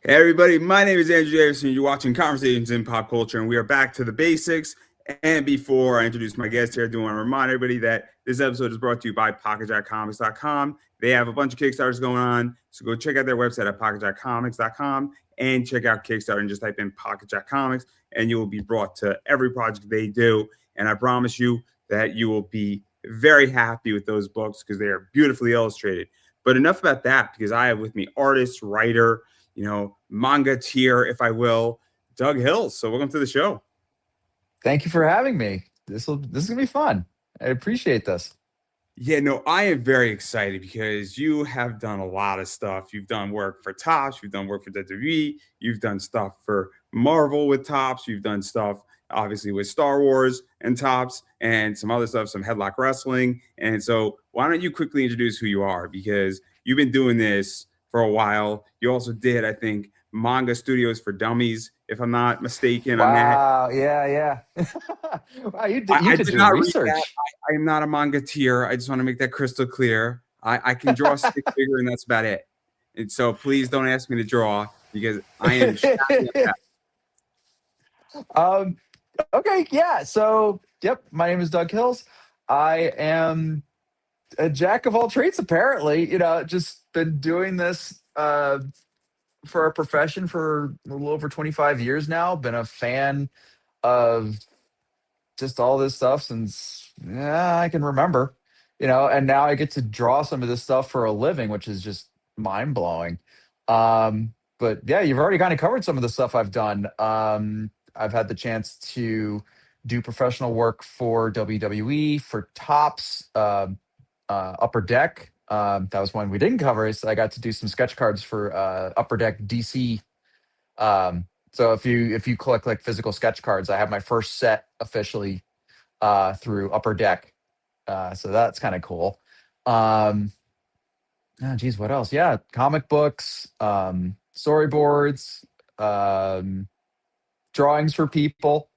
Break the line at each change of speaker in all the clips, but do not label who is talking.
Hey everybody, my name is Andrew Davison. You're watching Conversations in Pop Culture, and we are back to the basics. And before I introduce my guest here, I do want to remind everybody that this episode is brought to you by PocketJackComics.com. They have a bunch of Kickstarters going on, so go check out their website at PocketJackComics.com and check out Kickstarter and just type in Pocket Jack Comics, and you will be brought to every project they do. And I promise you that you will be very happy with those books because they are beautifully illustrated. But enough about that, because I have with me artist, writer, manga tier, if I will, Doug Hills. So welcome to the show.
Thank you for having me. This is gonna be fun. I appreciate this.
Yeah, no, I am very excited because you have done a lot of stuff. You've done work for Tops, you've done work for WWE, you've done stuff for Marvel with Tops, you've done stuff obviously with Star Wars and Tops, and some other stuff, some Headlock Wrestling. And so, why don't you quickly introduce who you are? Because you've been doing this for a while. You also did, I think, Manga Studios for Dummies, if I'm not mistaken on that.
Wow. Yeah, yeah. Wow, you
I
did
did
your
not read that.
research.
I am not a mangateer. I just want to make that crystal clear. I can draw a stick figure, and that's about it. And so please don't ask me to draw because I am shabby at that.
um, okay, yeah. So, yep, my name is Doug Hills. I am a jack of all trades, apparently. Just been doing this for a profession for a little over 25 years now. Been a fan of just all this stuff since I can remember, and now I get to draw some of this stuff for a living, which is just mind blowing. But yeah, you've already kind of covered some of the stuff I've done. I've had the chance to do professional work for WWE, for Tops, Upper Deck. That was one we didn't cover. So I got to do some sketch cards for Upper Deck DC. So if you collect like physical sketch cards, I have my first set officially through Upper Deck. So that's kind of cool. Um, geez, what else? Yeah, comic books, storyboards, um, drawings for people.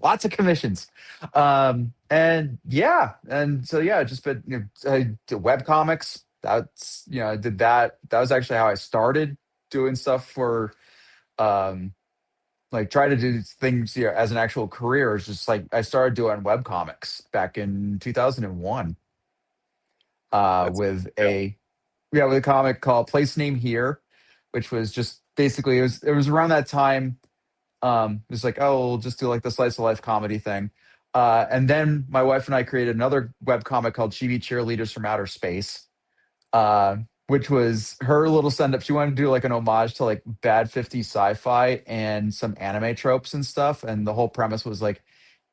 Lots of commissions. And yeah, and so yeah, just been I did web comics. That's I did that. That was actually how I started doing stuff for um like try to do things as an actual career. It's just like I started doing web comics back in 2001
That's
with
yeah.
with a comic called Place Name Here, which was just basically it was around that time. It was like, oh, we'll just do like the slice of life comedy thing. And then my wife and I created another web comic called Chibi Cheerleaders from Outer Space, uh, which was her little send up. She wanted to do like an homage to like bad 50s sci-fi and some anime tropes and stuff. And the whole premise was like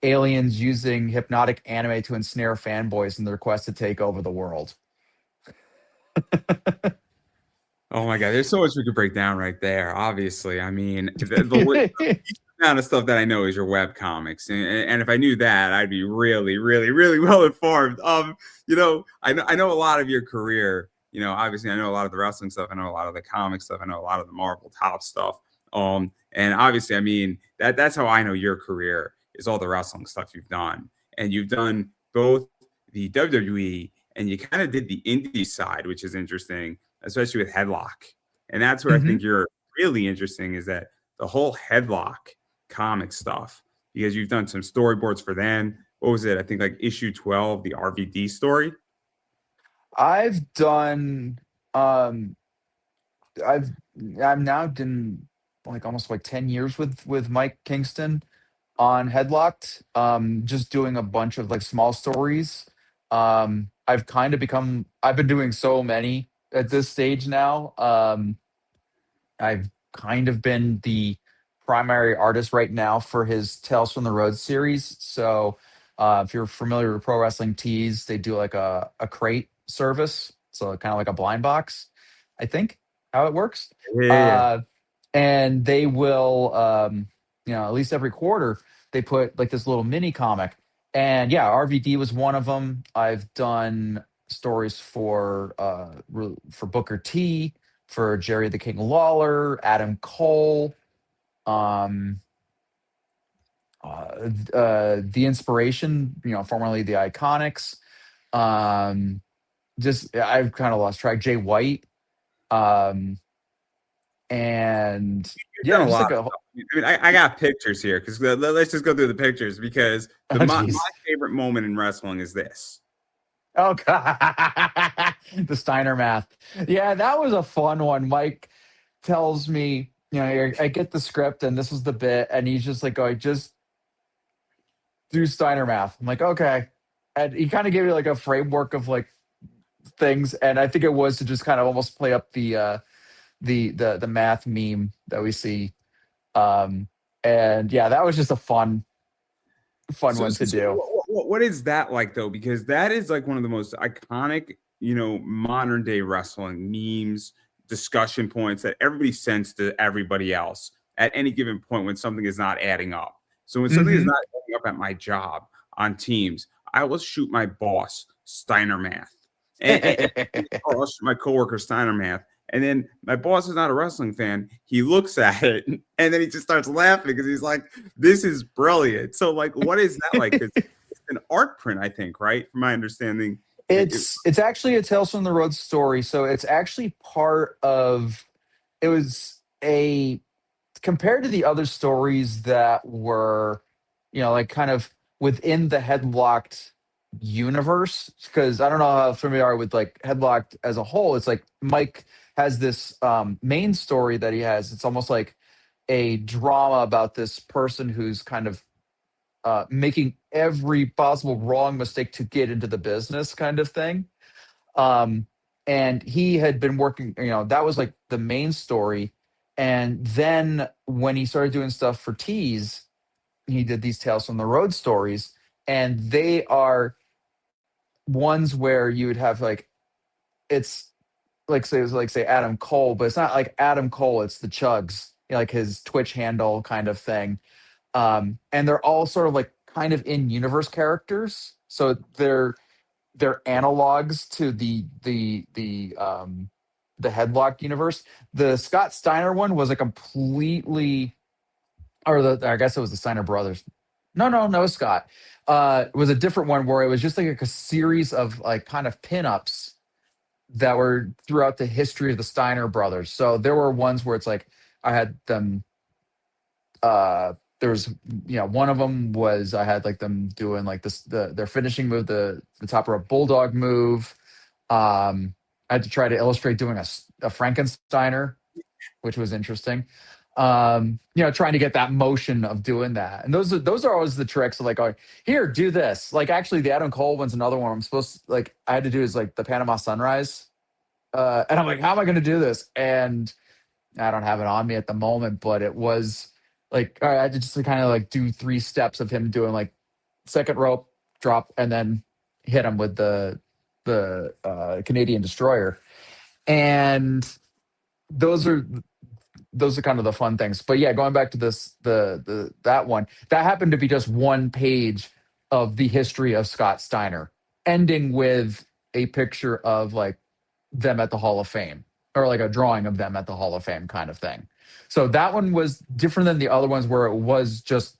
aliens using hypnotic anime to ensnare fanboys in their quest to take over the world.
Oh my God, there's so much we could break down right there. Obviously, I mean, the amount of stuff that I know is your web comics, and if I knew that, I'd be really, really, really well informed. I know a lot of your career. Obviously, I know a lot of the wrestling stuff. I know a lot of the comic stuff. I know a lot of the Marvel top stuff. And obviously, I mean that's how I know your career is all the wrestling stuff you've done, and you've done both the WWE and you kind of did the indie side, which is interesting, especially with Headlock. And that's where I
Hmm.
think you're really interesting is that the whole Headlock comic stuff, because you've done some storyboards for them. What was it? I think like issue 12, the RVD story.
I've done um I've I'm now done like almost like 10 years with Mike Kingston on Headlocked, just doing a bunch of like small stories. I've been doing so many at this stage now. I've kind of been the primary artist right now for his Tales from the Road series. So if you're familiar with Pro Wrestling Tees, they do like a crate service. So kind of like a blind box, I think, how it works.
Yeah.
Uh, and they will at least every quarter they put like this little mini comic. And yeah, RVD was one of them. I've done stories for Booker T, for Jerry the King Lawler, Adam Cole, um the Inspiration, formerly the Iconics. um just I've kind of lost track. Jay White. um And
You've
yeah,
done a
just like
lot.
a
I mean, I got pictures here because let's just go through the pictures because
oh
my
jeez.
favorite moment in wrestling is this.
Oh god. The Steiner math. Yeah, that was a fun one. Mike tells me, I get the script and this was the bit, and he's just like going, just do Steiner math. I'm like, okay. And he kind of gave me like a framework of like things, and I think it was to just kind of almost play up the math meme that we see. Um and yeah, that was just a fun
So,
one
so,
to
so
do.
what is that like though? Because that is like one of the most iconic, modern day wrestling memes, discussion points that everybody sends to everybody else at any given point when something is not adding up. So when something is
Hmm.
not adding up at my job on Teams, I will shoot my boss Steiner math, or I'll shoot my coworker Steiner math. And then my boss is not a wrestling fan. He looks at it and then he just starts laughing because he's like, this is brilliant. So, like, what is that like? Because it's an art print, I think, right? From my understanding.
It's actually a Tales from the Road story. So it's actually part of it was a compared to the other stories that were, like kind of within the Headlocked universe. Because I don't know how familiar you are with like Headlocked as a whole. It's like Mike has this main story that he has. It's almost like a drama about this person who's kind of making every possible wrong mistake to get into the business kind of thing. Um, and he had been working, that was like the main story. And then when he started doing stuff for Tease, he did these Tales from the Road stories. And they are ones where you would have like, it's like say, it was like say Adam Cole, but it's not like Adam Cole, it's the Chugs, like his Twitch handle kind of thing. And they're all sort of like kind of in universe characters, so they're analogs to the Headlock universe. The Scott Steiner one was a completely, or I guess it was the Steiner brothers. No, Scott. It was a different one where it was just like a series of like kind of pinups that were throughout the history of the Steiner brothers. So there were ones where it's like I had them there was one of them was I had like them doing like their finishing move, the top rope bulldog move. I had to try to illustrate doing a Frankensteiner, which was interesting. Trying to get that motion of doing that, and those are always the tricks of like, oh, here, do this. Like actually, the Adam Cole one's another one. I'm supposed to, like I had to do is like the Panama Sunrise, and I'm like, how am I going to do this? And I don't have it on me at the moment, but it was like, all right, I had to just kind of like do 3 steps of him doing like second rope drop and then hit him with the Canadian Destroyer. And those are those are kind of the fun things. But yeah, going back to this the that one, that happened to be just one page of the history of Scott Steiner, ending with a picture of like them at the Hall of Fame, or like a drawing of them at the Hall of Fame kind of thing. So that one was different than the other ones where it was just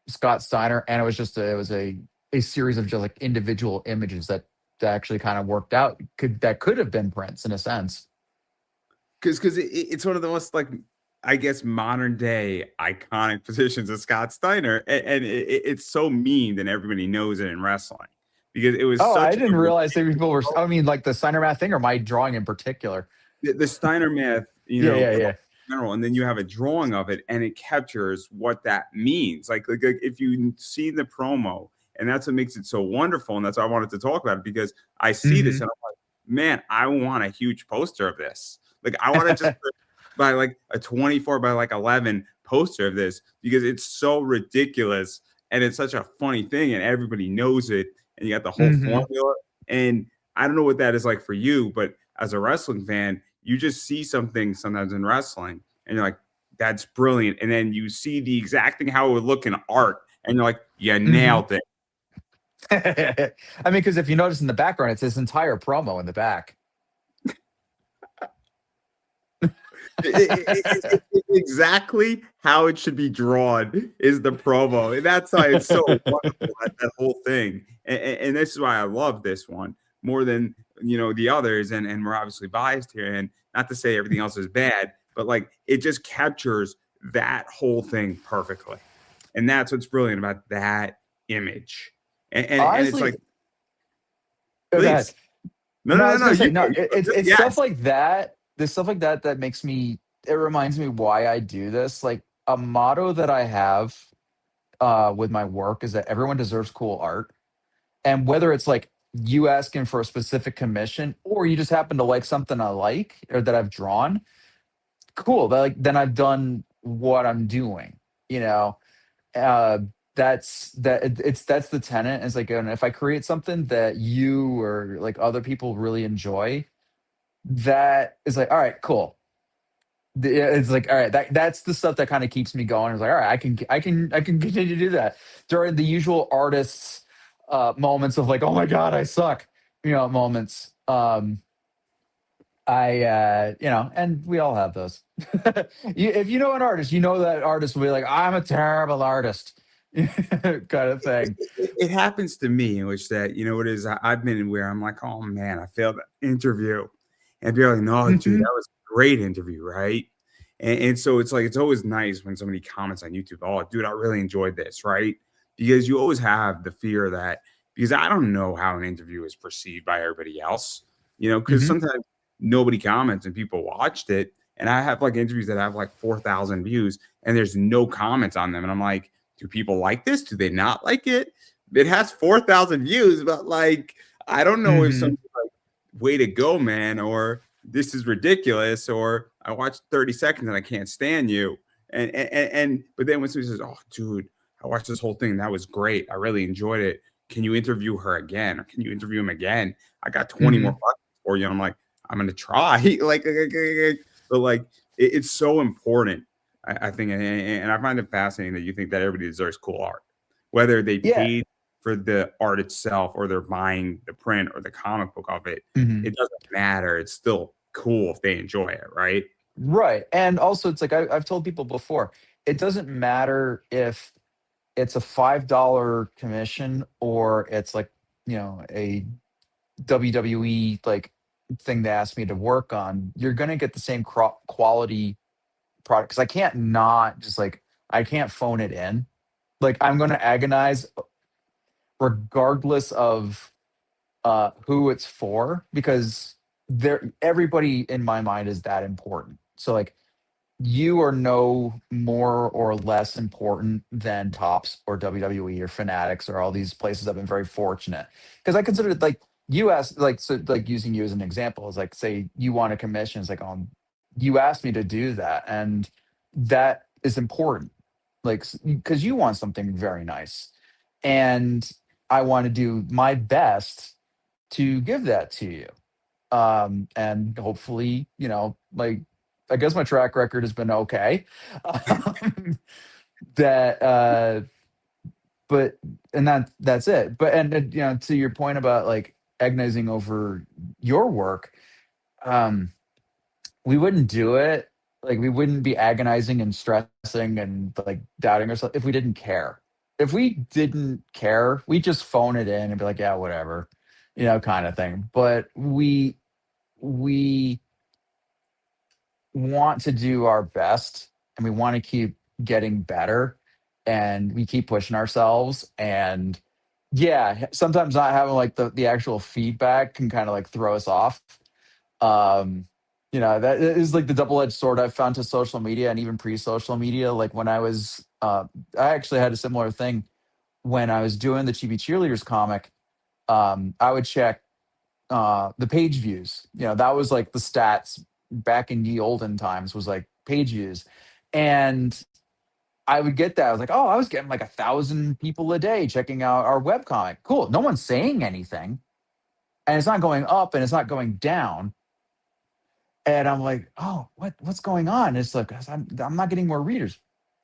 Scott Steiner, and it was just a series of just like individual images that actually kind of worked out. That could have been Prince in a sense.
Because it's one of the most like I guess modern day iconic positions of Scott Steiner, and it's so mean that everybody knows it in wrestling because it was
Oh, I
such
didn't
a
realize that people were.
ridiculous
I mean, like the Steiner math thing, or my drawing in particular.
the Steiner myth,
Yeah, yeah, yeah.
general, and then you have a drawing of it, and it captures what that means. Like if you see the promo, and that's what makes it so wonderful, and that's why I wanted to talk about it because I see this
Hmm.
and I'm like, man, I want a huge poster of this. Like I want to just buy like a 24 by like 11 poster of this because it's so ridiculous and it's such a funny thing and everybody knows it and you got the whole
Hmm.
formula. And I don't know what that is like for you, but as a wrestling fan, you just see something sometimes in wrestling and you're like, that's brilliant. And then you see the exact thing how it would look in art and you're like, you
Hmm.
nailed it.
I mean, because if you notice in the background, it's this entire promo in the back.
Exactly how it should be drawn is the promo. And that's why it's so wonderful, that whole thing. And this is why I love this one more than the others. And we're obviously biased here. And not to say everything else is bad, but like it just captures that whole thing perfectly. And that's what's brilliant about that image. And it's
Honestly,
like,
go ahead.
please. No,
No,
no,
I
no,
was
no.
gonna say
You go.
no.
You go.
It's stuff
Yes.
like that. There's stuff like that that makes me. It reminds me why I do this. Like a motto that I have with my work is that everyone deserves cool art, and whether it's like you asking for a specific commission or you just happen to like something I like or that I've drawn, cool. Like then I've done what I'm doing. You know, uh, it's the tenant. It's like, and if I create something that you or like other people really enjoy, that is like, all right, cool. It's like, all right, that's the stuff that kind of keeps me going. It's like, all right, I can continue to do that during the usual artists moments of like, oh my god, I suck, moments. And we all have those. If you know an artist, you know that artist will be like, I'm a terrible artist, kind of thing.
It happens to me in which that, you know, it is. I've been where I'm like, oh man, I failed the interview. And people are like, no, dude,
Mhm,
that was a great interview, right? And so it's like, it's always nice when somebody comments on YouTube, oh, dude, I really enjoyed this, right? Because you always have the fear that, because I don't know how an interview is perceived by everybody else, you know, because
mhm,
sometimes nobody comments and people watched it. And I have like interviews that have like 4,000 views and there's no comments on them. And I'm like, do people like this? Do they not like it? It has 4,000 views, but like, I don't know if
mhm.
something like, way to go, man, or this is ridiculous, or I watched 30 seconds and I can't stand you. But then when somebody says, oh, dude, I watched this whole thing. That was great. I really enjoyed it. Can you interview her again? Or can you interview him again? I got 20 more
Mhm.
questions for you. And I'm like, I'm going to try. But like, it's so important. I think, and I find it fascinating that you think that everybody deserves cool art, whether they
Yeah.
paid for the art itself or they're buying the print or the comic book of it.
Mhm.
It doesn't matter. It's still cool if they enjoy it, right?
Right. And also, it's like I've told people before, it doesn't matter if it's a $5 commission or it's like, a WWE like thing they asked me to work on. You're going to get the same quality product because I can't not just like, I can't phone it in. Like, I'm going to agonize regardless of who it's for because everybody in my mind is that important. So, like, you are no more or less important than Tops or WWE or Fanatics or all these places. I've been very fortunate because I consider it like you asked, like, so, like using you as an example is like, say you want a commission, it's like, you asked me to do that, and that is important, like, because you want something very nice, and I want to do my best to give that to you, and hopefully, like I guess my track record has been okay. Um, that but and that's it. But and to your point about like agonizing over your work, um, we wouldn't do it. Like we wouldn't be agonizing and stressing and like doubting ourselves if we didn't care. If we didn't care, we just phone it in and be like, yeah, whatever, kind of thing. But we want to do our best and we want to keep getting better and we keep pushing ourselves and yeah, sometimes not having like the actual feedback can kind of like throw us off. um that is like the double-edged sword I've found to social media and even pre-social media. Like when I actually had a similar thing when I was doing the chibi cheerleaders comic. I would check the page views. That was like the stats back in the olden times was like page views. And I would get that. I was like, oh, I was getting like 1,000 people a day checking out our webcomic. Cool. No one's saying anything. And it's not going up and it's not going down. And I'm like, oh, what's going on? It's like, 'cause I'm not getting more readers.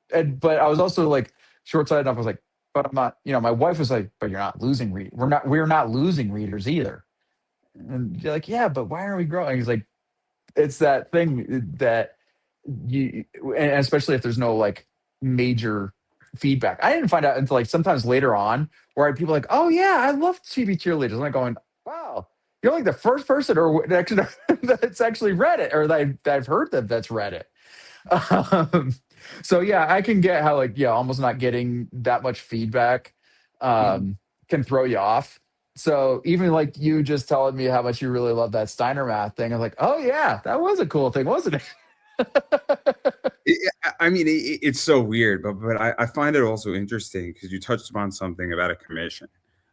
But I was also like short-sighted enough. I was like, but I'm not, my wife was like, but you're not losing we're not losing readers either. And you're like, yeah, but why aren't we growing? He's like, it's that thing that you, and especially if there's no like major feedback. I didn't find out until like sometimes later on where I had people like, oh yeah, I love TV cheerleaders. I'm like going, wow, you're like the first person or that's actually read it or that I've heard that's read it. um, so yeah, I can get how like yeah, almost not getting that much feedback
Mhm.
can throw you off. So even like you just telling me how much you really love that Steiner math thing, I'm like, oh yeah, that was a cool thing, wasn't it?
I mean, it's so weird, but I find it also interesting because you touched upon something about a commission.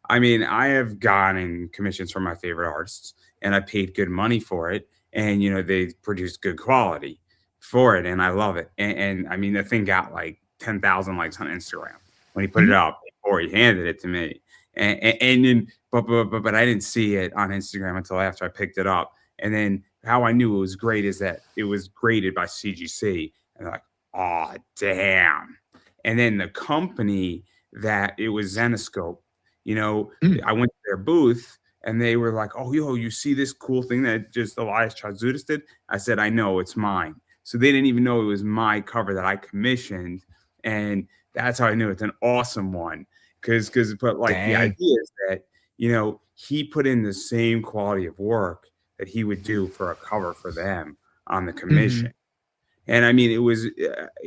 I mean, I have gotten commissions from my favorite artists, and I paid good money for it, and they produced good quality for it, and I love it. And I mean, the thing got like 10,000 likes on Instagram when he put it
Mhm.
up before he handed it to me, and then but I didn't see it on Instagram until after I picked it up, and then how I knew it was great is that it was graded by CGC and they're like, "Oh, damn." And then the company that it was Zenoscope, you know,
Mm.
I went to their booth and they were like, "Oh, yo, you see this cool thing that just Elias Chazoudis did?" I said, "I know, it's mine." So they didn't even know it was my cover that I commissioned. And that's how I knew it's an awesome one. But like the
Dang.
idea is that, he put in the same quality of work that he would do for a cover for them on the
Hmm.
commission. And I mean, it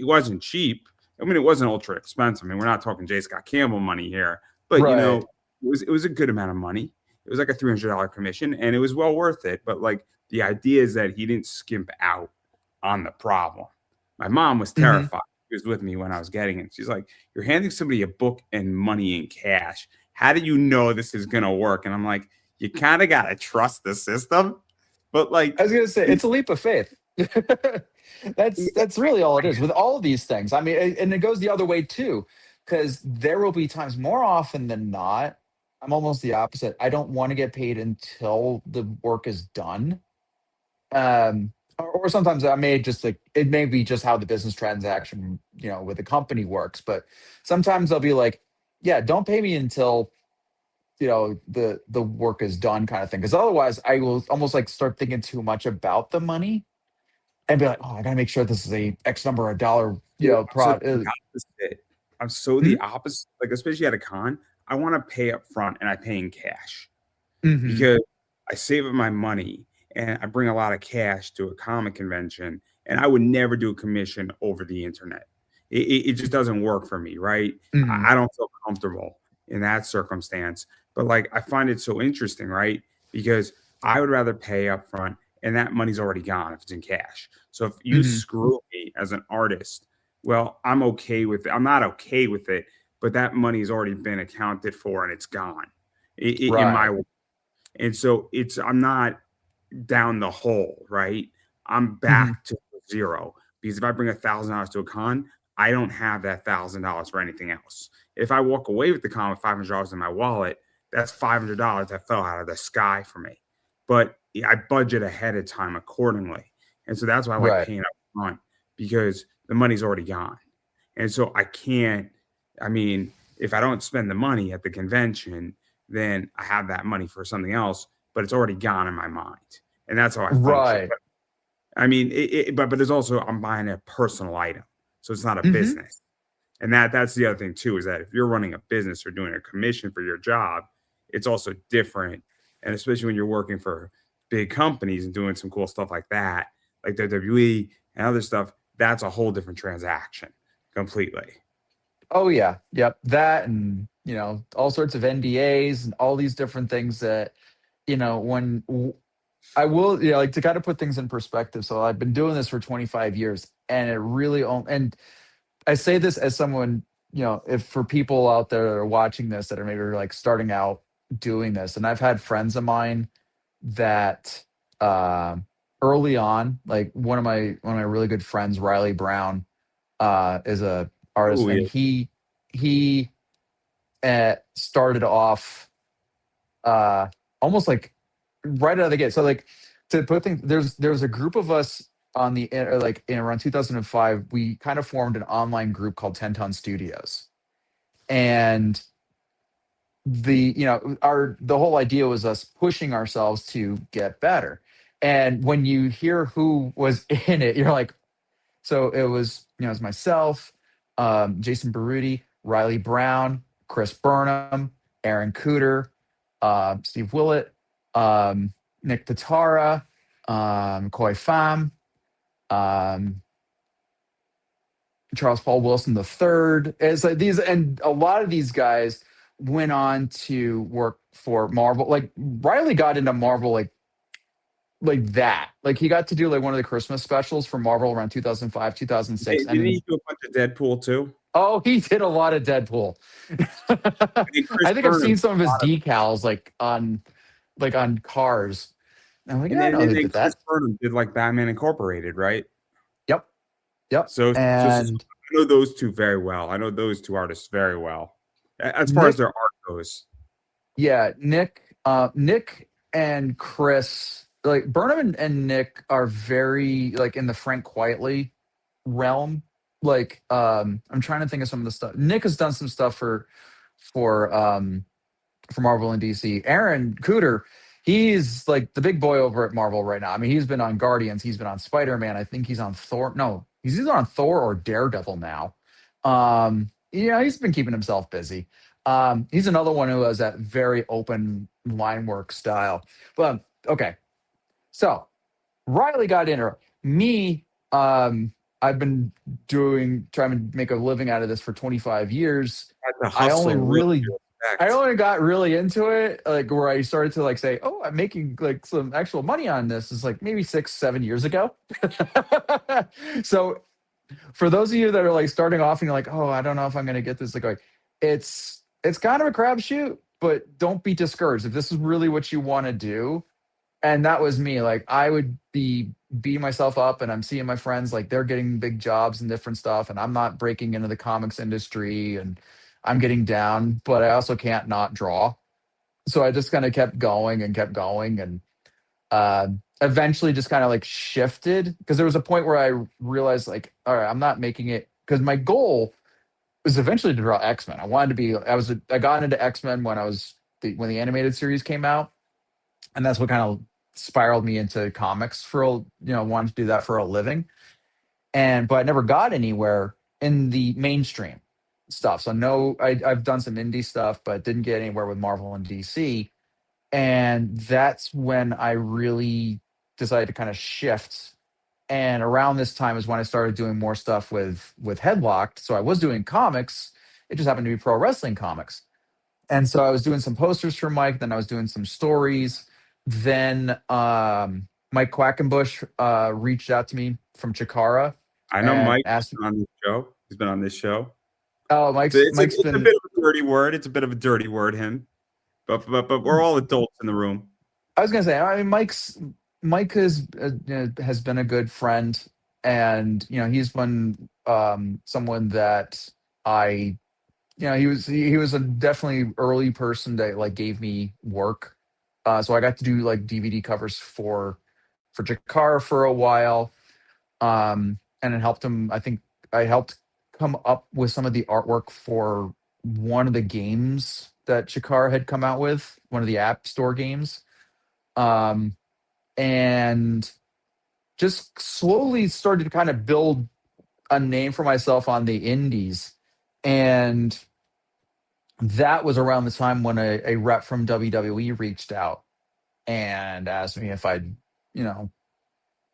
wasn't cheap. I mean, it wasn't ultra expensive. I mean, we're not talking J. Scott Campbell money here, but
Right.
it was a good amount of money. It was like a $300 commission, and it was well worth it. But like the idea is that he didn't skimp out on the problem. My mom was
Hmm.
terrified. She was with me when I was getting it. She's like, "You're handing somebody a book and money in cash. How do you know this is gonna work?" And I'm like, "You kind of gotta trust the system." But like,
I was gonna say it's a leap of faith. That's really all it is with all of these things. I mean, and it goes the other way too, because there will be times more often than not. I'm almost the opposite. I don't want to get paid until the work is done. Or sometimes I may just like it may be just how the business transaction, with the company works. But sometimes I'll be like, yeah, don't pay me until the work is done kind of thing. Because otherwise I will almost like start thinking too much about the money and be like, oh, I gotta make sure this is a X number of dollar,
Oh, I'm so
prod.
the opposite. I'm so the opposite, like, especially at a con, I wanna pay up front and I pay in cash
Mm-hmm.
because I save up my money and I bring a lot of cash to a comic convention, and I would never do a commission over the internet. It just doesn't work for me, right?
Hmm.
I don't feel comfortable in that circumstance, but, like, I find it so interesting, right? Because I would rather pay up front, and that money's already gone if it's in cash. So if you
Hmm.
screw me as an artist, well, I'm okay with it. I'm not okay with it, but that money's already been accounted for and it's gone in
Right.
my, and so I'm not down the hole, right? I'm
Hmm.
back to zero because if I bring $1,000 to a con, I don't have that $1,000 for anything else. If I walk away with the con with $500 in my wallet, that's $500 that fell out of the sky for me. But I budget ahead of time accordingly, and so that's why I like
Right.
paying up front because the money's already gone, and so I can't. I mean, if I don't spend the money at the convention, then I have that money for something else, but it's already gone in my mind, and that's how I function.
Right.
But I mean, but there's also I'm buying a personal item, so it's not a
Hmm.
business, and that's the other thing too is that if you're running a business or doing a commission for your job, it's also different, and especially when you're working for big companies and doing some cool stuff like that, like WWE and other stuff, that's a whole different transaction completely.
Oh yeah. Yep. That and all sorts of NDAs and all these different things that when I will, like to kind of put things in perspective. So I've been doing this for 25 years, and it really, and I say this as someone, if for people out there that are watching this that are maybe like starting out doing this, and I've had friends of mine that early on, like one of my really good friends, Riley Brown, is a artist,
Oh
and
yeah.
he started off uh, almost like right out of the gate. So like to put things, there's a group of us on like in around 2005. We kind of formed an online group called 10 Ton Studios, and the whole idea was us pushing ourselves to get better. And when you hear who was in it, you're like, so it was myself, Jason Baruti, Riley Brown, Chris Burnham, Aaron Cooter, Steve Willett, Nick Pitara, Koi Pham, um, Charles Paul Wilson III. It's like these, and a lot of these guys went on to work for Marvel. Like Riley got into Marvel like that. Like he got to do like one of the Christmas specials for Marvel around 2005, 2006.
Didn't
And
he do a bunch of Deadpool too?
oh, he did a lot of Deadpool.
I mean, Chris
I think I've
Burnham.
seen some of his decals like on cars. And I'm like,
And
yeah, I
then,
know
and
who
then
did
Chris
that.
Burnham did like Batman Incorporated, right?
Yep. Yep.
So
And
I know those two very well. I know those two artists very well, as far as
Nick,
their art goes.
yeah, Nick and Chris, like Burnham and Nick are very like in the Frank Quietly realm. Like, I'm trying to think of some of the stuff. Nick has done some stuff for for Marvel and DC. Aaron Cooter, he's like the big boy over at Marvel right now. I mean, he's been on Guardians, he's been on Spider-Man. I think he's on Thor. No, he's either on Thor or Daredevil now. Yeah, he's been keeping himself busy. He's another one who has that very open line work style. But okay, so Riley got in her. Me, I've been trying to make a living out of this for 25 years.
Had to
I only
hustle really
really
to
I
respect.
only got really into it, like where I started to like say, "Oh, I'm making like some actual money on this." Is like maybe 6, 7 years ago. So for those of you that are like starting off and you're like, "Oh, I don't know if I'm going to get this," like it's kind of a crapshoot, but don't be discouraged if this is really what you want to do. And that was me. Like I would be beating myself up, and I'm seeing my friends like they're getting big jobs and different stuff, and I'm not breaking into the comics industry, and I'm getting down, but I also can't not draw. So I just kind of kept going, and uh, eventually just kind of like shifted because there was a point where I realized like, all right, I'm not making it because my goal was eventually to draw X-Men. I wanted to be. I got into X-Men when when the animated series came out, and that's what kind of spiraled me into comics wanted to do that for a living. And but I never got anywhere in the mainstream stuff. So no, I've done some indie stuff, but didn't get anywhere with Marvel and DC. And that's when I really decided to kind of shift. And around this time is when I started doing more stuff with Headlocked. So I was doing comics. It just happened to be pro wrestling comics. And so I was doing some posters for Mike, then I was doing some stories. Then Mike Quackenbush reached out to me from Chikara
I know
and
Mike has
asked,
been on this show. He's been on this show.
"Oh,
So
Mike's
it's a
been."
bit of a dirty word. It's a bit of a dirty word, him. But we're all adults in the room.
I was gonna say, I mean, Mike has been a good friend, and he's been someone that I he was a definitely early person that like gave me work. So I got to do like DVD covers for Jakar for a while, and it helped him. I think I helped come up with some of the artwork for one of the games that Jakar had come out with, one of the App Store games, um, and just slowly started to kind of build a name for myself on the indies. And that was around the time when a rep from WWE reached out and asked me if I'd, you know,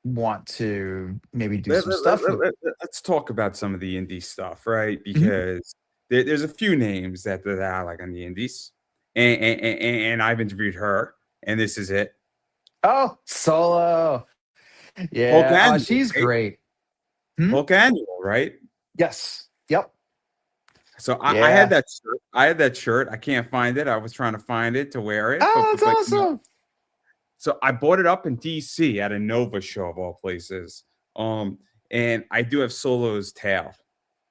want to maybe do some stuff with.
Let's talk about some of the indie stuff, right?
Mhm.
Because there's a few names that I like on the indies, and I've interviewed her, and this is it.
Oh, Solo.
Hulk
Yeah. Oh,
Annual,
she's
right?
great. Hmm?
Hulk Annual, right?
Yes. Yep.
So I had
Yeah.
that shirt. I had that shirt. I can't find it. I was trying to find it to wear it,
Oh, that's
but
awesome.
so I bought it up in DC at a Nova show of all places. Um, and I do have Solo's tail.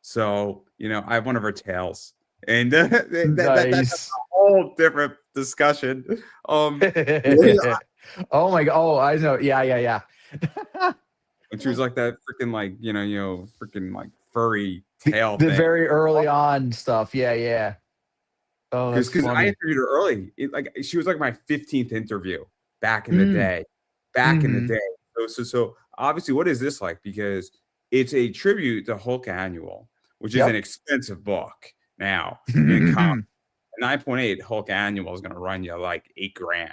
So, I have one of her tails. And that's a
Nice.
whole different discussion. What is-
Oh my god. Oh, I know. Yeah, yeah, yeah.
when she was like that freaking like, freaking like furry
the,
tail
the
thing.
very early on stuff. Yeah, yeah. Oh, that's
Because I
funny.
interviewed her early. Like she was like my 15th interview back in the
Mm,
day. Back in the
hmm.
day. So obviously, what is this like? Because it's a tribute to Hulk Annual, which is an
Yep.
expensive book now in comics. 9.8 Hulk Annual is going to run you like $8,000.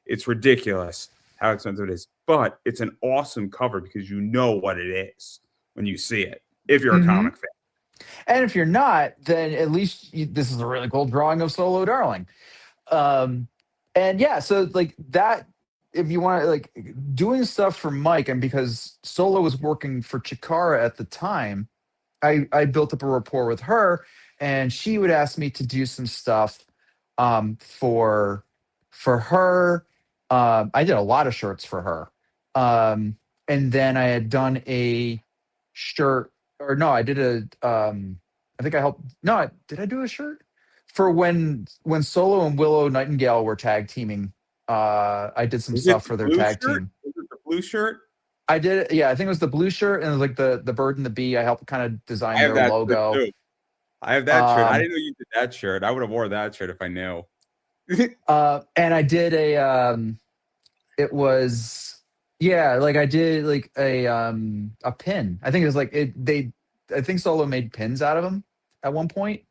It's ridiculous how expensive it is, but it's an awesome cover because you know what it is when you see it. If you're a
Hmm.
comic fan,
And if you're not, then at least this is a really cool drawing of Solo Darling. Um, and yeah, so like that, if you want to like doing stuff for Mike, and because Solo was working for Chikara at the time, I built up a rapport with her, and she would ask me to do some stuff for her. I did a lot of shirts for her, and then I had done a shirt, or no, I did a. I think I helped. No, did I do a shirt for when Solo and Willow Nightingale were tag teaming? I did some
Was it
stuff
the
for their
blue
tag
shirt?
team.
Was it the blue shirt?
I did it. Yeah, I think it was the blue shirt and it was like the bird and the bee. I helped kind of
I
design
have
their
that shirt
logo.
too. I have that shirt. I
Um,
didn't know you did that shirt. I would have wore that shirt if I knew.
and I did it was, yeah, like I did like a pin. I think it was like I think Solo made pins out of them at one point,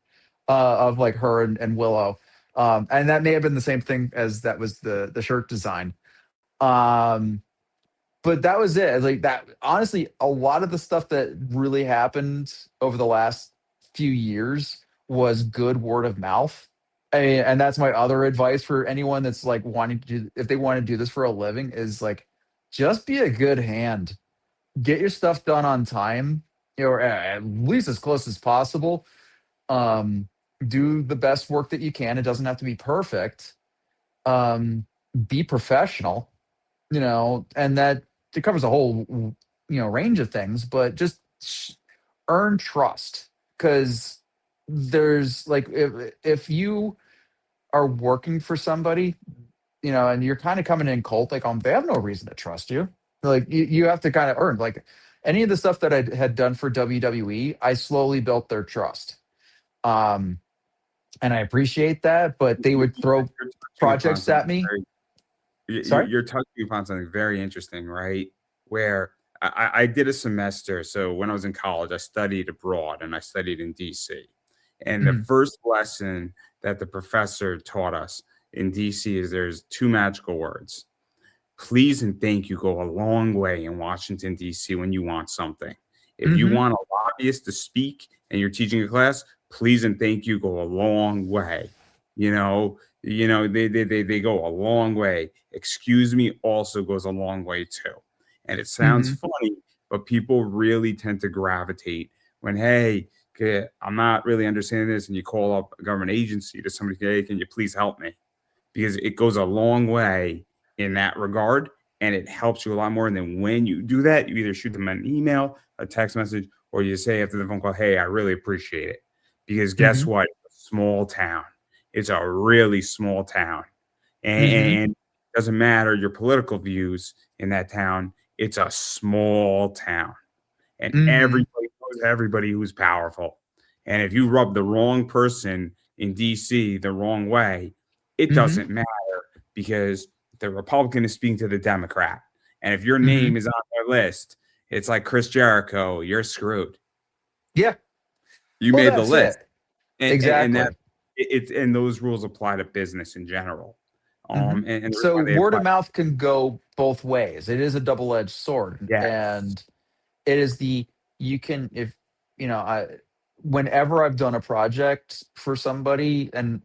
of like her and Willow. And that may have been the same thing as that was the shirt design. Um, but that was it. Like that, honestly, a lot of the stuff that really happened over the last few years was good word of mouth. And that's my other advice for anyone that's like wanting to do, if they want to do this for a living, is like just be a good hand. Get your stuff done on time, or at least as close as possible. Um, do the best work that you can. It doesn't have to be perfect. Um, be professional, and that it covers a whole range of things, but just earn trust, because there's like if you are working for somebody, and you're kind of coming in cold, like they have no reason to trust you. Like you have to kind of earn, like any of the stuff that I had done for WWE, I slowly built their trust. Um, and I appreciate that, but they would throw
You're touching upon
projects at
something
me.
very
Sorry.
you're touching upon something very interesting, right? Where I did a semester. So when I was in college, I studied abroad and I studied in DC. And the
Mhm.
first lesson that the professor taught us in DC is there's two magical words. Please and thank you go a long way in Washington, DC when you want something. If you
Mhm.
want a lobbyist to speak and you're teaching a class, please and thank you go a long way. They go a long way. Excuse me also goes a long way too. And it sounds
Mhm.
funny, but people really tend to gravitate when, hey, okay, I'm not really understanding this, and you call up a government agency to somebody, hey, can you please help me? Because it goes a long way in that regard, and it helps you a lot more. And then when you do that, you either shoot them an email, a text message, or you say after the phone call, hey, I really appreciate it. Because guess
Mhm.
what? Small town. It's a really small town.
Mhm.
And it doesn't matter your political views in that town. It's a small town. And
Mhm.
everybody knows everybody who's powerful. And if you rub the wrong person in DC the wrong way, it
Mhm.
doesn't matter, because the Republican is speaking to the Democrat. And if your
Mhm.
name is on their list, it's like Chris Jericho, you're screwed.
Yeah.
You
Well,
made the
that's
list.
it.
And that
Exactly.
and those rules apply to business in general.
Mhm.
And the reason
So
why they
word
apply,
of mouth can go both ways. It is a double-edged sword,
yes.
and it is the you can if I whenever I've done a project for somebody, and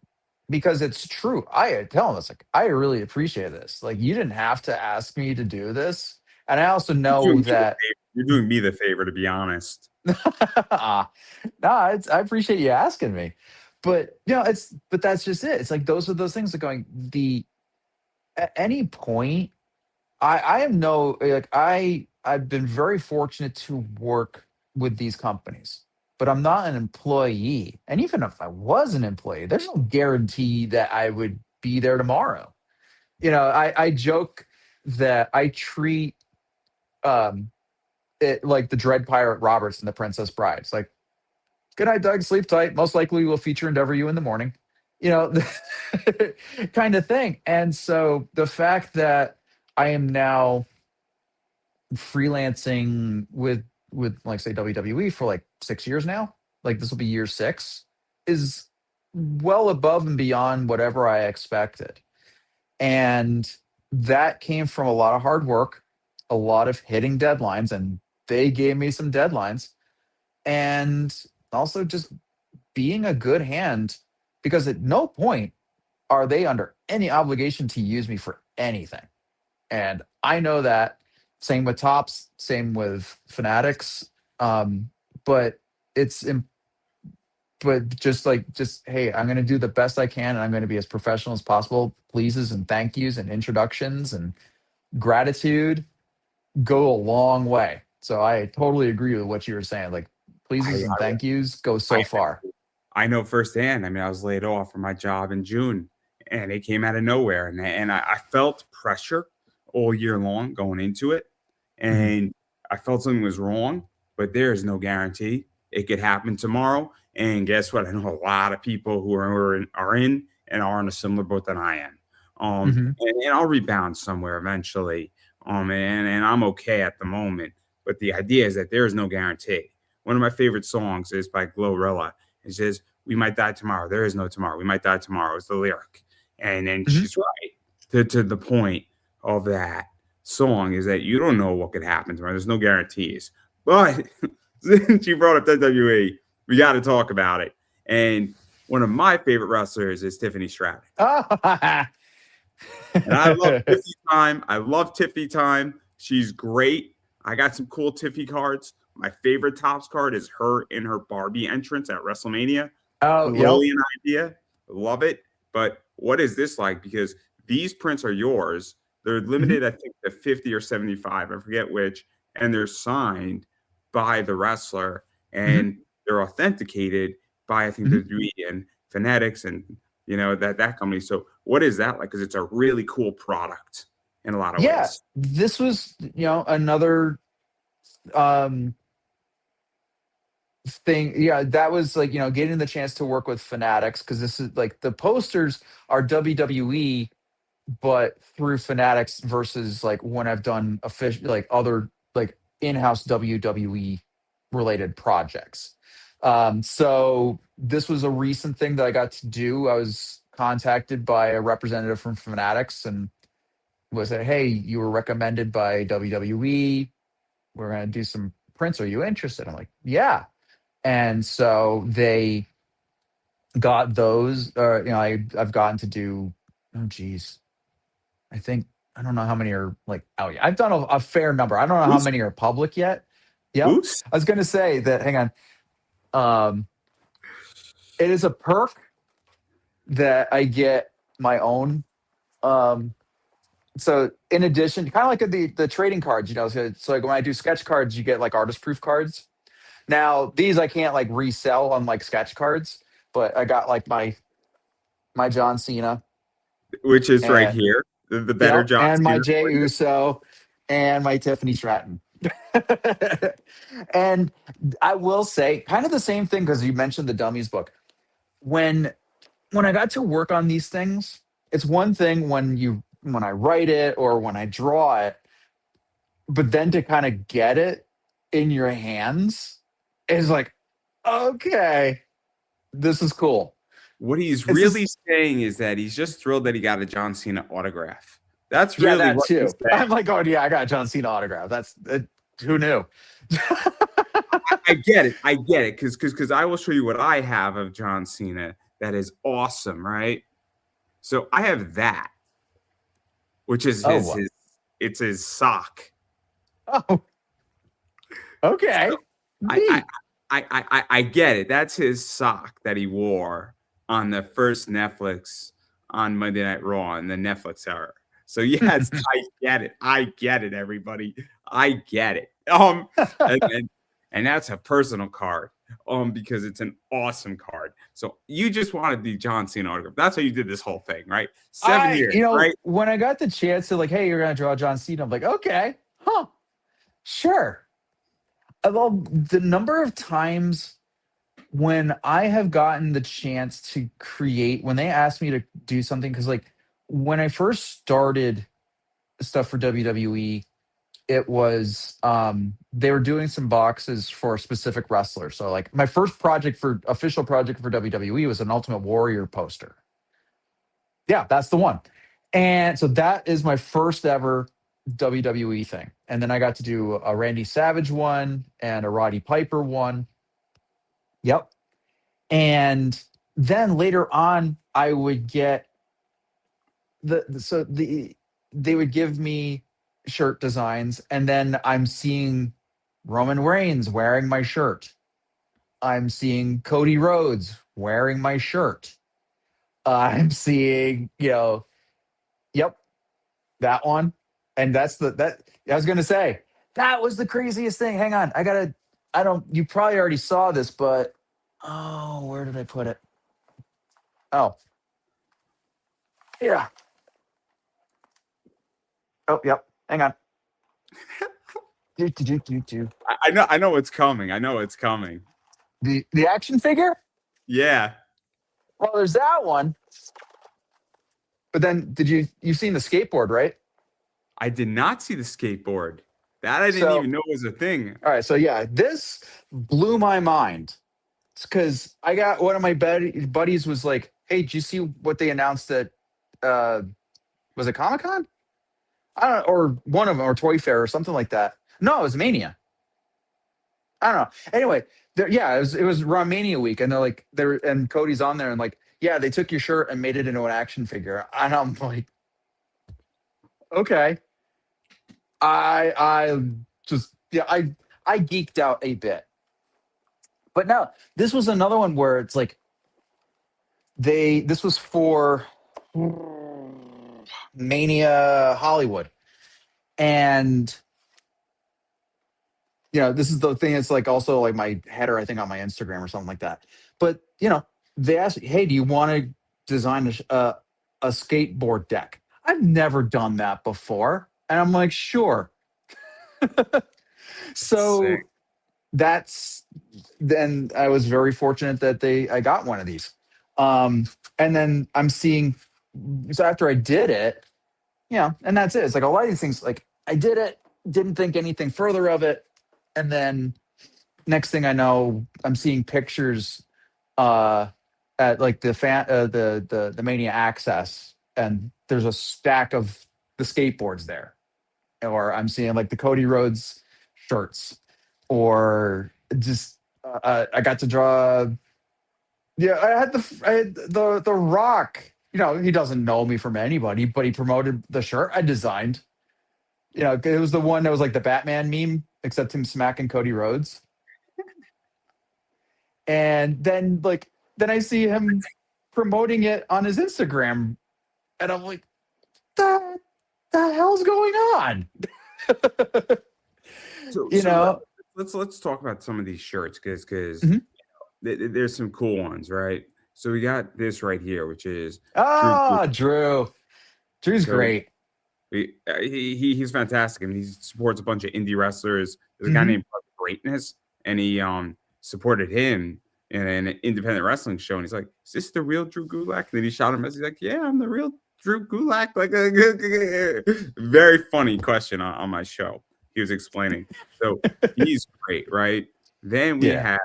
because it's true, I tell them it's like I really appreciate this. Like you didn't have to ask me to do this, and I also
You're
know
doing me the
that.
favor. You're doing me the favor, to be honest.
Ah, no, I appreciate you asking me, but but that's just it. It's like those are those things that going the at any point. I am no like I've been very fortunate to work with these companies, but I'm not an employee. And even if I was an employee, there's no guarantee that I would be there tomorrow. I joke that I treat um it like the Dread Pirate Roberts and the Princess Bride. It's like, good night, Doug. Sleep tight. Most likely we'll feature endeavor you in the morning. You know, kind of thing. And so the fact that I am now freelancing with like say WWE for like 6 years now, like this will be year 6, is well above and beyond whatever I expected. And that came from a lot of hard work, a lot of hitting deadlines, and they gave me some deadlines. And also just being a good hand, because at no point are they under any obligation to use me for anything. And I know that. Same with Tops, same with Fanatics. Um, but it's but just hey, I'm going to do the best I can, and I'm going to be as professional as possible. Pleases and thank yous and introductions and gratitude go a long way. So I totally agree with what you were saying. Like, pleases
I,
and thank yous go
I,
so far.
I know firsthand. I mean, I was laid off from my job in June, and it came out of nowhere, and I felt pressure all year long going into it,
Mhm.
and I felt something was wrong. But there is no guarantee it could happen tomorrow. And guess what? I know a lot of people who are in and are in a similar boat than I am.
Mhm.
And I'll rebound somewhere eventually. And I'm okay at the moment. But the idea is that there is no guarantee. One of my favorite songs is by Glorilla. It says, "We might die tomorrow. There is no tomorrow. We might die tomorrow." It's the lyric. And then
Mhm.
she's right. To the point of that song is that you don't know what could happen tomorrow. There's no guarantees. But since you brought up WWE, we got to talk about it. And one of my favorite wrestlers is Tiffany Stratton. And I love Tiffy Time. I love Tiffy Time. She's great. I got some cool Tiffy cards. My favorite Tops card is her in her Barbie entrance at WrestleMania.
Oh, yep.
Brilliant idea. Love it. But what is this like? Because these prints are yours. They're
Mhm.
limited, I think, to 50 or 75. I forget which. And they're signed by the wrestler.
Mhm.
And they're authenticated by, I think, the
Mhm.
WWE and Fanatics and that company. So what is that like? Because it's a really cool product in a lot of
Yeah,
ways.
this was, another um thing. Yeah, that was like, getting the chance to work with Fanatics, because this is like the posters are WWE, but through Fanatics, versus like when I've done official, like other like in-house WWE related projects. So this was a recent thing that I got to do. I was contacted by a representative from Fanatics and was said, "Hey, you were recommended by WWE. We're going to do some prints. Are you interested?" I'm like, "Yeah." And so they got those. I've gotten to do. Oh, geez, I think I don't know how many are like out yet. I've done a fair number. I don't know how
Who's
many are public yet. Yep.
who's
I was going to say that. Hang on. Um, it is a perk that I get my own. Um, so in addition, kind of like the trading cards, so like when I do sketch cards, you get like artist proof cards. Now these I can't like resell on like sketch cards, but I got like my John Cena
which is right
and
here, the better
yep,
John
and my
Cena
Jay
for you.
Uso and my Tiffany Stratton. And I will say kind of the same thing, because you mentioned the dummies book. When I got to work on these things, it's one thing when I write it or when I draw it, but then to kind of get it in your hands is like, okay, this is cool.
What he's
It's
really
just,
saying is that he's just thrilled that he got a John Cena autograph. That's
yeah,
really
that
what he's
too.
saying.
I'm like, oh yeah, I got a John Cena autograph. Who knew?
I get it. I get it. Because I will show you what I have of John Cena that is awesome, right? So I have that, which is
Oh,
his it's his sock.
oh,
So
okay,
I I
neat.
I get it. That's his sock that he wore on the first Netflix on Monday Night Raw in the Netflix era. So yes, I get it. I get it, everybody. I get it. And, and and that's a personal card. Because it's an awesome card. So you just wanted the John Cena autograph. That's how you did this whole thing, right? 7 years, right?
When I got the chance to like, hey, you're gonna draw John Cena, I'm like, okay, huh, sure. Well, the number of times when I have gotten the chance to create, when they asked me to do something, because like when I first started stuff for WWE, it was they were doing some boxes for specific wrestlers. So like my first official project for WWE was an Ultimate Warrior poster. Yeah, that's the one. And so that is my first ever WWE thing. And then I got to do a Randy Savage one and a Roddy Piper one. Yep. And then later on, I would get the they would give me shirt designs, and then I'm seeing Roman Reigns wearing my shirt. I'm seeing Cody Rhodes wearing my shirt. I'm seeing, yep, that one. And that's that I was gonna say that was the craziest thing. Hang on, I don't. You probably already saw this, but oh, where did I put it? Oh, yeah. Oh, yep. Hang on. Do.
I know what's coming. I know it's coming.
The action figure.
Yeah.
Well, there's that one. But then, you've seen the skateboard, right?
I did not see the skateboard. That I didn't
So,
even know was a thing.
all right. So yeah, this blew my mind. It's because I got one of my buddies was like, "Hey, did you see what they announced at uh was it Comic Con? I don't know, or one of them, or Toy Fair, or something like that. No, it was Mania. I don't know. Anyway, yeah, it was around Mania week, and and Cody's on there, and like, yeah, they took your shirt and made it into an action figure, and I'm like, okay. I just yeah, I geeked out a bit. But no, this was another one where it's like this was for Mania Hollywood. And this is the thing. It's like also like my header, I think, on my Instagram or something like that. But they asked me, "Hey, do you want to design a skateboard deck?" I've never done that before, and I'm like, "Sure."
Sick.
So that's then I was very fortunate that I got one of these. And then I'm seeing, so after I did it, and that's it. It's like a lot of these things, like I did it, didn't think anything further of it. And then next thing I know, I'm seeing pictures at like the Mania Access, and there's a stack of the skateboards there. Or I'm seeing like the Cody Rhodes shirts, or just I got to draw. Yeah, I had the Rock. He doesn't know me from anybody, but he promoted the shirt I designed. It was the one that was like the Batman meme, except him smacking Cody Rhodes. And then I see him promoting it on his Instagram, and I'm like, the hell's going on?
So
you know?
let's talk about some of these shirts because
Mhm.
there's some cool ones, right? So we got this right here, which is Drew.
Drew. Drew's
So
great.
he's fantastic. I mean, he supports a bunch of indie wrestlers. There's a guy
Mhm.
named Project Greatness, and he supported him in an independent wrestling show. And he's like, "Is this the real Drew Gulak?" And then he shot him as he's like, "Yeah, I'm the real Drew Gulak." Like, very funny question on my show. He was explaining. So he's great, right? Then we
Yeah.
have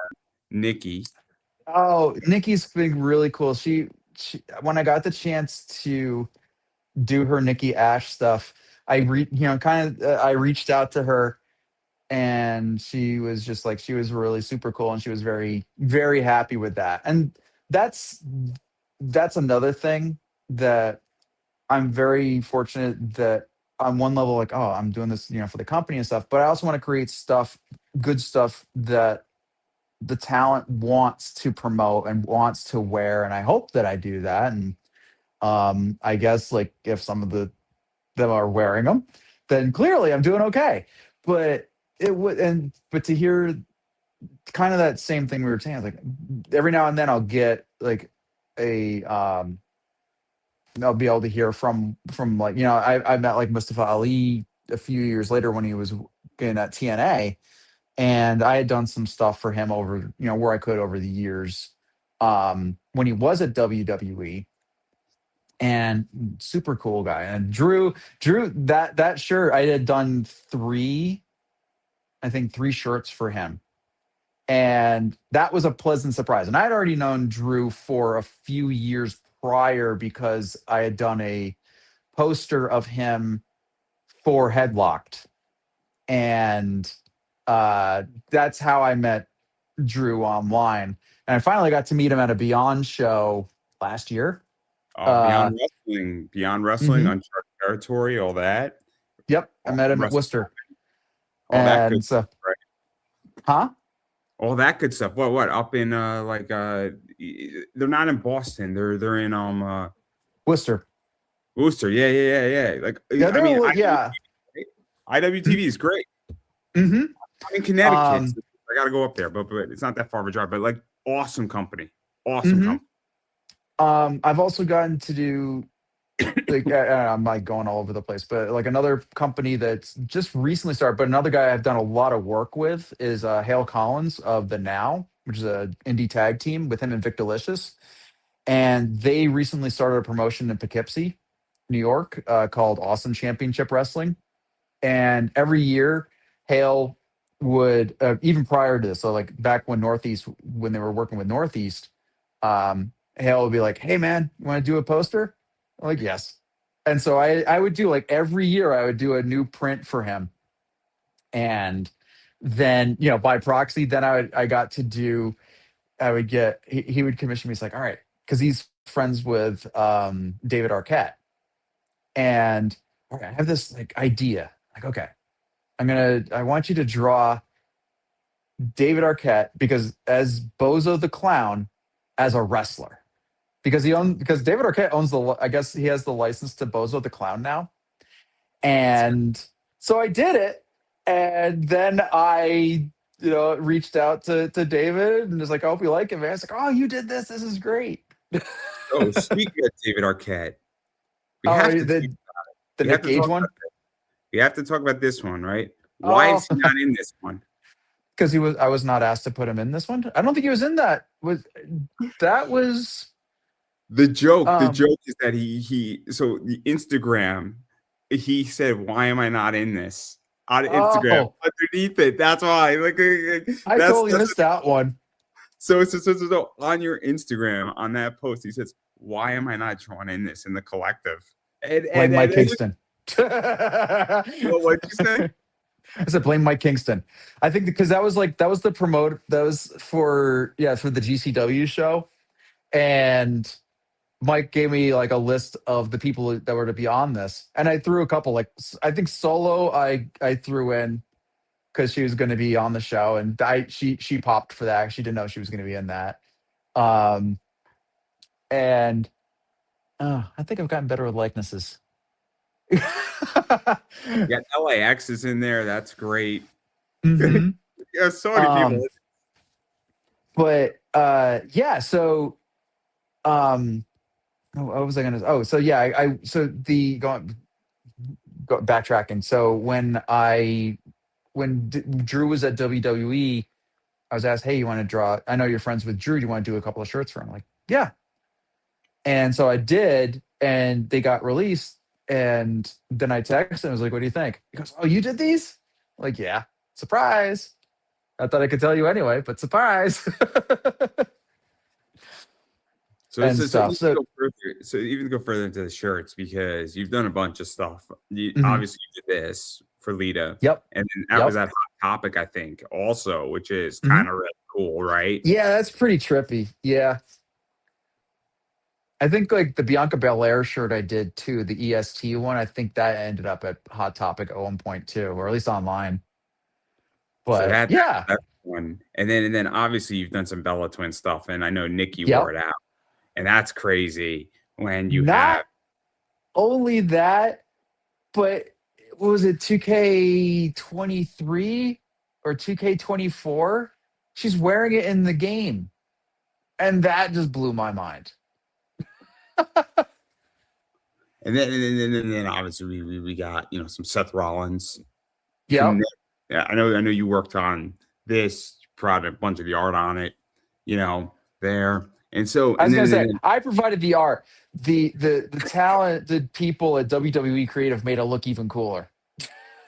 Nikki.
Oh, Nikki's been really cool. She when I got the chance to do her Nikki Ash stuff, I reached out to her, and she was just like, she was really super cool, and she was very, very happy with that. And that's that's another thing that I'm very fortunate that on one level, like, oh, I'm doing this, for the company and stuff, but I also want to create good stuff that the talent wants to promote and wants to wear. And I hope that I do that. And I guess like if some of them are wearing them, then clearly I'm doing okay. But but to hear kind of that same thing we were saying, like every now and then I'll get like a I'll be able to hear from like, I met like Mustafa Ali a few years later when he was in at TNA, and I had done some stuff for him over, where I could over the years, when he was at WWE. And super cool guy. And Drew, that shirt, I had done I think three shirts for him. And that was a pleasant surprise. And I had already known Drew for a few years prior because I had done a poster of him for Headlocked. And that's how I met Drew online, and I finally got to meet him at a Beyond show last year. Uh,
Beyond Wrestling,
mhm.
Uncharted Territory, all that.
Yep, I met him at
Wrestling,
Worcester,
all that good
and
stuff,
so,
right?
huh?
All that good stuff. What up in they're not in Boston. They're in
Worcester.
Worcester. Yeah. Like
Yeah,
I
they're
mean,
yeah.
IWTV is great.
Mm-hmm.
I'm in Connecticut.
Um,
So I got to go up there, but it's not that far of a drive. But like, awesome company, awesome
mm-hmm.
company.
I've also gotten to do like I'm like going all over the place, but like another company that's just recently started, but another guy I've done a lot of work with is Hale Collins of the Now, which is a indie tag team with him and Vic Delicious, and they recently started a promotion in Poughkeepsie, New York, called Awesome Championship Wrestling, and every year Hale would even prior to this, so like back when Northeast, when they were working with Northeast, Hale would be like, "Hey man, you want to do a poster?" I'm like, "Yes." And so I would do like every year I would do a new print for him, and then by proxy, then I got to do I would get he would commission me. He's like, "All right," because he's friends with David Arquette, and all right, I have this like idea. Like, okay, I want you to draw David Arquette because as Bozo the Clown as a wrestler. Because David Arquette owns I guess he has the license to Bozo the Clown now. And so I did it. And then I, reached out to David and was like, I hope you like it, man. It's like, oh, you did this. This is great.
Oh, speaking of David Arquette, we
Oh,
have to
the
we have
Nick
to
Gage
talk
one?
about we have to talk about this one, right? Why
Oh,
is he not in this one?
because I was not asked to put him in this one. I don't think he was in that. That was
The joke
um
is that so the Instagram, he said, "Why am I not in this?" On Instagram,
oh,
underneath it. That's why.
I
That's
totally missed that one.
so on your Instagram on that post, he says, "Why am I not drawn in this in the collective?"
Blame Mike
And
Kingston.
what you say?
I said blame Mike Kingston. I think because that was the promote that was for the GCW show, and Mike gave me like a list of the people that were to be on this, and I threw a couple I think Solo I threw in because she was going to be on the show, and she popped for that. She didn't know she was going to be in that, um, and I think I've gotten better with likenesses.
Yeah, LAX is in there. That's great.
hmm
Yeah, so many people.
But yeah, so what was I gonna? Oh, so yeah, I so the backtracking. So when Drew was at WWE, I was asked, "Hey, you want to draw? I know you're friends with Drew. Do you want to do a couple of shirts for him?" I'm like, yeah. And so I did, and they got released. And then I texted him. I was like, "What do you think?" He goes, "Oh, you did these?" I'm like, yeah. Surprise. I thought I could tell you anyway, but surprise. And stuff.
So even to go further into the shirts, because you've done a bunch of stuff.
Mhm.
Obviously you did this for Lita,
Yep.
and then that was
Yep.
that Hot Topic, I think, also, which is
Mhm.
kind of really cool, right?
Yeah, that's pretty trippy. Yeah. I think like the Bianca Belair shirt I did too, the EST one, I think that ended up at Hot Topic at one point too, or at least online.
So
But yeah.
that's one, and then obviously you've done some Bella Twin stuff, and I know Nikki wore
Yep.
it out, and that's crazy when you
Not
have.
only that, but what was it, 2K23 or 2K24? She's wearing it in the game. And that just blew my mind.
And then obviously we got some Seth Rollins.
Yep.
Yeah, I know you worked on this, brought a bunch of the art on it, there. And so
I was
and
gonna
then, and
say
then
I provided the art. The talented people at WWE Creative made it look even cooler.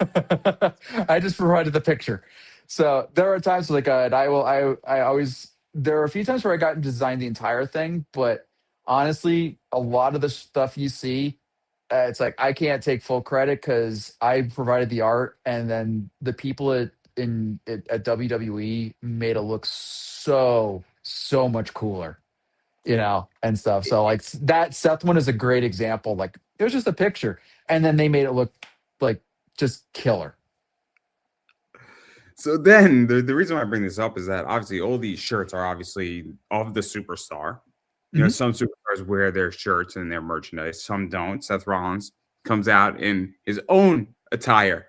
I just provided the picture. So there are times like and I always there are a few times where I got to design the entire thing, but honestly, a lot of the stuff you see, it's like I can't take full credit because I provided the art, and then the people at at WWE made it look so much cooler, and stuff. So like that Seth one is a great example. Like it was just a picture, and then they made it look like just killer.
So then the reason why I bring this up is that obviously all these shirts are obviously of the superstar.
Mhm.
Some superstars wear their shirts and their merchandise, some don't. Seth Rollins comes out in his own attire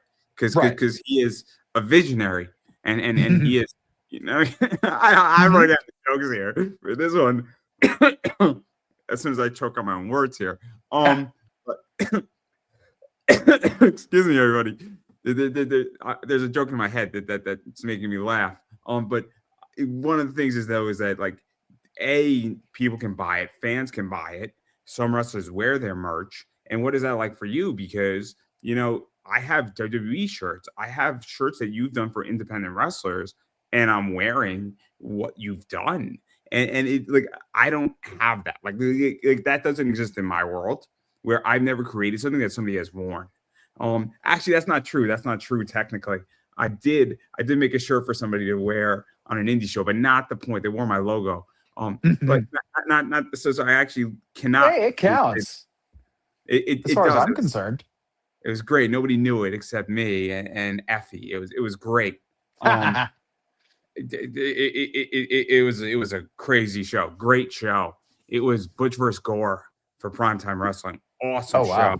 Right.
because he is a visionary and
Mhm.
he is, I
Mhm.
wrote down the jokes here for this one. As soon as I choke on my own words here. But excuse me, everybody. There's a joke in my head that's making me laugh. But one of the things is that like people can buy it, fans can buy it. Some wrestlers wear their merch. And what is that like for you? Because I have WWE shirts. I have shirts that you've done for independent wrestlers, and I'm wearing what you've done. And it like I don't have that. Like that doesn't exist in my world where I've never created something that somebody has worn. Actually, that's not true. That's not true technically. I did make a shirt for somebody to wear on an indie show, but not the point. They wore my logo. But
Mhm.
not so I actually cannot.
Hey, it
It,
counts
it,
as
it
far as
does.
I'm concerned.
It was great. Nobody knew it except me and Effie. It was great. Um, it was a crazy show. Great show. It was Butch vs. Gore for primetime wrestling. Awesome
Oh
show.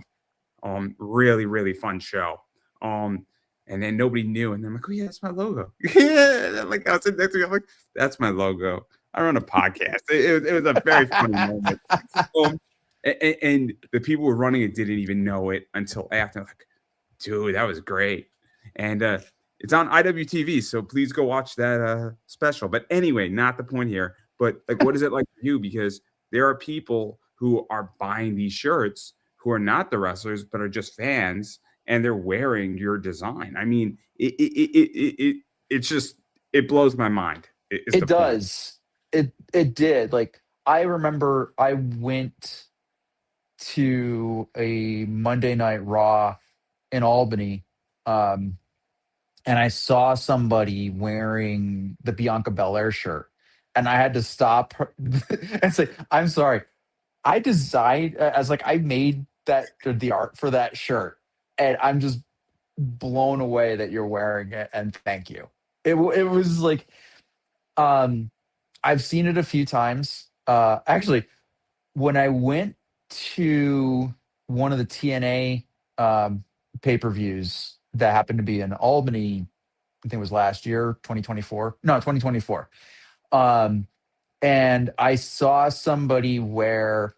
wow.
Really, really fun show. Um, and then nobody knew, and I'm like, oh yeah, that's my logo. Yeah, like I was sitting next to me, I'm like, that's my logo. I run a podcast. It was a very funny moment. Um, and the people who were running it didn't even know it until after. Like, dude, that was great. And it's on IWTV, so please go watch that special. But anyway, not the point here. But like, what is it like for you? Because there are people who are buying these shirts who are not the wrestlers but are just fans, and they're wearing your design. I mean, it's just it blows my mind. Is
It
the point?
does. It did. Like I remember I went to a Monday Night Raw in Albany, um, and I saw somebody wearing the Bianca Belair shirt, and I had to stop her and say, "I'm sorry. I designed as like I made that the art for that shirt, and I'm just blown away that you're wearing it. And thank you." It was like um, I've seen it a few times. Actually, when I went to one of the TNA pay-per-views that happened to be in Albany, I think it was last year, 2024. No, 2024. Um, and I saw somebody wear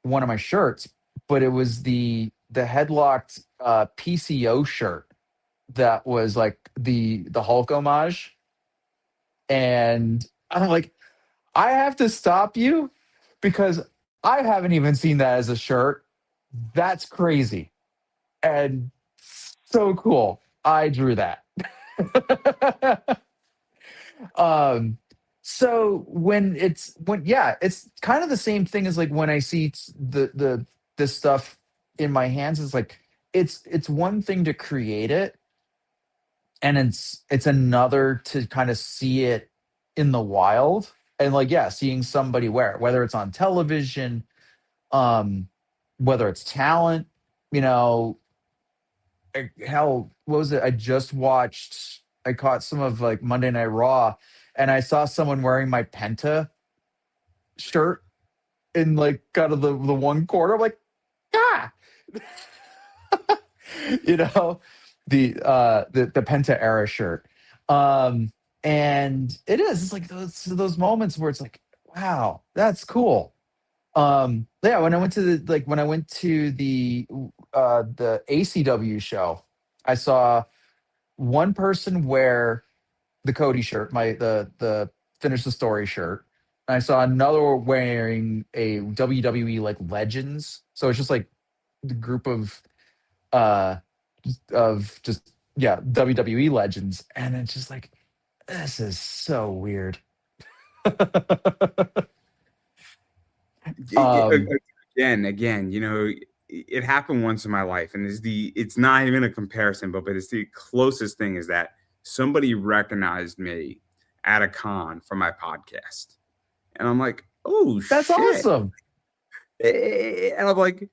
one of my shirts, but it was the headlocked PCO shirt that was like the Hulk homage. And I'm like, I have to stop you because I haven't even seen that as a shirt. That's crazy and so cool. I drew that. um, so it's kind of the same thing as like when I see the this stuff in my hands. It's like it's one thing to create it, and it's another to kind of see it in the wild. And like yeah, seeing somebody wear it, whether it's on television, um whether it's talent, you know hell, what was it? I caught some of like Monday Night Raw, and I saw someone wearing my Penta shirt in like kind of the one corner. I'm like, ah, you know, the Penta era shirt. Um, and it's like those moments where it's like, wow, that's cool. Yeah, when I went to the ACW show, I saw one person wear the Cody shirt, the Finish the Story shirt. And I saw another wearing a WWE like Legends. So it's just like the group uh of just yeah, WWE legends. And it's just like, this is so weird. um
Again, it happened once in my life, and it's not even a comparison, but it's the closest thing is that somebody recognized me at a con for my podcast. And I'm like, oh,
That's
shit.
awesome.
And I'm like,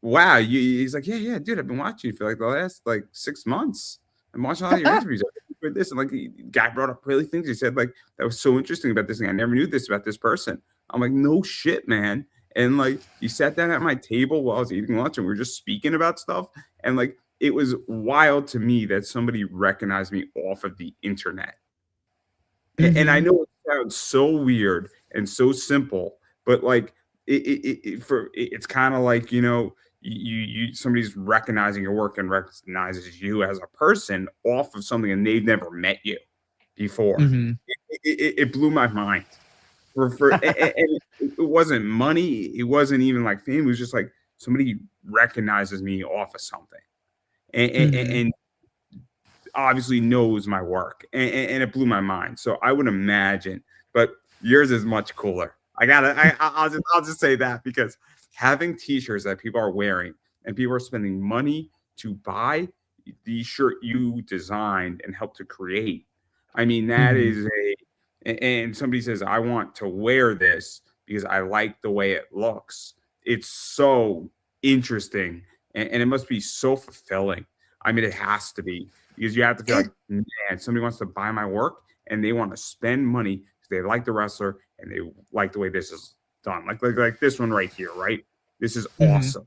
wow. He's like, yeah, dude, I've been watching you for like the last like 6 months. I'm watching all your interviews for this. And like, the guy brought up really things. He said, like, that was so interesting about this thing. I never knew this about this person. I'm like, no shit, man. And like, he sat down at my table while I was eating lunch and we were just speaking about stuff. And like, it was wild to me that somebody recognized me off of the internet. And I know it sounds so weird and so simple, but like it's kind of like, somebody's recognizing your work and recognizes you as a person off of something and they've never met you before.
Mm-hmm.
It blew my mind. And it wasn't money. It wasn't even like fame. It was just like somebody recognizes me off of something. And obviously knows my work, and it blew my mind. So I would imagine, but yours is much cooler. I'll just say that, because having t-shirts that people are wearing and people are spending money to buy the shirt you designed and helped to create. I mean, that is and somebody says, I want to wear this because I like the way it looks. It's so interesting, and it must be so fulfilling. I mean, it has to be, because you have to feel like, man, somebody wants to buy my work and they want to spend money because they like the wrestler and they like the way this is done. Like this one right here, right? This is awesome.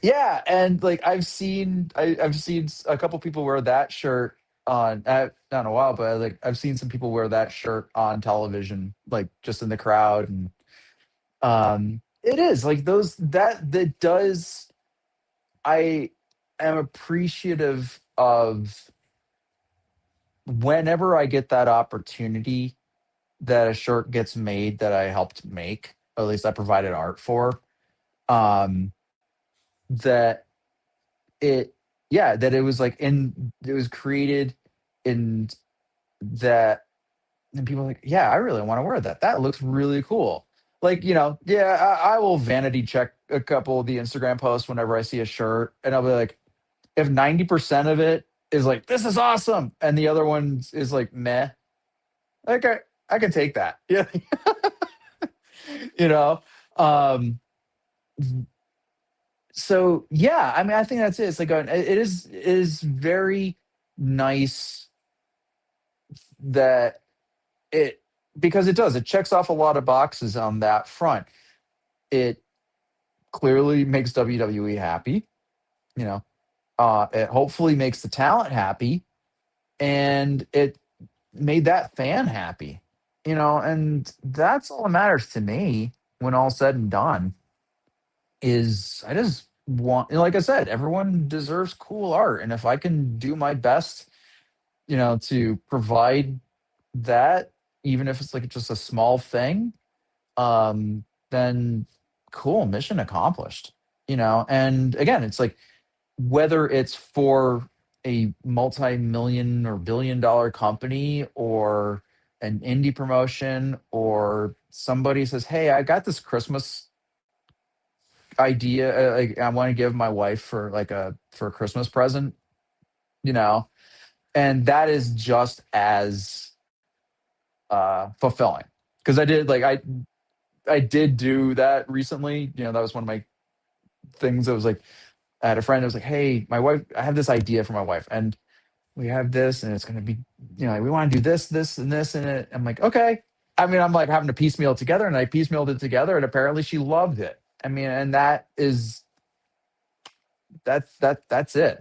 Yeah, and like I've seen a couple people wear that shirt on not in a while, but like I've seen some people wear that shirt on television, like just in the crowd, and it is like those that does. I am appreciative of whenever I get that opportunity that a shirt gets made that I helped make, or at least I provided art for. That it that it was like it was created in that, and people are like, yeah, I really want to wear that. That looks really cool. Like, I will vanity check a couple of the Instagram posts whenever I see a shirt, and I'll be like, if 90% of it is like, this is awesome, and the other one is like, meh, like I can take that. Yeah. you know? So yeah, I mean, I think that's it. It's like it is very nice that it, because it checks off a lot of boxes on that front. It clearly makes WWE happy, it hopefully makes the talent happy, and it made that fan happy, and that's all that matters to me when all's said and done. Is I just want, like I said, everyone deserves cool art, and if I can do my best, to provide that, even if it's like just a small thing, then cool, mission accomplished. And again, it's like, whether it's for a multi-million or billion-dollar company, or an indie promotion, or somebody says, hey, I got this Christmas idea, like I want to give my wife for a Christmas present, and that is just as fulfilling, because I did do that recently. That was one of my things. I was like, I had a friend that was like, hey, my wife, I have this idea for my wife, and we have this, and it's going to be, we want to do this and this in it. I'm like, okay. I mean, I'm like having to piecemeal it together, and I piecemealed it together, and apparently she loved it. I mean, and that's it.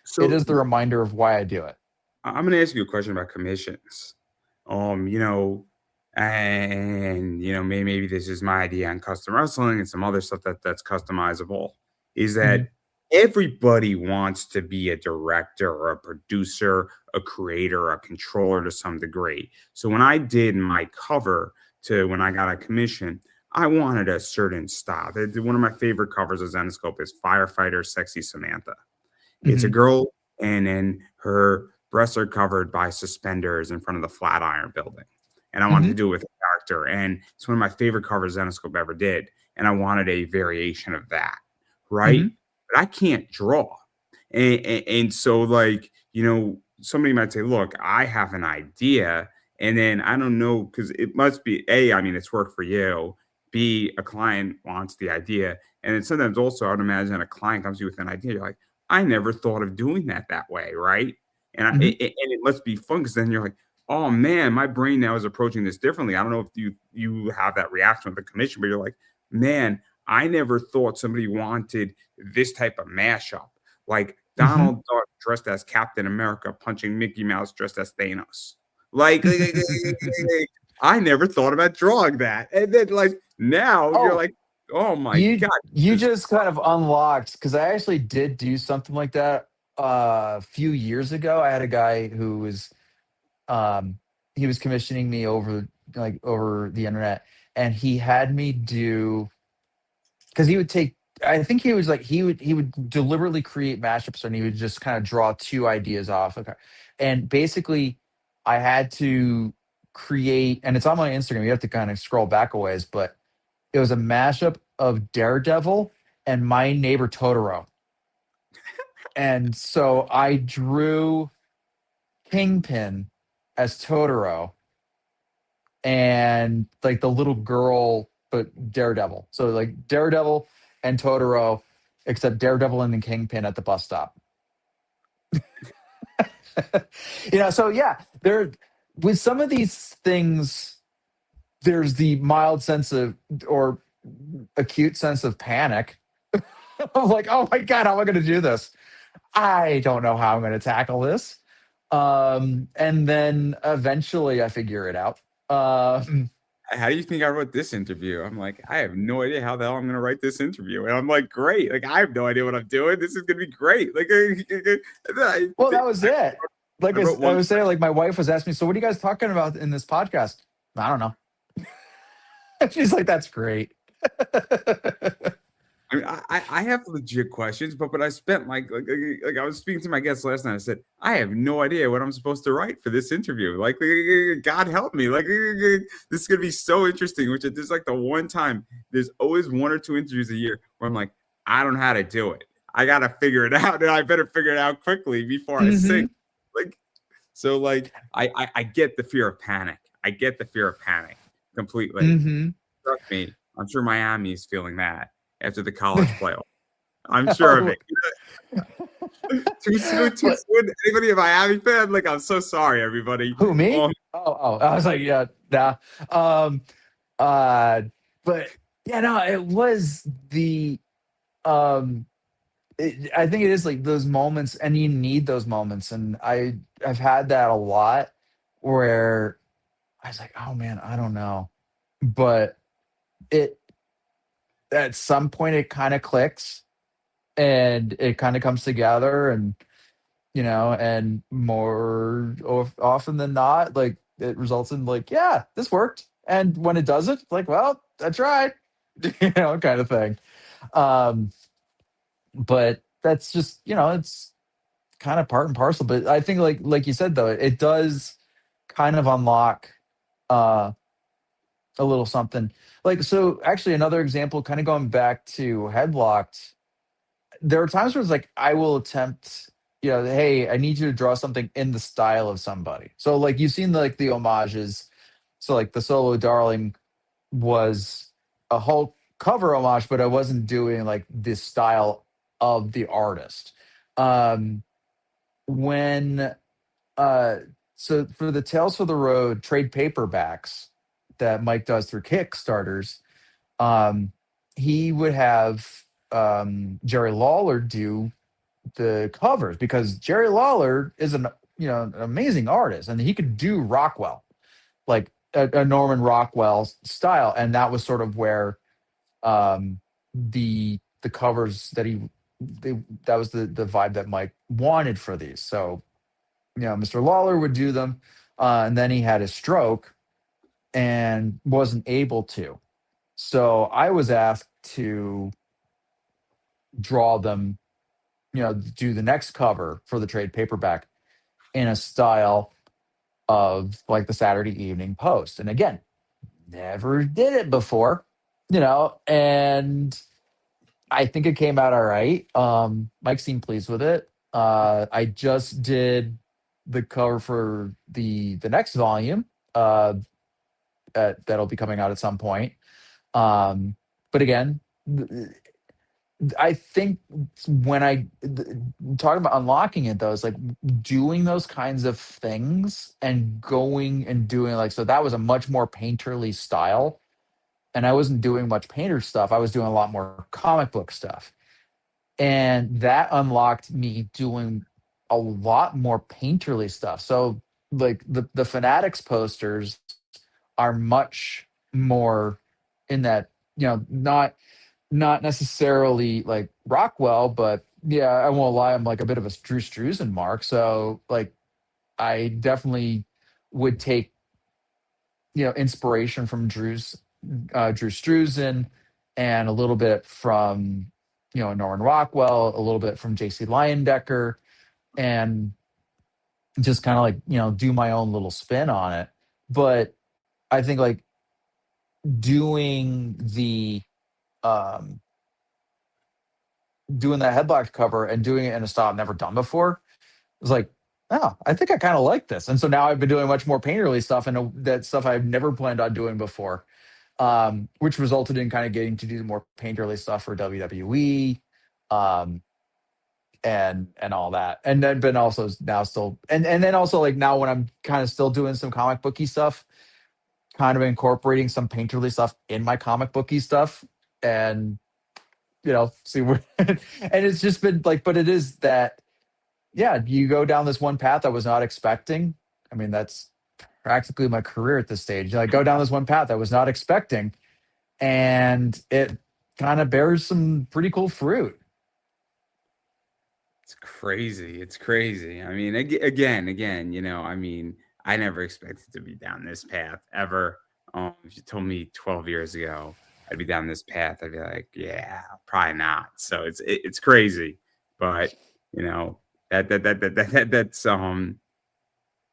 So
It is the reminder of why I do it.
I'm going to ask you a question about commissions. And maybe this is my idea on custom wrestling and some other stuff that's customizable. Is that everybody wants to be a director or a producer, a creator, a controller to some degree. So when I did my cover when I got a commission, I wanted a certain style. One of my favorite covers of Zenescope is Firefighter Sexy Samantha. It's a girl, and then her breasts are covered by suspenders in front of the Flatiron building. And I wanted to do it with a character. And it's one of my favorite covers Zenescope ever did. And I wanted a variation of that. Right. But I can't draw. And so, like, somebody might say, look, I have an idea. And then I don't know, because it must be A, I mean, it's work for you. B, a client wants the idea. And then sometimes also, I would imagine a client comes to you with an idea. You're like, I never thought of doing that way. Right.
Mhm.
And it must be fun because then you're like, oh man, my brain now is approaching this differently. I don't know if you have that reaction with the commission, but you're like, man, I never thought somebody wanted this type of mashup. Like
Mhm.
Donald Duck dressed as Captain America punching Mickey Mouse dressed as Thanos. Like, I never thought about drawing that. And then like now you're
Oh,
like, oh my
you
God,
you
this is
just kind of unlocked because I actually did do something like that a few years ago. I had a guy who was um he was commissioning me over the internet, and he had me do because he would take I think he was like he would deliberately create mashups and he would just kind of draw two ideas off. Okay. And basically I had to create, and it's on my Instagram, you have to kind of scroll back a ways, but it was a mashup of Daredevil and My Neighbor Totoro. And so I drew Kingpin as Totoro and like the little girl, but Daredevil. So like Daredevil and Totoro, except Daredevil and the Kingpin at the bus stop. So yeah, there with some of these things, there's the mild sense of or acute sense of panic of like, oh my God, how am I going to do this? I don't know how I'm going to tackle this. And then eventually I figure it out.
how do you think I wrote this interview? I'm like, I have no idea how the hell I'm gonna write this interview. And I'm like, great. Like, I have no idea what I'm doing. This is gonna be great. Like, I,
Well, that was it. Like
I wrote
I
one.
was saying, like my wife was asking me, so what are you guys talking about in this podcast? I don't know. She's like, that's great.
I mean, I have legit questions, but I spent like I was speaking to my guest last night. I said I have no idea what I'm supposed to write for this interview. God help me! This is gonna be so interesting. Which is like the one time. There's always one or two interviews a year where I'm like, I don't know how to do it. I gotta figure it out, and I better figure it out quickly before I sing.
Hmm.
Like so, like I get the fear of panic. I get the fear of panic completely.
Hmm.
Trust me, I'm sure Miami's feeling that after the college playoff. I'm sure of it. Too soon, too
What?
soon. Anybody a Miami fan? Like, I'm so sorry, everybody.
Who, me?
Oh,
Oh, I was like, yeah, nah. Um, uh, but yeah, no, it was um, I think it is like those moments, and you need those moments, and I've had that a lot where I was like, oh man, I don't know, but it at some point it kind of clicks and it kind of comes together, and and more often than not, like it results in like, yeah, this worked. And when it doesn't, like, well, I tried, kind of thing. Um, but that's just, it's kind of part and parcel. But I think like you said though, it does kind of unlock uh a little something. Like so actually another example, kind of going back to Headlocked, there are times where it's like I will attempt, hey, I need you to draw something in the style of somebody. So like you've seen like the homages. So like the Solo Darling was a whole cover homage, but I wasn't doing like the style of the artist. Um when uh so for the Tales for the Road trade paperbacks that Mike does through Kickstarters, um, he would have Jerry Lawler do the covers because Jerry Lawler is an amazing artist and he could do Rockwell, like a Norman Rockwell style, and that was sort of where the covers that was the vibe that Mike wanted for these. So Mr. Lawler would do them, and then he had a stroke and wasn't able to. So I was asked to draw them, do the next cover for the trade paperback in a style of like the Saturday Evening Post. And again, never did it before, and I think it came out all right. Mike seemed pleased with it. I just did the cover for the next volume uh, that'll be coming out at some point. But again, I think when talking about unlocking it though, is like doing those kinds of things and going and doing like, so that was a much more painterly style. And I wasn't doing much painter stuff. I was doing a lot more comic book stuff. And that unlocked me doing a lot more painterly stuff. So like the Fanatics posters are much more in that, not necessarily like Rockwell, but yeah, I won't lie, I'm like a bit of a Drew Struzan mark. So like I definitely would take, inspiration from Drew Struzan and a little bit from, Norman Rockwell, a little bit from JC Leyendecker, and just kind of like, do my own little spin on it. But I think like doing the um doing that headlock cover and doing it in a style I've never done before, it was like, oh, I think I kind of like this. And so now I've been doing much more painterly stuff and that stuff I've never planned on doing before, which resulted in kind of getting to do more painterly stuff for WWE, um, and all that. And then, but also now still, and then also like now when I'm kind of still doing some comic booky stuff, kind of incorporating some painterly stuff in my comic booky stuff, and see where, and it's just been like, but it is that, yeah, you go down this one path I was not expecting. I mean, that's practically my career at this stage. I go down this one path I was not expecting, and it kind of bears some pretty cool fruit.
It's crazy. It's crazy. I mean, again, I mean, I never expected to be down this path ever. If you told me 12 years ago I'd be down this path, I'd be like, yeah, probably not. So it's crazy, but that's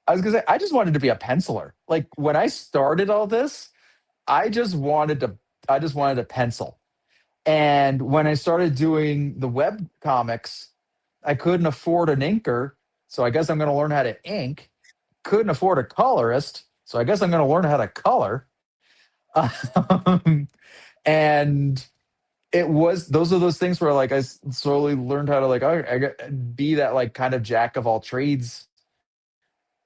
I was gonna say, I just wanted to be a penciler. Like when I started all this, I just wanted to pencil. And when I started doing the web comics, I couldn't afford an inker, so I guess I'm going to learn how to ink. Couldn't afford a colorist, so I guess I'm going to learn how to color. Um, and those are those things where like I slowly learned how to like be that like kind of jack of all trades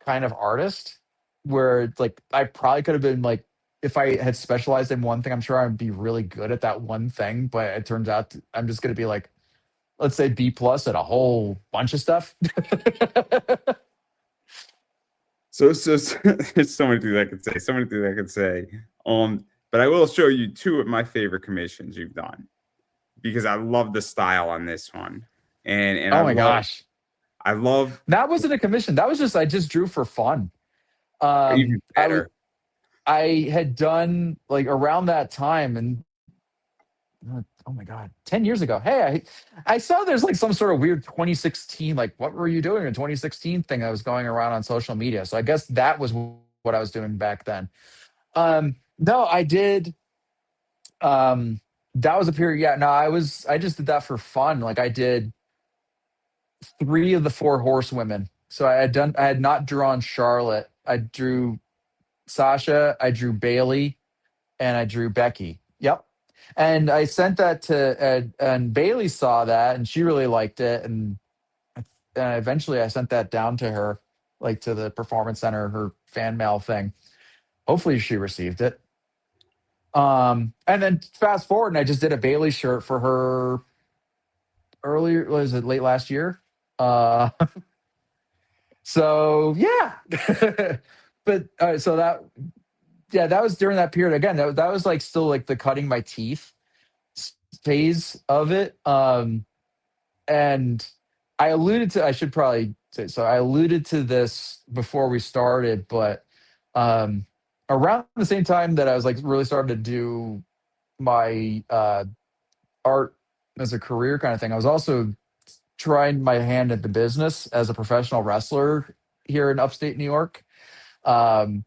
kind of artist, where it's like I probably could have been like, if I had specialized in one thing, I'm sure I'd be really good at that one thing. But it turns out I'm just going to be like, let's say B plus at a whole bunch of stuff.
so there's so many things I could say. So many things I could say. But I will show you two of my favorite commissions you've done because I love the style on this one. And
Oh my gosh.
I love
That wasn't a commission. That was just, I just drew for fun.
even better.
I had done like around that time, and oh my god, 10 years ago. Hey, I saw there's like some sort of weird 2016, like what were you doing in 2016 thing that was going around on social media. So I guess that was what I was doing back then. No, I did. That was a period. Yeah, no, I just did that for fun. Like I did 3 of the 4 horsewomen. So I had not drawn Charlotte. I drew Sasha, I drew Bailey, and I drew Becky. Yep. And I sent that to Ed, and Bailey saw that, and she really liked it. And eventually, I sent that down to her, like to the Performance Center, her fan mail thing. Hopefully, she received it. And then fast forward, and I just did a Bailey shirt for her earlier. Was it late last year? Uh, so yeah, but so that, yeah, that was during that period again. That was like still like the cutting my teeth phase of it. And I should probably say, so I alluded to this before we started, but around the same time that I was like really starting to do my art as a career kind of thing, I was also trying my hand at the business as a professional wrestler here in upstate New York. And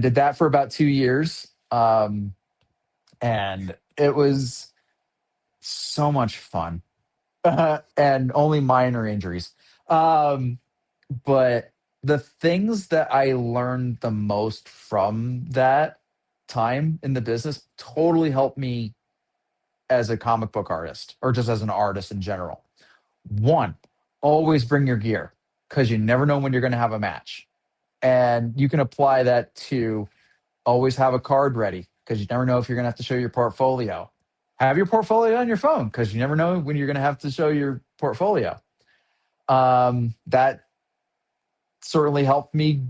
did that for about 2 years. And it was so much fun and only minor injuries. Um, but the things that I learned the most from that time in the business totally helped me as a comic book artist or just as an artist in general. One, always bring your gear because you never know when you're going to have a match. And you can apply that to always have a card ready because you never know if you're going to have to show your portfolio. Have your portfolio on your phone because you never know when you're going to have to show your portfolio. That certainly helped me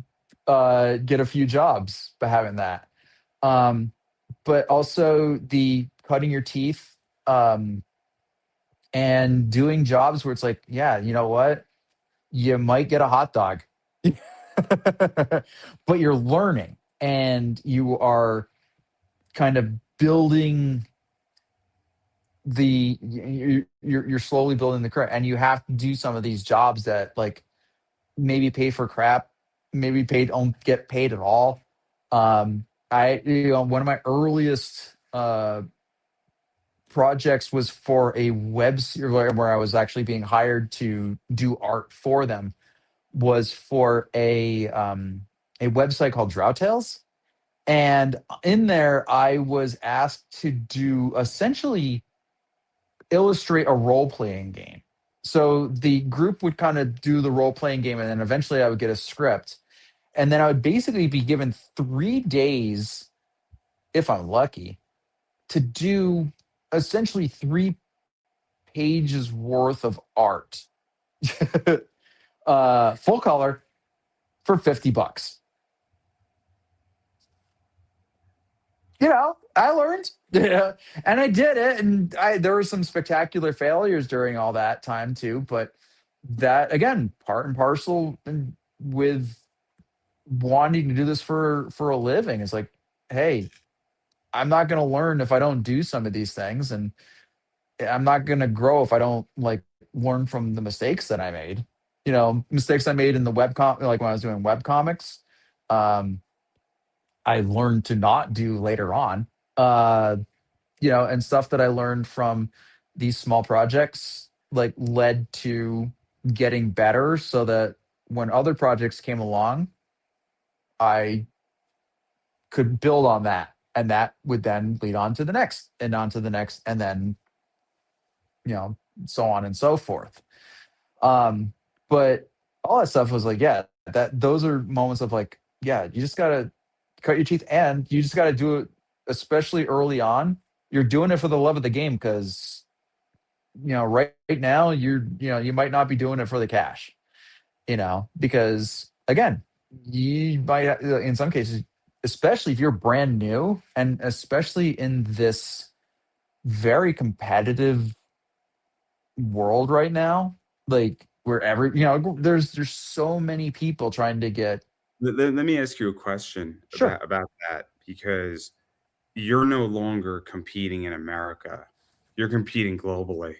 get a few jobs by having that. Um, but also the cutting your teeth and doing jobs where it's like, yeah, you know what? You might get a hot dog, but you're learning and you are kind of building you're slowly building the career and you have to do some of these jobs that like maybe pay for crap, maybe don't get paid at all. One of my earliest projects was for a web series where I was actually being hired to do art for them. Was for a website called Drow Tales, and in there I was asked to do essentially illustrate a role playing game. So the group would kind of do the role playing game, and then eventually I would get a script, and then I would basically be given 3 days, if I'm lucky, to do essentially 3 pages worth of art, full color for $50. I learned, yeah, and I did it, and there were some spectacular failures during all that time too. But that again, part and parcel with wanting to do this for a living is like, hey, I'm not going to learn if I don't do some of these things, and I'm not going to grow if I don't like learn from the mistakes that I made. Mistakes I made in the like when I was doing web comics. Um, I learned to not do later on. And stuff that I learned from these small projects like led to getting better so that when other projects came along, I could build on that. And that would then lead on to the next and on to the next, and then, you know, so on and so forth. But all that stuff was like, yeah, those are moments of like, yeah, you just gotta cut your teeth and you just gotta do it, especially early on. You're doing it for the love of the game because right now you might not be doing it for the cash, because again, you might in some cases, especially if you're brand new and especially in this very competitive world right now, like wherever there's so many people trying to get.
Let me ask you a question
Sure.
about that, because you're no longer competing in America. You're competing globally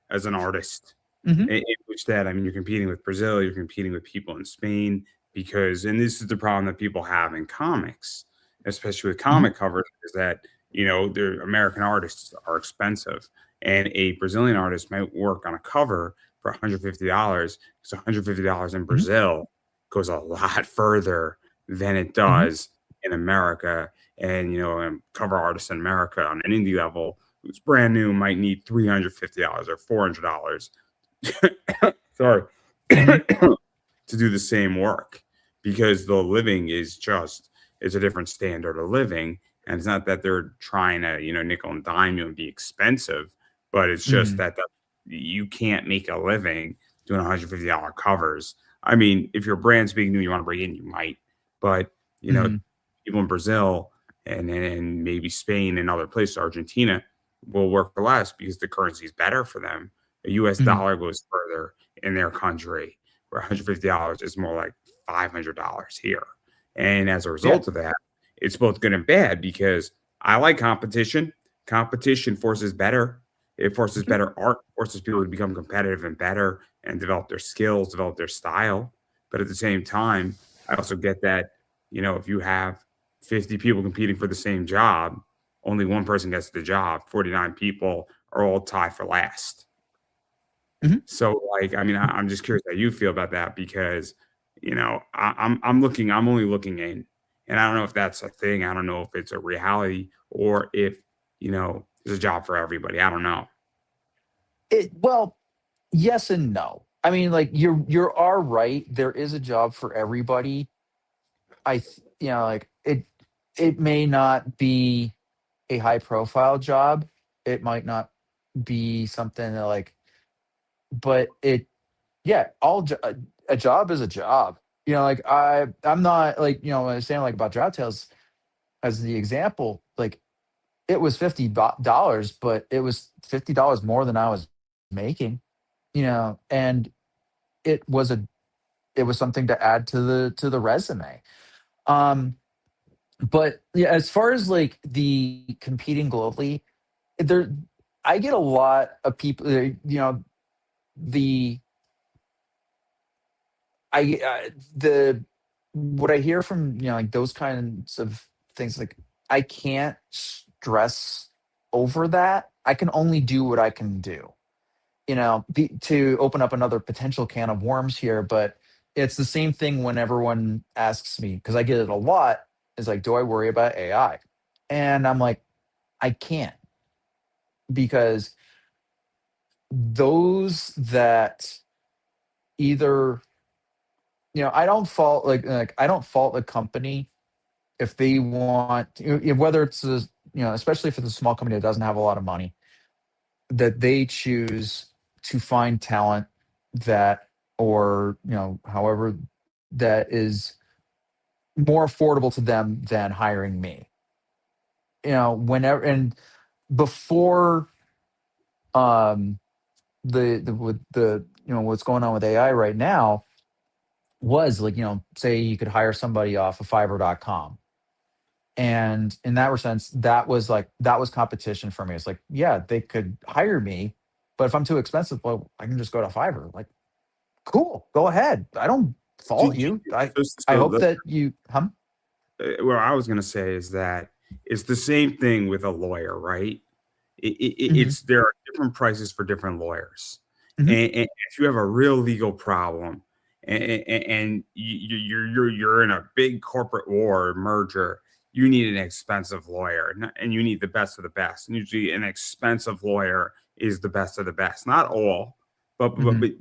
as an artist.
Hmm.
In which that, I mean, you're competing with Brazil, you're competing with people in Spain, because, and this is the problem that people have in comics, especially with
Hmm.
comic covers, is that, their American artists are expensive. And a Brazilian artist might work on a cover for $150, because $150 in
Hmm.
Brazil goes a lot further than it
Hmm.
does in America. And, a cover artist in America on an indie level who's brand new might need $350 or $400 sorry,
Hmm.
to do the same work, because the living is a different standard of living. And it's not that they're trying to, nickel and dime you and be expensive, but it's just
Hmm.
that you can't make a living doing $150 covers. I mean, if your brand's big new, you want to bring in, you might, but
Hmm.
people in Brazil and maybe Spain and other places, Argentina, will work for less because the currency is better for them. A US
Hmm.
dollar goes further in their country, where $150 is more like $500 here. And as a
Yeah.
result of that, it's both good and bad, because I like competition. Competition forces better. It forces
Hmm.
better art, forces people to become competitive and better and develop their skills, develop their style. But at the same time, I also get that, if you have 50 people competing for the same job, only one person gets the job. 49 people are all tied for last.
Mhm.
So, like, I mean, I'm just curious how you feel about that because, I'm only looking in, and I don't know if that's a thing. I don't know if it's a reality or if there's a job for everybody. I don't know.
Well, yes and no. I mean, like you are right. There is a job for everybody. Like it may not be a high profile job. It might not be something that like, but yeah, a job is a job. Like I'm not like when I was saying like about Drought Tales as the example, like it was $50, but it was $50 more than I was making. And it was a it was something to add to the resume. Um, but yeah, as far as like the competing globally, there I get a lot of people. The I the what I hear from like those kinds of things, like I can't stress over that. I can only do what I can do. To open up another potential can of worms here, but it's the same thing when everyone asks me, because I get it a lot, is like, do I worry about AI? And I'm like, I can't, because those that either, I don't fault like I don't fault a company if they want, whether it's especially if it's a small company that doesn't have a lot of money, that they choose to find talent that, or however, that is more affordable to them than hiring me. Whenever and before the with the what's going on with AI right now, was like, say you could hire somebody off of Fiverr.com. And in that sense, that was competition for me. It's like, yeah, they could hire me, but if I'm too expensive, well, I can just go to Fiverr. Like, cool, go ahead. I don't fault you.
So,
I
so
hope that you
what I was gonna say is that it's the same thing with a lawyer, right?
Mhm,
It's there are different prices for different lawyers,
mhm,
and if you have a real legal problem, and you're in a big corporate war or merger, you need an expensive lawyer, and you need the best of the best. And usually, an expensive lawyer is the best of the best. Not all,
mhm.
but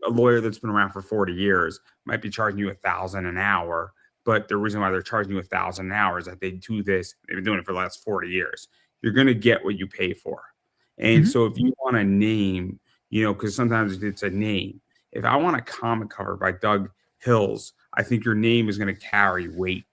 a lawyer that's been around for 40 years might be charging you 1,000 an hour, but the reason why they're charging you 1,000 an hour is that they do this. They've been doing it for the last 40 years. You're going to get what you pay for. And
Mhm.
so if you want a name, because sometimes it's a name. If I want a comic cover by Doug Hills, I think your name is going to carry weight.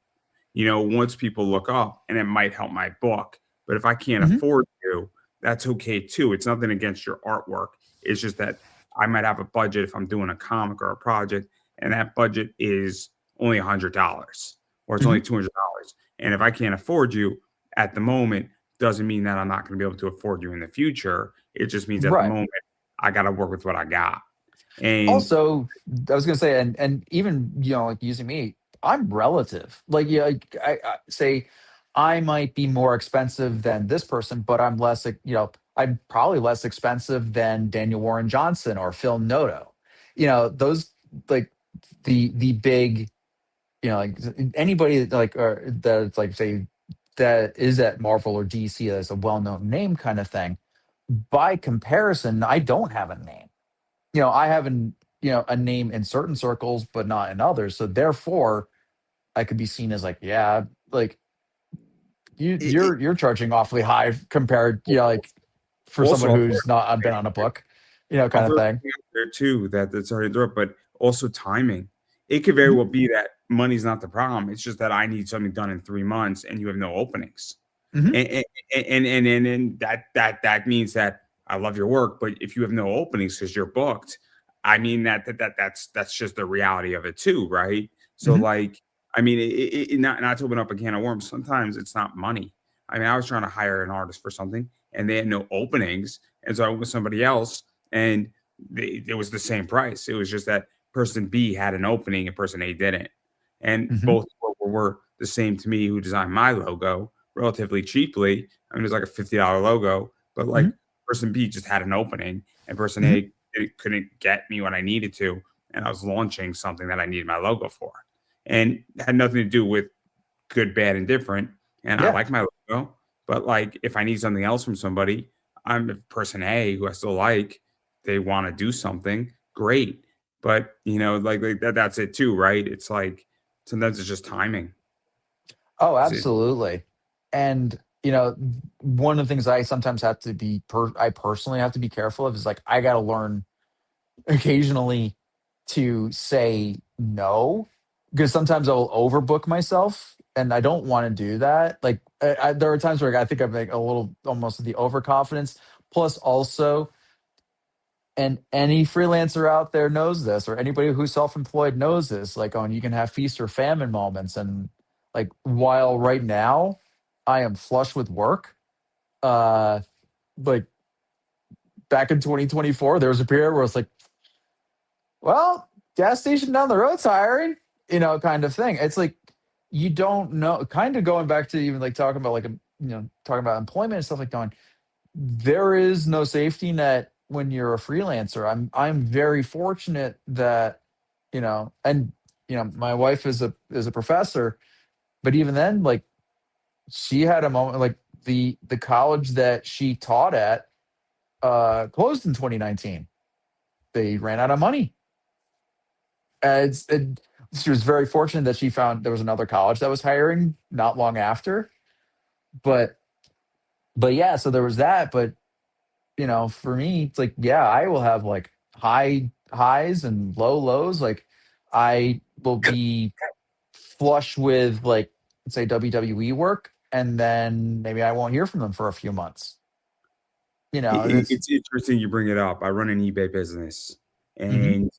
Once people look up, and it might help my book. But if I can't
Mhm.
afford you, that's okay too. It's nothing against your artwork. It's just that I might have a budget if I'm doing a comic or a project, and that budget is only $100 or it's only
Mhm.
$200. And if I can't afford you at the moment, doesn't mean that I'm not going to be able to afford you in the future. It just means at the
Right.
moment I got to work with what I got. And
Also, I was gonna say, and even like using me, I'm relative. Like, yeah, like, I say I might be more expensive than this person, but I'm less, I'm probably less expensive than Daniel Warren Johnson or Phil Noto. Those, like the big, like anybody like, or that's like, say, that is at Marvel or DC as a well-known name kind of thing. By comparison, I don't have a name. I have a name in certain circles, but not in others. So therefore, I could be seen as like, yeah, like
it
you're charging awfully high compared, like for someone
also,
who's not been on a book,
I'll
kind of
throw
thing.
something out there too that's already there, but also timing. It could very
Mhm,
well be that money's not the problem. It's just that I need something done in 3 months and you have no openings.
mhm.
And that means that I love your work, but if you have no openings because you're booked, I mean that's just the reality of it too, right? So
Mhm.
like, I mean, not to open up a can of worms. Sometimes it's not money. I mean, I was trying to hire an artist for something and they had no openings, and so I went with somebody else, and it was the same price. It was just that person B had an opening and person A didn't, and
Mhm.
both were the same to me who designed my logo relatively cheaply. I mean, it was like a $50 logo, but like
Mhm.
person B just had an opening and person
Mhm.
A it couldn't get me what I needed to, and I was launching something that I needed my logo for, and it had nothing to do with good, bad, and different. And I
Yeah.
like my logo, but like if I need something else from somebody, I'm a person A who I still like. They want to do something, great. But like that, that's it too, right? It's like sometimes it's just timing.
Oh,
Is it?
absolutely. And, one of the things I sometimes have to I personally have to be careful of is like, I got to learn occasionally to say no because sometimes I'll overbook myself and I don't want to do that. Like, there are times where I think I'm like a little almost the overconfidence. Plus, also, and any freelancer out there knows this, or anybody who's self-employed knows this. Like, oh, and you can have feast or famine moments. And like, while right now I am flush with work, uh, like back in 2024, there was a period where it's like, well, gas station down the road's hiring, kind of thing. It's like you don't know. Kind of going back to even like talking about like talking about employment and stuff like that. There is no safety net when you're a freelancer. I'm very fortunate that and my wife is a professor, but even then, like she had a moment like the college that she taught at closed in 2019. They ran out of money. She was very fortunate that she found there was another college that was hiring not long after. But yeah, so there was that. But for me, it's like, yeah, I will have like high highs and low lows. Like I will be flush with like, let's say WWE work, and then maybe I won't hear from them for a few months. It's
It's interesting you bring it up. I run an eBay business,
mhm,
and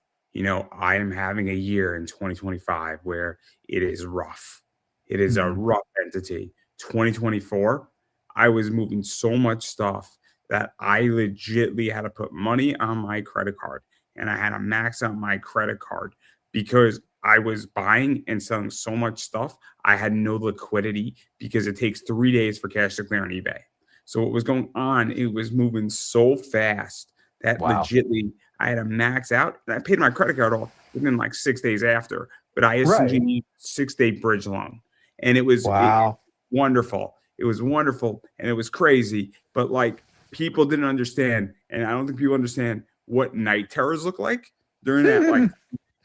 I am having a year in 2025 where it is rough. It is a
mhm.
rough entity. 2024, I was moving so much stuff that I legitly had to put money on my credit card, and I had to max out my credit card because I was buying and selling so much stuff. I had no liquidity because it takes 3 days for cash to clear on eBay. So what was going on, it was moving so fast that
Wow.
legitly I had to max out, and I paid my credit card off within like 6 days after, but I essentially
Right.
need 6-day bridge loan, and it
Wow.
wonderful. It was wonderful, and it was crazy, but, like, people didn't understand, and I don't think people understand what night terrors look like. During that, like,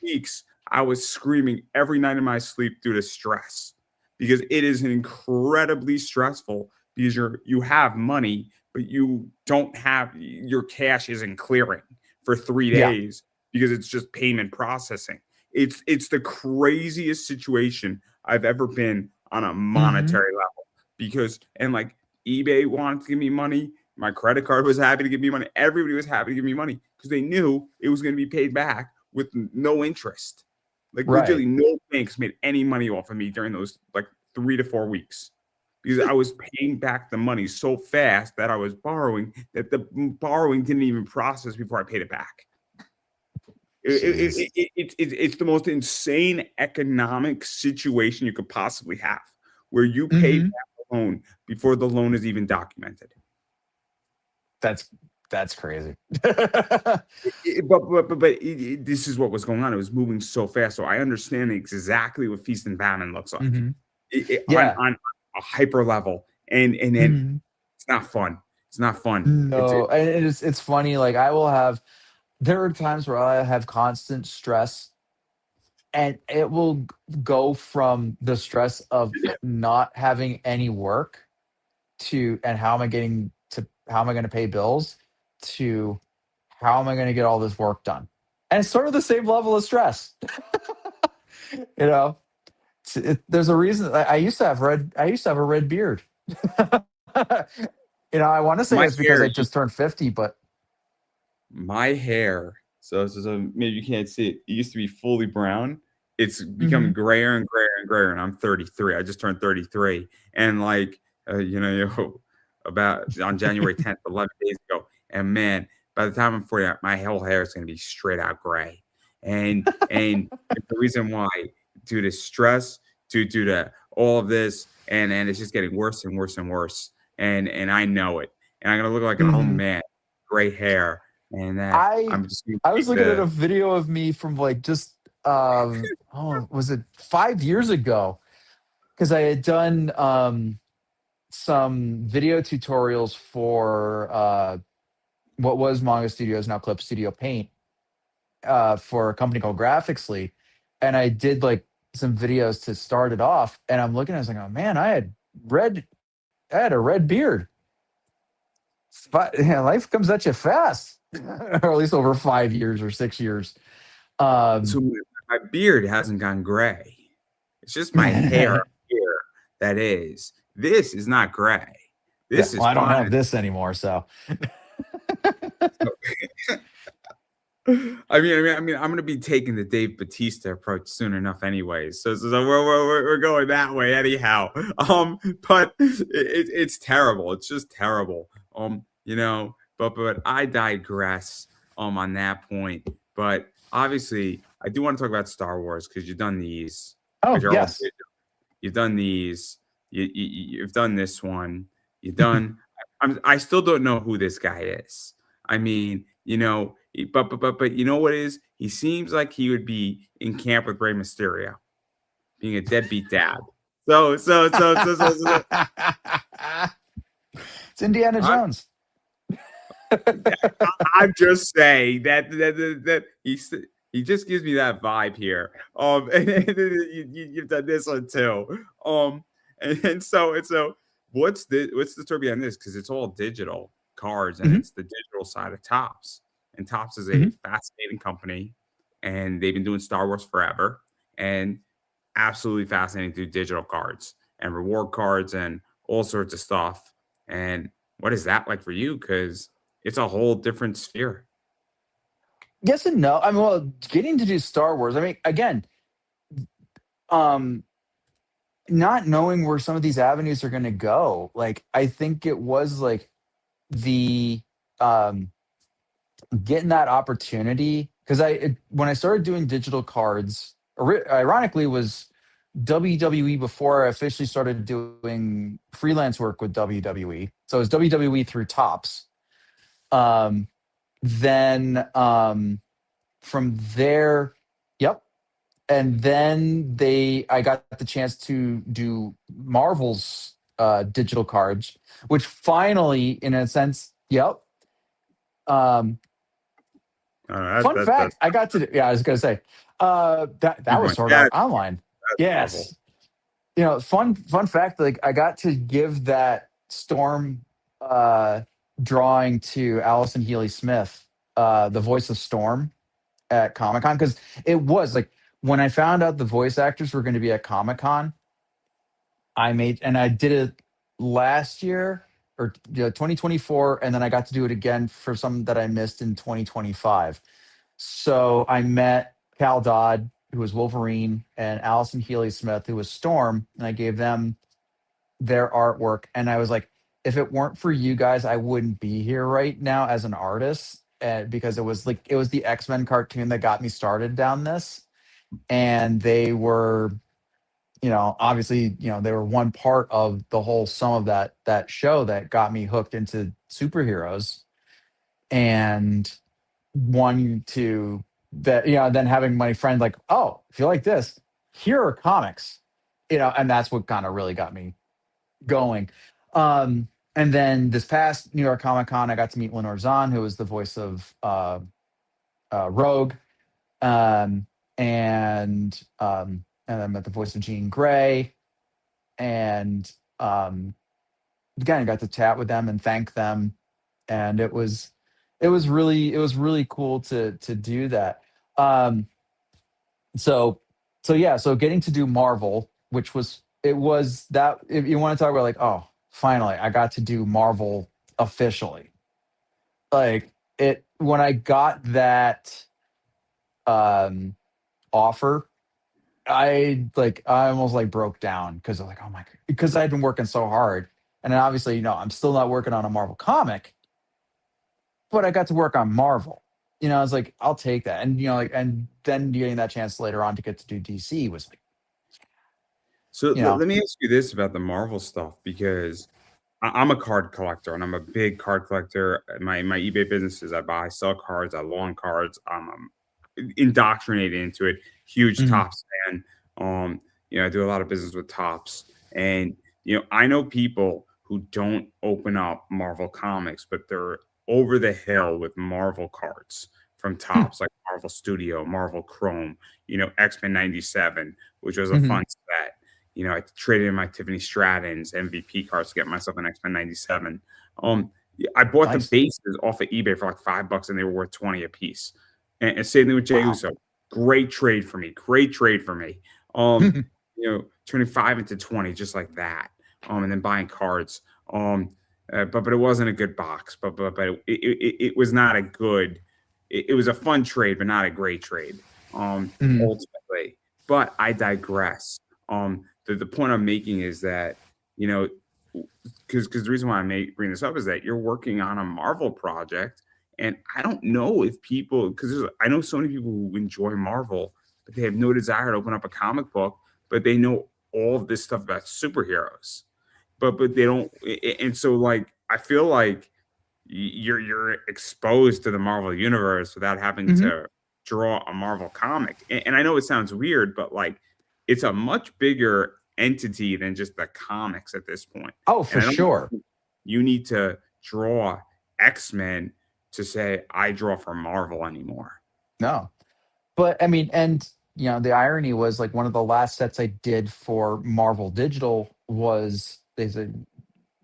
weeks, I was screaming every night in my sleep due to stress because it is incredibly stressful because you have money, but you don't have your cash isn't clearing for three
Yeah.
days because it's just payment processing. It's the craziest situation I've ever been on a
Mhm.
monetary level because and like eBay wanted to give me money. My credit card was happy to give me money. Everybody was happy to give me money because they knew it was going to be paid back with no interest. Like
Right.
literally, no banks made any money off of me during those like 3 to 4 weeks because I was paying back the money so fast that I was borrowing that the borrowing didn't even process before I paid it back.
Jeez.
It's the most insane economic situation you could possibly have, where you pay back
Mhm.
the loan before the loan is even documented.
That's that's crazy.
This is what was going on. It was moving so fast, so I understand exactly what feast and famine looks like
Mhm.
on
Yeah.
a hyper level, and then
Mhm.
it's not fun. It's not fun.
No, and it's funny, like, there are times where I have constant stress, and it will go from the stress of not having any work to and how am I gonna pay bills, to how am I gonna get all this work done? And it's sort of the same level of stress. You know? There's a reason I used to have a red beard. I wanna say
My
it's because
hair
I just turned 50, but
My hair, so maybe you can't see it. It used to be fully brown. It's becoming
mhm.
grayer and grayer and grayer, and I'm 33. I just turned 33, and like about on January 10th, 11 days ago, and man, by the time I'm 40, my whole hair is going to be straight out gray, and the reason why due to stress, due to all of this, and it's just getting worse and worse and worse, and I know it, and I'm gonna look like an old
Mhm.
man, gray hair and that
I
I'm just gonna
I was
take
looking at
the
a video of me from like just was it 5 years ago? Because I had done some video tutorials for what was Manga Studios, now Clip Studio Paint, for a company called Graphixly, and I did like some videos to start it off. And I'm looking, I was like, oh man, red, I had a red beard. But yeah, life comes at you fast, or at least over 5 years or 6 years.
so
Um,
my beard hasn't gone gray. It's just my hair up here that is. This is not gray.
yeah,
This
well,
is
I don't
fine.
have this anymore, so
I'm gonna be taking the Dave Batista approach soon enough, anyways. So we're going that way anyhow. But it's terrible. It's just terrible. But I digress. On that point. But obviously, I do want to talk about Star Wars because you've done these.
oh
Because you're all
yes.
digital. You've done these. You've done this one. You've done. I still don't know who this guy is. I mean, but you know what it is? He seems like he would be in camp with Rey Mysterio, being a deadbeat dad. So
It's Indiana
I,
Jones.
I'm just saying that he just gives me that vibe here. And you've done this one too. And so what's the story behind this? Because it's all digital cards, and
Mhm,
it's the digital side of Topps. And Topps is a
mhm.
fascinating company, and they've been doing Star Wars forever, and absolutely fascinating to do digital cards and reward cards and all sorts of stuff. And what is that like for you? Because it's a whole different sphere.
Yes and no. I mean, well, getting to do Star Wars. I mean, again, um, not knowing where some of these avenues are going to go. Like, I think it was like the um, getting that opportunity because when I started doing digital cards, ironically, was WWE before I officially started doing freelance work with WWE. So it was WWE through Tops. Um, then from there, yep. And then I got the chance to do Marvel's digital cards, which finally, in a sense, yep. Um, Fun
That's
fact, I got to yeah, I was gonna say that
keep
was
going.
Sword
Yeah,
Art Online.
that's Marvel.
Yes. Fun fact, like I got to give that Storm uh drawing to Allison Healy Smith, the voice of Storm at Comic Con, because it was like when I found out the voice actors were going to be at Comic Con, I did it last year or 2024, and then I got to do it again for some that I missed in 2025. So I met Cal Dodd, who was Wolverine, and Allison Healy Smith, who was Storm, and I gave them their artwork. And I was like, if it weren't for you guys, I wouldn't be here right now as an artist. Because it was the X-Men cartoon that got me started down this. And they were, obviously, they were one part of the whole some of that show that got me hooked into superheroes. And one to that, then having my friend like, oh, if you like this, here are comics, and that's what kind of really got me going. And then this past New York Comic Con, I got to meet Lenore Zahn, who was the voice of Rogue, um, and I met the voice of Jean Grey, and again, I got to chat with them and thank them, and it was really cool to do that. Um, so so getting to do Marvel, which was it was that if you want to talk about like, oh, finally I got to do Marvel officially. Like it when I got that um offer, I almost like broke down because I'm like, oh my god, because I'd been working so hard. And then obviously, I'm still not working on a Marvel comic, but I got to work on Marvel. I was like, I'll take that. And and then getting that chance later on to get to do DC was like,
So
you know,
let me ask you this about the Marvel stuff because I'm a card collector, and I'm a big card collector. My eBay business is I sell cards, I loan cards. I'm indoctrinated into it. Huge
Mhm.
Topps fan. I do a lot of business with Topps, and I know people who don't open up Marvel comics, but they're over the hill with Marvel cards from
Hmm.
Topps, like Marvel Studio, Marvel Chrome, X-Men '97, which was a
Mhm.
fun set. I traded in my Tiffany Stratton's MVP cards to get myself an X-Men '97. I bought the
Nice.
bases off of eBay for like $5 and they were worth 20 a piece. And same thing with Jey
Wow.
Uso. Great trade for me. Great trade for me. Turning 5 into 20 just like that. And then buying cards. But it wasn't a good box. But it was not a good. It was a fun trade, but not a great trade.
Mhm.
Ultimately, but I digress. The point I'm making is that you know because the reason why bring this up is that you're working on a Marvel project, and I don't know if people because I know so many people who enjoy Marvel, but they have no desire to open up a comic book, but they know all of this stuff about superheroes, but they don't, and so like I feel like you're exposed to the Marvel universe without having
Mhm.
to draw a Marvel comic. And I know it sounds weird, but like it's a much bigger entity than just the comics at this point.
Oh,
And
for
I don't
sure.
think you need to draw X-Men to say I draw for Marvel anymore.
No. But I mean, and the irony was like one of the last sets I did for Marvel Digital was they said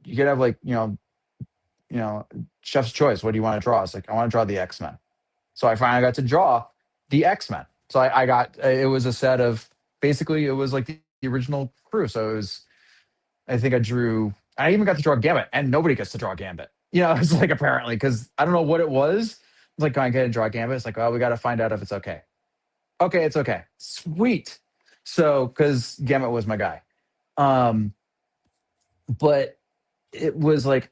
you could have like, you know, chef's choice. What do you want to draw? It's like, I want to draw the X-Men. So I finally got to draw the X-Men. So I got it was a set of basically it was like the original crew. So it was I even got to draw Gambit, and nobody gets to draw Gambit. It's like apparently because I don't know what it was. It's like, I get to draw Gambit. It's like, oh, we got to find out if it's okay. Okay, it's okay. Sweet. So because Gambit was my guy. Um, but it was like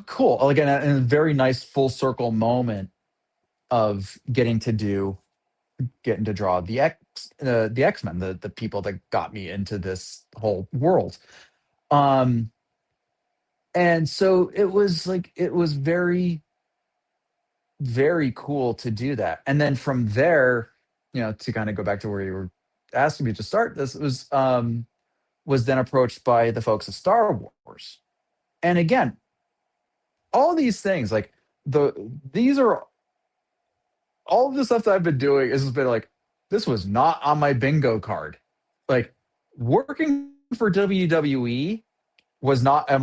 cool. Like in a very nice full circle moment of getting to draw the X-Men, the people that got me into this whole world. Um, and so it was very, very cool to do that. And then from there, to kind of go back to where you were asking me to start, this was then approached by the folks at Star Wars. And again, all these things like these are all of the stuff that I've been doing has been like, this was not on my bingo card. Like working for WWE was not in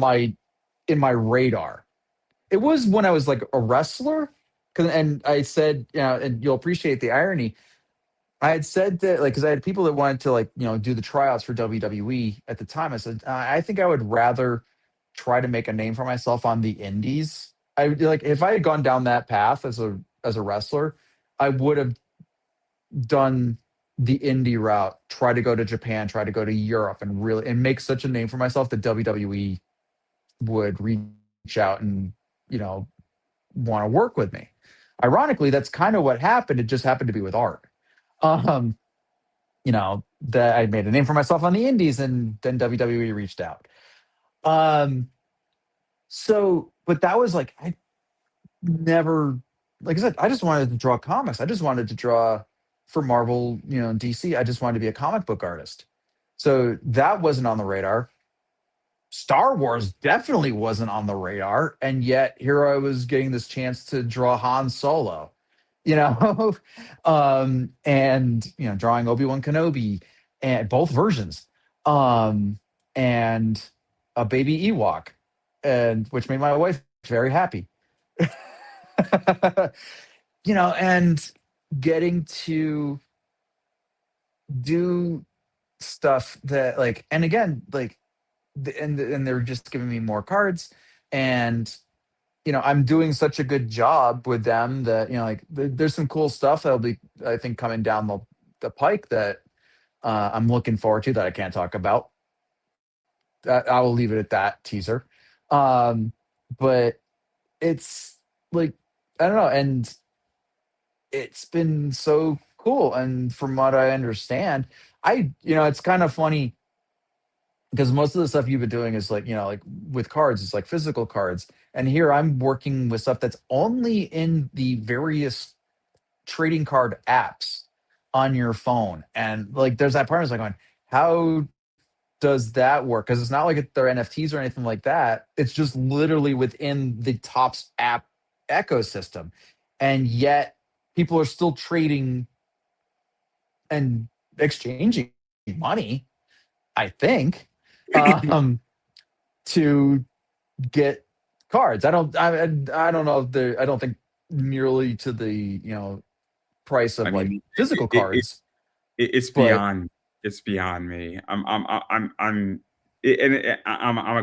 my radar. It was when I was like a wrestler. And I said, and you'll appreciate the irony. I had said that, like, because I had people that wanted to, like, do the tryouts for WWE at the time. I said, I think I would rather try to make a name for myself on the indies. I like if I had gone down that path as a wrestler, I would have done the indie route, try to go to Japan, try to go to Europe, and really and make such a name for myself that WWE would reach out and you know want to work with me. Ironically, that's kind of what happened. It just happened to be with art. Um, that I made a name for myself on the indies, and then WWE reached out. Um, but that was like I never, like I said, I just wanted to draw comics. I just wanted to draw for Marvel, DC. I just wanted to be a comic book artist. So that wasn't on the radar. Star Wars definitely wasn't on the radar, and yet here I was getting this chance to draw Han Solo, you know, and drawing Obi-Wan Kenobi and both versions, um, and a baby Ewok, and which made my wife very happy. And getting to do stuff that like, and again, like, and they're just giving me more cards, and I'm doing such a good job with them that like there's some cool stuff that'll be I think coming down the pike that I'm looking forward to that I can't talk about. I will leave it at that teaser. Um, but it's like I don't know, and it's been so cool. And from what I understand, it's kind of funny. because most of the stuff you've been doing is like, like with cards, it's like physical cards. And here I'm working with stuff that's only in the various trading card apps on your phone. And like there's that part I was like going, how does that work? Because it's not like they're NFTs or anything like that. It's just literally within the Topps app ecosystem. And yet people are still trading and exchanging money, I think, um, to get cards. I don't know if I don't think nearly to the, price
I
of like
mean,
physical cards,
it's
but
beyond me. I'm a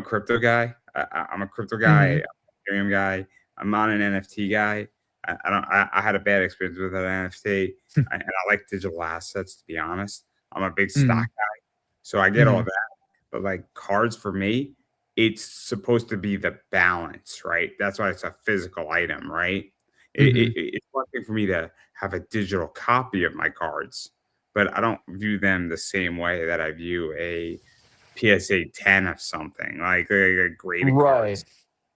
crypto guy. I'm a crypto guy.
Mhm,
I'm a Ethereum guy. I'm not an NFT guy. I don't. I had a bad experience with an NFT, and I like digital assets. To be honest, I'm a big stock
mhm,
guy, so I get all
mhm,
that. But like cards for me, it's supposed to be the balance, right? That's why it's a physical item, right?
mhm.
It's one thing for me to have a digital copy of my cards, but I don't view them the same way that I view a PSA 10 of something like graded
Right.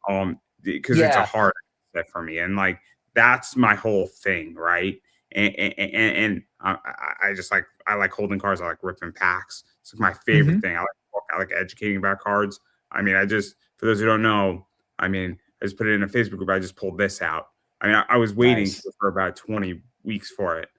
cards. Because it's a
Yeah.
hard set for me, and like that's my whole thing, right? And I just I like holding cards. I like ripping packs. It's like my favorite
Mhm.
thing. I like educating about cards. I mean, I just for those who don't know, I mean, I just put it in a Facebook group. I just pulled this out. I mean, I was waiting
Nice.
for about 20 weeks for it.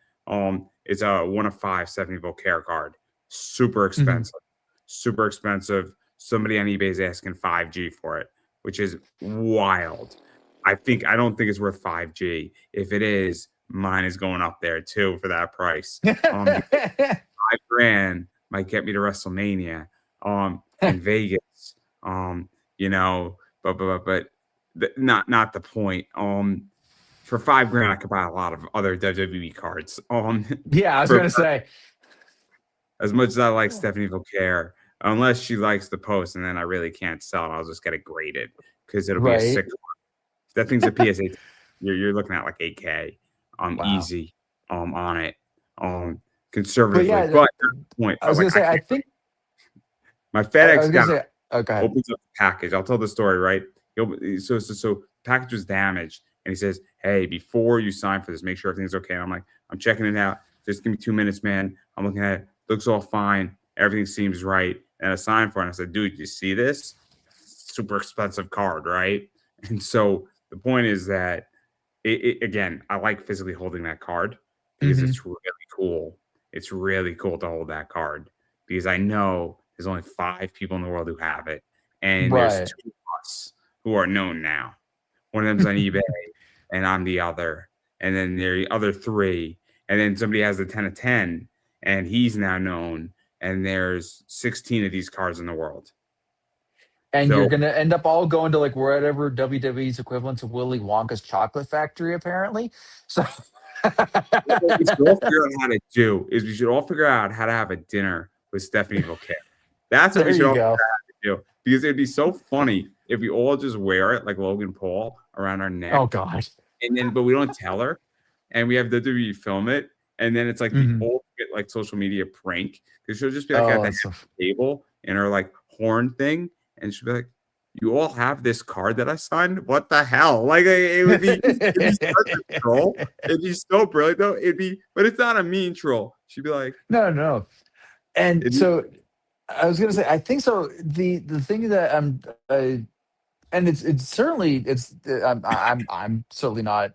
It's a 1 of 5 Stephanie Voltaire card. Super
Mhm.
expensive. Super expensive. Somebody on eBay is asking 5G for it, which is wild. I don't think it's worth 5G. If it is, mine is going up there too for that price. Because 5 grand might get me to WrestleMania, in Vegas. Um, you know, but not the point. For 5 grand, I could buy a lot of other WWE cards.
Yeah, I was
For
gonna say.
as much as I like Stephanie Voltaire, unless she likes the post, and then I really can't sell it, I'll just get it graded because it'll be a
Right.
sick. That thing's a PSA. You're looking at like 8K,
Wow.
easy, on it, um,
But
conservatively.
yeah,
But that's the point.
I
But
was gonna
like I
say, I
can't.
think
My
I
FedEx
was gonna
guy
say, oh, go ahead.
opens up the package. I'll tell the story, right? So package was damaged, and he says, "Hey, before you sign for this, make sure everything's okay." And I'm like, "I'm checking it out. Just give me 2 minutes, man. I'm looking at it. Looks all fine. Everything seems right." And I signed for it. And I said, "Dude, you see this? Super expensive card, right?" And so the point is that again, I like physically holding that card because
Mhm.
it's really cool. It's really cool to hold that card because I know there's only 5 people in the world who have it, and there's
Right.
2 of us who are known now. One of them's on eBay, and I'm the other, and then there are the other three, and then somebody has the 10 of 10, and he's now known, and there's 16 of these cards in the world.
And you're
So
gonna end up all going to like whatever WWE's equivalent to Willy Wonka's chocolate factory, apparently. So
what we should all figure out how to do is we should all figure out how to have a dinner with Stephanie Voltaire. That's what we
there
should
you
all
go.
do because it'd be so funny if we all just wear it like Logan Paul around our
Oh
neck,
gosh.
and then but we don't tell her, and we have WWE film it, and then it's like the
Mhm.
ultimate like social media prank because she'll just be like at
Oh,
the head
that's so
of the table in her like horn thing, and she'll be like, "You all have this card that I signed? What the hell?" Like it'd be such a troll. It'd be so brilliant though. But it's not a mean troll. She'd be like,
No, no. And
it'd be,
so I was gonna say, I think so. The thing that and it's certainly I'm certainly not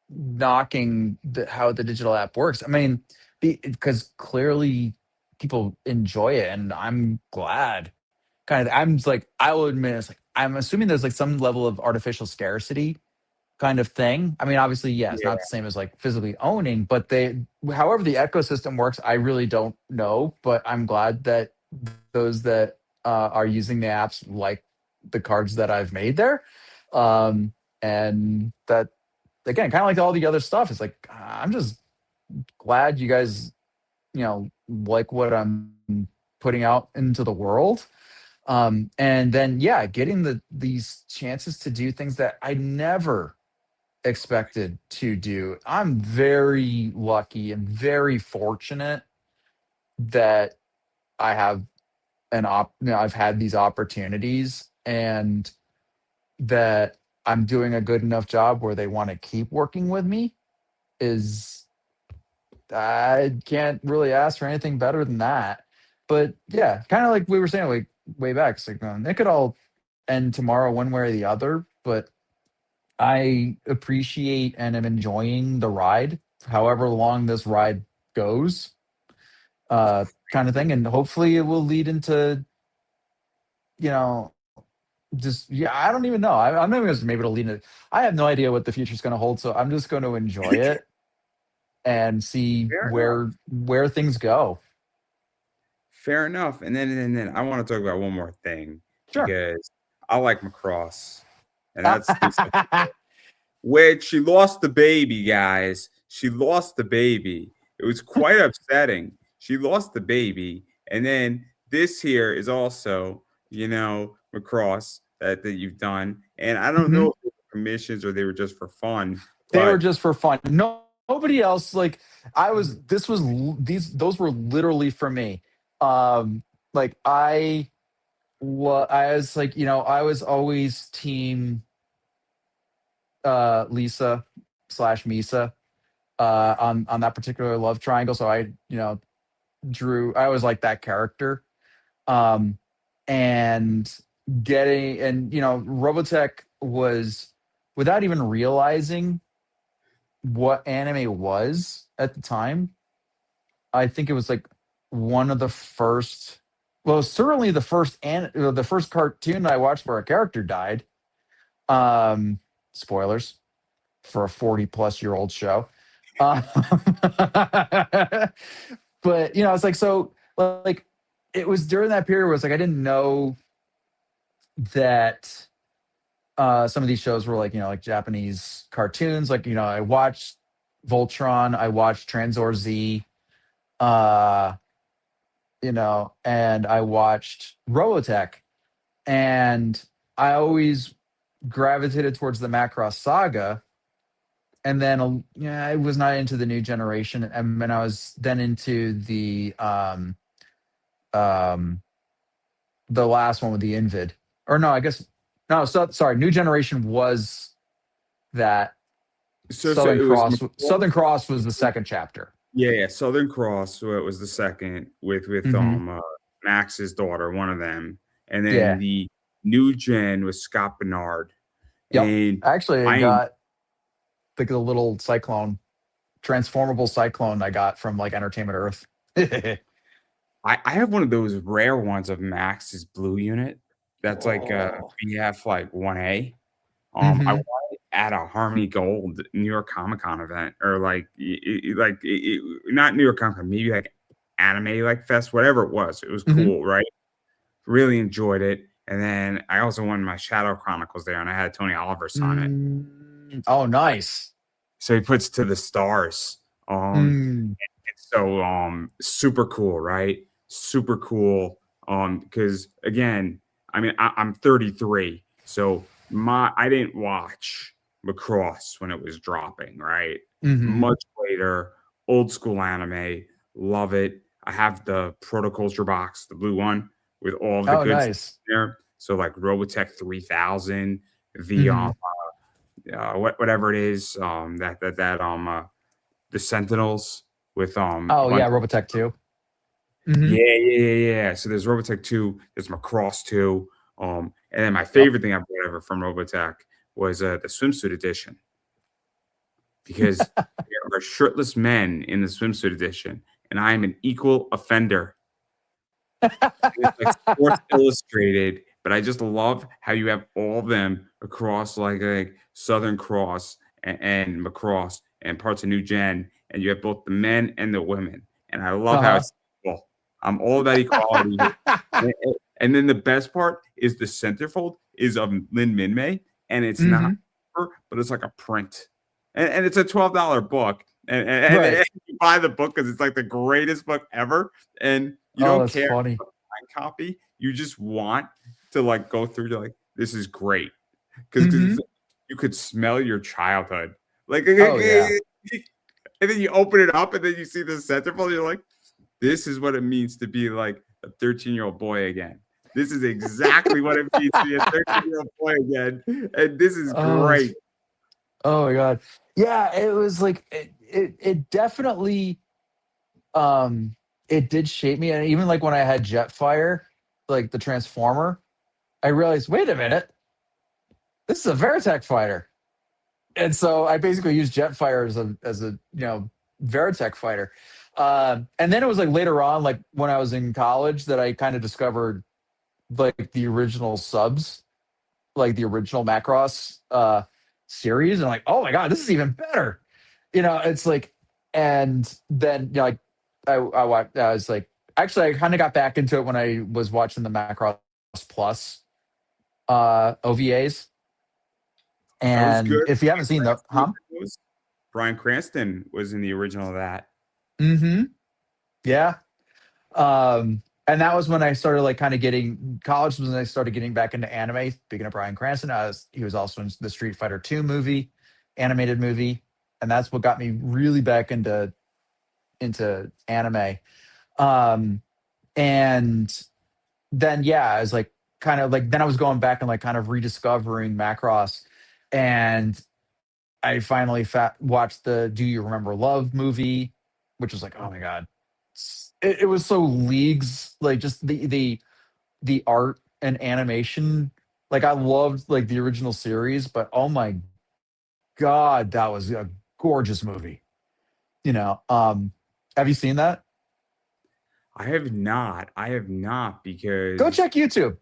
knocking how the digital app works. I mean, because clearly people enjoy it, and I'm glad. Kind of, I'm just like, I will admit, it's like I'm assuming there's like some level of artificial scarcity kind of thing. I mean, obviously, yeah, it's not
yeah,
the same as like physically owning, but however the ecosystem works, I really don't know. But I'm glad that those that are using the apps like the cards that I've made there. And that, again, kind of like all the other stuff, it's like, I'm just glad you guys, like what I'm putting out into the world. And then, yeah, getting these chances to do things that I never expected to do. I'm very lucky and very fortunate that I have I've had these opportunities, and that I'm doing a good enough job where they want to keep working with me is I can't really ask for anything better than that. But yeah, kind of like we were saying like way back, it's like it could all end tomorrow one way or the other, but I appreciate and am enjoying the ride, however long this ride goes, kind of thing. And hopefully it will lead into, you know, just yeah, I don't even know. I'm not even gonna maybe it'll lead into I have no idea what the future's gonna hold. So I'm just gonna enjoy it and see
Fair enough.
where things go.
Fair enough. And then I want to talk about one more thing
Sure.
because I like Macross, and that's which she lost the baby, guys. She lost the baby. It was quite upsetting. She lost the baby, and then this here is also, Macross that you've done, and I don't know
Mhm.
if they were commissions or they were just for fun,
They were
but
just for fun. No, nobody else. Like I was. This was these. Those were literally for me. Like I was like, I was always team Lisa slash Misa on that particular love triangle. So I was like that character. Um, and Robotech was, without even realizing what anime was at the time, I think it was like one of the first, well, certainly the first cartoon that I watched where a character died. Um, Spoilers for a 40-plus-year-old show. Um, but it's like, so like it was during that period where it's like I didn't know that some of these shows were like like Japanese cartoons. Like I watched Voltron, I watched Transor Z, uh, and I watched Robotech, and I always gravitated towards the Macross Saga. And then I was not into the new generation, and then I was then into um the last one with the Invid. Or no, I guess no. So sorry, new generation was that
so it was
Southern
Macross.
Cross was the second chapter.
Yeah, Southern Cross, so it was the second with
Hmm.
Max's daughter, one of them, and then
Yeah.
the new gen was Scott Bernard,
Yep.
and
Actually, I
I
got the little cyclone, transformable cyclone I got from like Entertainment Earth.
I have one of those rare ones of Max's blue unit that's like
Oh.
BF like 1A. I
Hmm.
want it at a Harmony Gold New York Comic Con event or not New York Comic Con, maybe like Anime like Fest, whatever it was. It was
Hmm.
cool, right? Really enjoyed it. And then I also won my Shadow Chronicles there, and I had Tony Oliver sign it.
Oh, nice.
So he puts to the stars.
Mm.
So super cool, right? Super cool. Because again, I mean, I'm 33, so I didn't watch Macross when it was dropping, right?
Hmm.
Much later, old school anime, love it. I have the Protoculture box, the blue one, with all of the
Oh,
good stuff
nice.
there. So like Robotech 3000, the
Hmm.
whatever it is, the Sentinels with a
Oh
bunch
yeah,
of
Robotech 2. Hmm.
yeah. So there's Robotech 2, there's Macross 2. And then my
Yep.
favorite thing I bought ever from Robotech was the swimsuit edition because there are shirtless men in the swimsuit edition, and I am an equal offender. And it's like Sports Illustrated, but I just love how you have all of them across like Southern Cross and Macross and parts of New Gen, and you have both the men and the women. And I love how
Uh-huh.
it's equal. I'm all about equality. And then the best part is the centerfold is of Lin Minmay, and it's not
Hmm.
paper, but it's like a print. And it's a $12 book. And
Right.
you buy the book because it's like the greatest book ever. And you
Oh,
don't
that's
care
funny.
copy. You just want to like go through to like this is great because
Hmm.
you could smell your childhood like
Oh yeah.
and then you open it up and then you see the centerfold. You're like, this is what it means to be like a 13-year-old boy again. This is exactly what it means to be a 13-year-old boy again. And this is
Oh,
great.
oh my god. Yeah, it was like it definitely it did shape me. And even like when I had Jetfire, like the Transformer, I realized, wait a minute, this is a Veritech fighter. And so I basically used Jetfire as a Veritech fighter. And then it was like later on, like when I was in college, that I kind of discovered like the original subs, like the original Macross series, and like, oh my god, this is even better. It's like, and then like I was like, actually, I kind of got back into it when I was watching the Macross Plus OVAs.
That was
And
good.
if you haven't seen the, huh?
Bryan Cranston was in the original of that.
Mm-hmm. Yeah. And that was when I started like kind of getting college was when I started getting back into anime. Speaking of Bryan Cranston, he was also in the Street Fighter 2 movie, animated movie, and that's what got me really back into anime. Um, and then yeah, I was like kind of like then I was going back and like kind of rediscovering Macross, and I finally watched the Do You Remember Love movie, which was like, oh my god, it was so leagues like just the art and animation. Like I loved like the original series, but oh my god, that was a gorgeous movie. Have you seen that?
I have not. I have not
Go
because
check YouTube.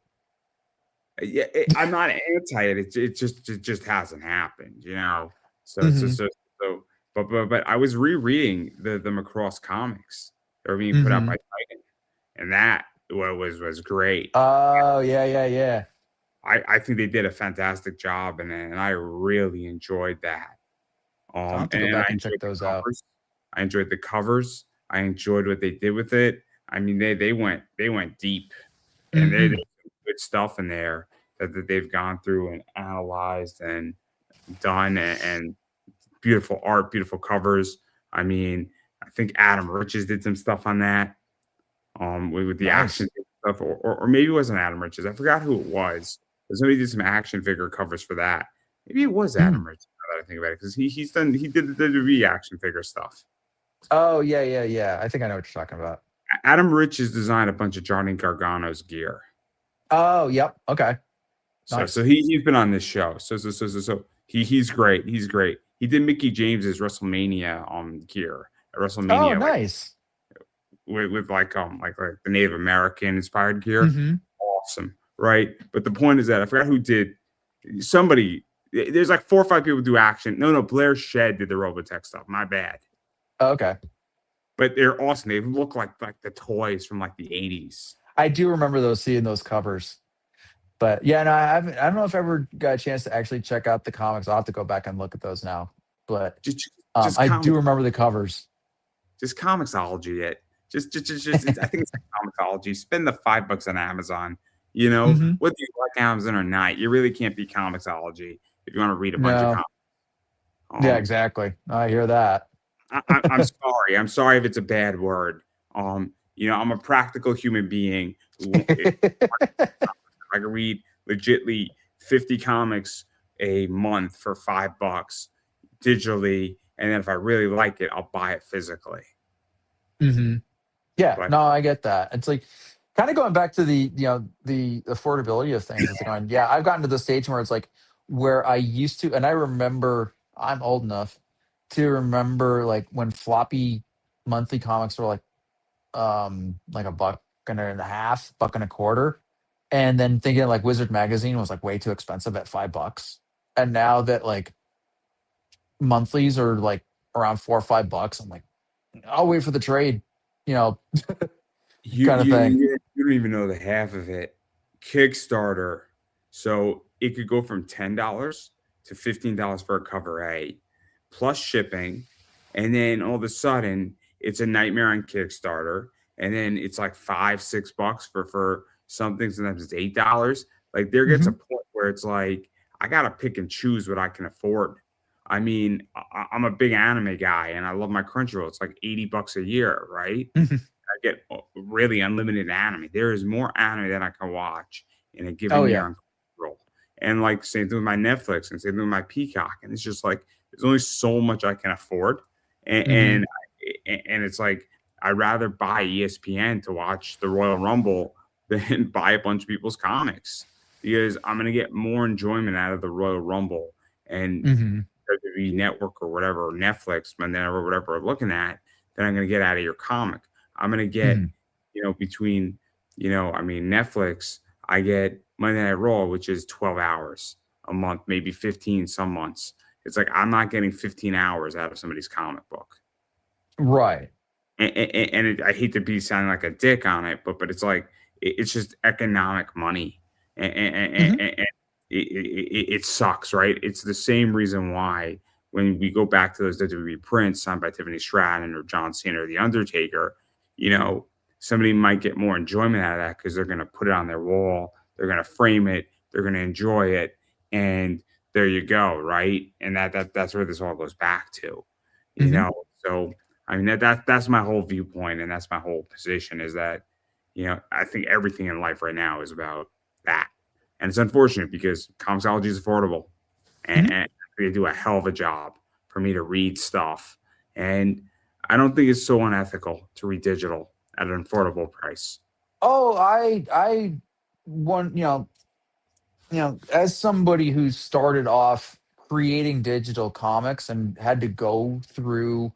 yeah, I'm not anti it. It just hasn't happened, you know. So so
Hmm.
so so. But I was rereading the Macross comics that were being put out by
Hmm.
Titan, and that was great.
Oh yeah, yeah, yeah.
I think they did a fantastic job, and I really enjoyed that.
I'll have to go
And I
back and check
enjoyed the
those out.
covers. I enjoyed the covers. I enjoyed what they did with it. I mean, they went deep, and there's
Hmm.
some good stuff in there that they've gone through and analyzed and done, and beautiful art, beautiful covers. I mean, I think Adam Riches did some stuff on that, with the action
Nice.
stuff, or maybe it wasn't Adam Riches. I forgot who it was. But somebody did some action figure covers for that. Maybe it was
Mm.
Adam Riches. Now that I think about it, because he did the WWE action figure stuff.
Oh yeah, yeah, yeah. I think I know what you're talking about.
Adam Riches designed a bunch of Johnny Gargano's gear.
Oh, yep. Okay.
So
Nice.
he's been on this show. So he's great. He's great. He did Mickey James's WrestleMania gear at
Oh,
WrestleMania, like
nice.
with like the Native American inspired gear.
Hmm.
Awesome, right? But the point is that I forgot who did somebody. There's like 4 or 5 people do action. No, Blair Shed did the Robotech stuff. My bad.
Okay.
But they're awesome. They look like the toys from like the 80s.
I do remember seeing those covers. But yeah, no, I don't know if I ever got a chance to actually check out the comics. I'll have to go back and look at those now. But
Just
I do
comic
remember the covers.
just comicsology it. Just I think it's like comicsology. Spend the $5 on Amazon. You know,
Hmm.
whether you like Amazon or not, you really can't beat comicsology if you want to read a bunch of
No.
comics.
Yeah,
Um,
exactly. I hear that.
I'm sorry. I'm sorry if it's a bad word. I'm a practical human being who, if I can read legitly 50 comics a month for $5 digitally, and then if I really like it, I'll buy it physically.
Hmm. Yeah,
But
no, I get that. It's like kind of going back to the affordability of things. It's like, yeah, I've gotten to the stage where it's like where I used to, and I remember I'm old enough to remember like when floppy monthly comics were like a buck and a half, buck and a quarter, and then thinking like Wizard magazine was like way too expensive at $5, and now that like monthlies are like around $4 or $5, I'm like, I'll wait for the trade, you know,
you
kind of
you
thing.
you don't even know the half of it. Kickstarter, so it could go from $10 to $15 for a cover A, plus shipping, and then all of a sudden it's a nightmare on Kickstarter, and then it's like $5, $6 for something. Sometimes it's $8. Like there gets a
Hmm.
point where it's like I gotta pick and choose what I can afford. I mean, I'm a big anime guy, and I love my Crunchyroll. It's like $80 a year, right? I get really unlimited anime. There is more anime that I can watch in a
Oh
given year
yeah.
on Crunchyroll. And like same thing with my Netflix and same thing with my Peacock. And it's just like there's only so much I can afford. And
Hmm.
and it's like I'd rather buy ESPN to watch the Royal Rumble than buy a bunch of people's comics because I'm gonna get more enjoyment out of the Royal Rumble and
Hmm.
WWE Network or whatever, or Netflix, whenever whatever we're looking at, that I'm gonna get out of your comic. I'm gonna get,
Hmm.
between, I mean, Netflix, I get Monday Night Raw, which is 12 hours a month, maybe 15 some months. It's like I'm not getting 15 hours out of somebody's comic book.
Right.
I hate to be sounding like a dick on it, but it's like it's just economic money,
Hmm.
and it sucks, right? It's the same reason why when we go back to those WWE prints signed by Tiffany Stratton or John Cena or The Undertaker, you know, somebody might get more enjoyment out of that because they're going to put it on their wall, they're going to frame it, they're going to enjoy it, and there you go, right? And that's where this all goes back to, you
Hmm.
know. So I mean that's my whole viewpoint and that's my whole position is that I think everything in life right now is about that, and it's unfortunate because comicsology is affordable,
Hmm.
and they do a hell of a job for me to read stuff, and I don't think it's so unethical to read digital at an affordable price.
Oh, I want as somebody who started off creating digital comics and had to go through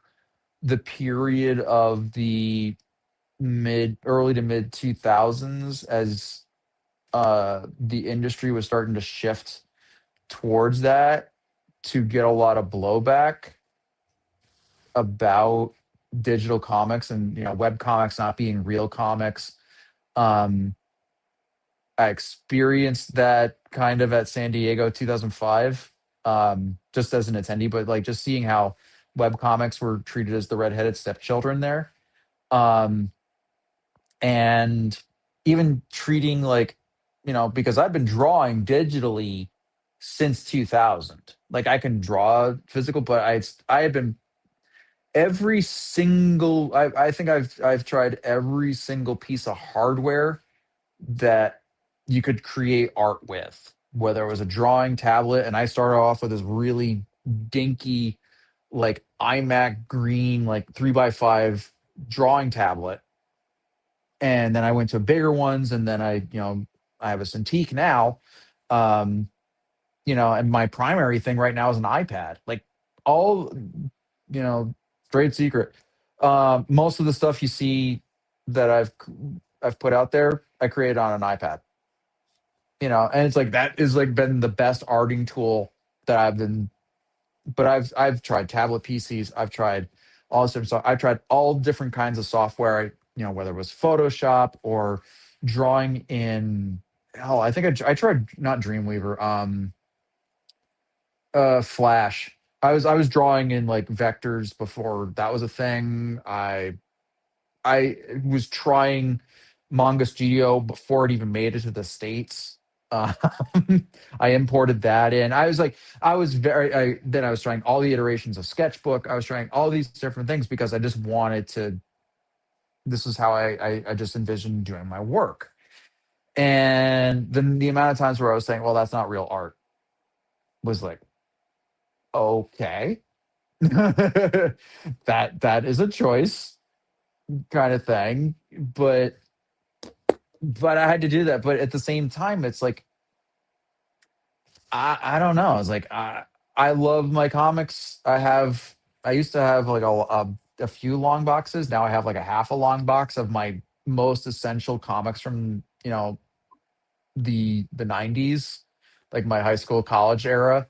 the period of the mid early to mid 2000s as the industry was starting to shift towards that to get a lot of blowback about digital comics and web comics not being real comics. um I experienced that kind of at San Diego 2005, just as an attendee, but like just seeing how web comics were treated as the redheaded stepchildren there. Um, and even treating like, because I've been drawing digitally since 2000. Like I can draw physical, but I have been every single, I think I've tried every single piece of hardware that you could create art with, whether it was a drawing tablet, and I started off with this really dinky, like iMac green, like 3x5 drawing tablet. And then I went to bigger ones, and then I have a Cintiq now. Um, and my primary thing right now is an iPad. Like all, trade secret. Most of the stuff you see that I've put out there, I created on an iPad. And it's like that is like been the best arting tool that I've been. But I've tried tablet PCs. I've tried all this different stuff. I've tried all different kinds of software. Whether it was Photoshop or drawing in. Hell, I think I tried not Dreamweaver. Flash. I was drawing in like vectors before that was a thing. I was trying Manga Studio before it even made it to the States. Um, I imported that in. Then I was trying all the iterations of Sketchbook. I was trying all these different things because I just wanted to. This is how I just envisioned doing my work. And then the amount of times where I was saying, well, that's not real art was like, okay. That is a choice kind of thing. But I had to do that. But at the same time, it's like I don't know. It's like I love my comics. I used to have like a few long boxes. Now I have like a half a long box of my most essential comics from the 90s, like my high school college era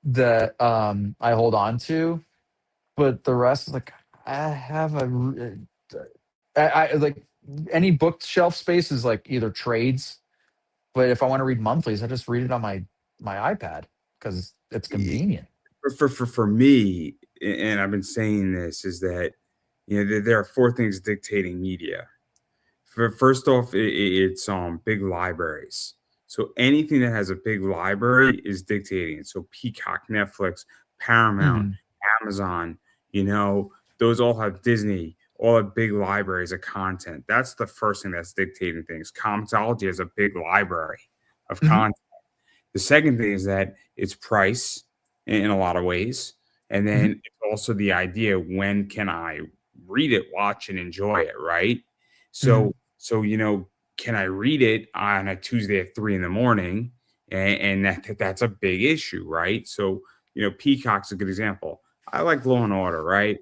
that I hold on to. But the rest is like I have I like any bookshelf space is like either trades. But if I want to read monthlies, I just read it on my iPad because it's convenient.
For me, and I've been saying this, is that there are four things dictating media. First off, it's big libraries. So anything that has a big library is dictating it. So Peacock, Netflix, Paramount,
Mhm.
Amazon, those all have Disney all the big libraries of content. That's the first thing that's dictating things. Comixology is a big library of
Mhm.
content. The second thing is that it's price in a lot of ways. And
Mhm.
then it's also the idea, when can I read it, watch, and enjoy it, right?
Mhm.
So can I read it on a Tuesday at 3 in the morning? And that's a big issue, right? So, Peacock's a good example. I like Law and Order, right?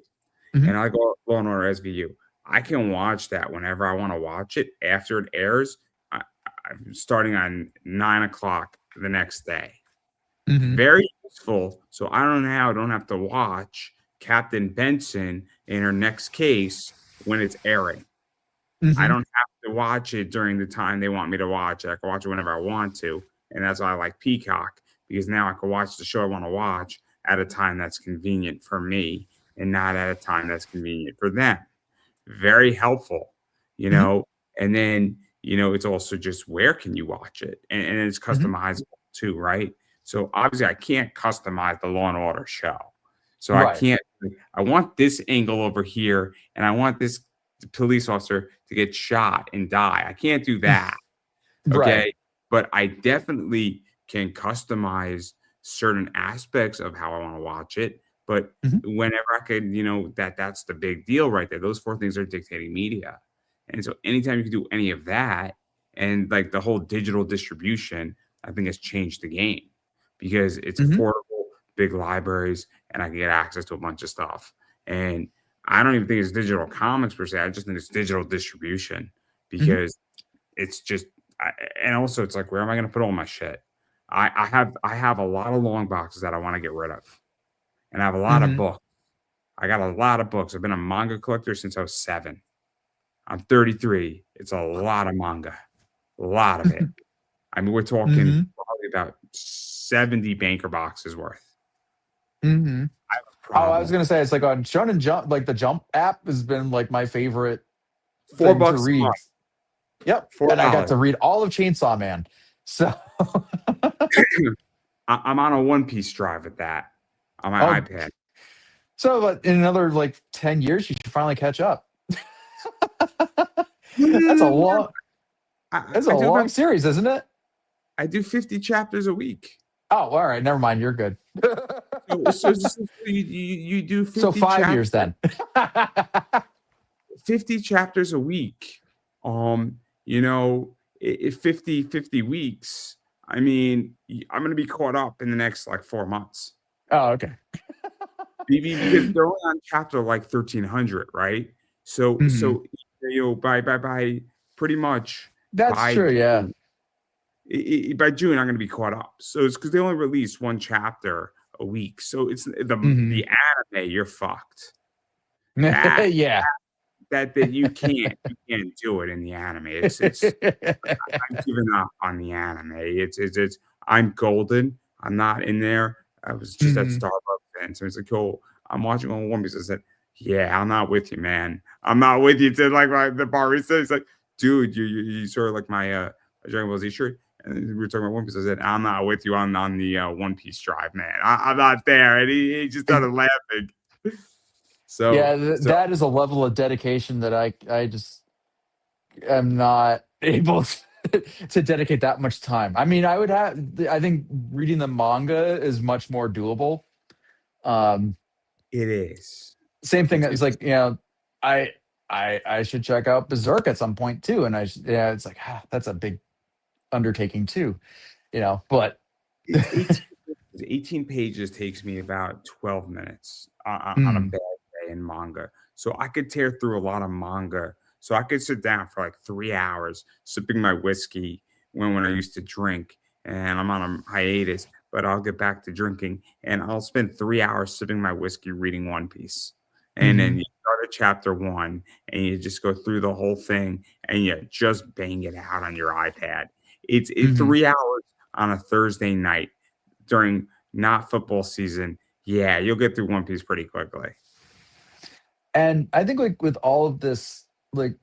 Mhm.
And I go Law and Order SVU. I can watch that whenever I want to watch it after it airs. I'm starting on 9 o'clock the next day.
Mhm.
Very useful. So I don't have to watch Captain Benson in her next case when it's airing. I
Mhm.
don't have to watch it during the time they want me to watch it. I can watch it whenever I want to. And that's why I like Peacock, because now I can watch the show I want to watch at a time that's convenient for me and not at a time that's convenient for them. Very helpful, you
Mhm.
know. And then, it's also just, where can you watch it? And it's
Mhm.
customizable too, right? So obviously I can't customize the Law and Order show. So I
Right.
can't, I want this angle over here, and I want this police officer to get shot and die. I can't do that.
Right.
Okay. But I definitely can customize certain aspects of how I want to watch it. But
Mhm.
whenever I could, that's the big deal right there. Those four things are dictating media. And so anytime you can do any of that, and like the whole digital distribution, I think has changed the game, because it's
Mhm.
affordable, big libraries, and I can get access to a bunch of stuff. And I don't even think it's digital comics per se. I just think it's digital distribution,
Mhm.
because it's just, I, and also it's like, where am I going to put all my shit? I have a lot of long boxes that I want to get rid of, and I have a lot of
Mhm.
books. I got a lot of books. I've been a manga collector since I was 7. I'm 33. It's a lot of manga, a lot of it. I mean, we're talking
Mhm.
probably about 70 banker boxes worth.
Mhm.
I have a
Oh, I was
problem.
gonna say it's like on Shonen Jump, like the Jump app has been like my favorite
Four
thing to
bucks a
read.
month,
Yep, and I got
$4.
to read all of Chainsaw Man. So,
I'm on a One Piece drive with that on my
oh,
iPad.
so but in another like 10 years, you should finally catch up. That's a
Mm,
long,
I,
that's
I
a
do about
long series, isn't it?
I do 50 chapters a week.
Oh, all right, never mind. You're good.
So you do
So
50
5 years
chapters,
then.
50 chapters a week. You know, 50 weeks. I mean, I'm gonna be caught up in the next like 4 months.
Oh, okay.
Because they're only on chapter like 1300, right? So
Mhm.
so by pretty much
That's
by
true. Yeah.
June, by June I'm gonna be caught up. So it's because they only release one chapter a week. So it's
Mhm.
the anime, you're fucked. That
Yeah.
that you can't do it in the anime. It's I'm giving up on the anime. It's I'm golden. I'm not in there. I was just at
Mhm.
Starbucks, and so it's like, "Oh, I'm watching on One Piece." I said, "Yeah, I'm not with you, man. I'm not with you." To like the barista, he's like, "Dude, you sort of like my Dragon Ball Z shirt." And we were talking about One Piece. I said, "I'm not with you on the One Piece drive, man. I'm not there." And he just started laughing.
Yeah,
So
that is a level of dedication that I just am not able to dedicate that much time. I mean, I think reading the manga is much more doable. Um,
it is.
Same thing as
It's
like, I I should check out Berserk at some point too, and yeah, it's like, that's a big undertaking too, but
It's 18 pages. 18 pages takes me about 12 minutes on a
Mm,
bad day in manga. So I could tear through a lot of manga. So I could sit down for like 3 hours sipping my whiskey when I used to drink, and I'm on a hiatus, but I'll get back to drinking, and I'll spend 3 hours sipping my whiskey reading One Piece. And then
mhm,
you start at chapter one, and you just go through the whole thing, and you just bang it out on your iPad. It's
mhm.
3 hours on a Thursday night during not football season. Yeah, you'll get through One Piece pretty quickly.
And I think like with all of this, like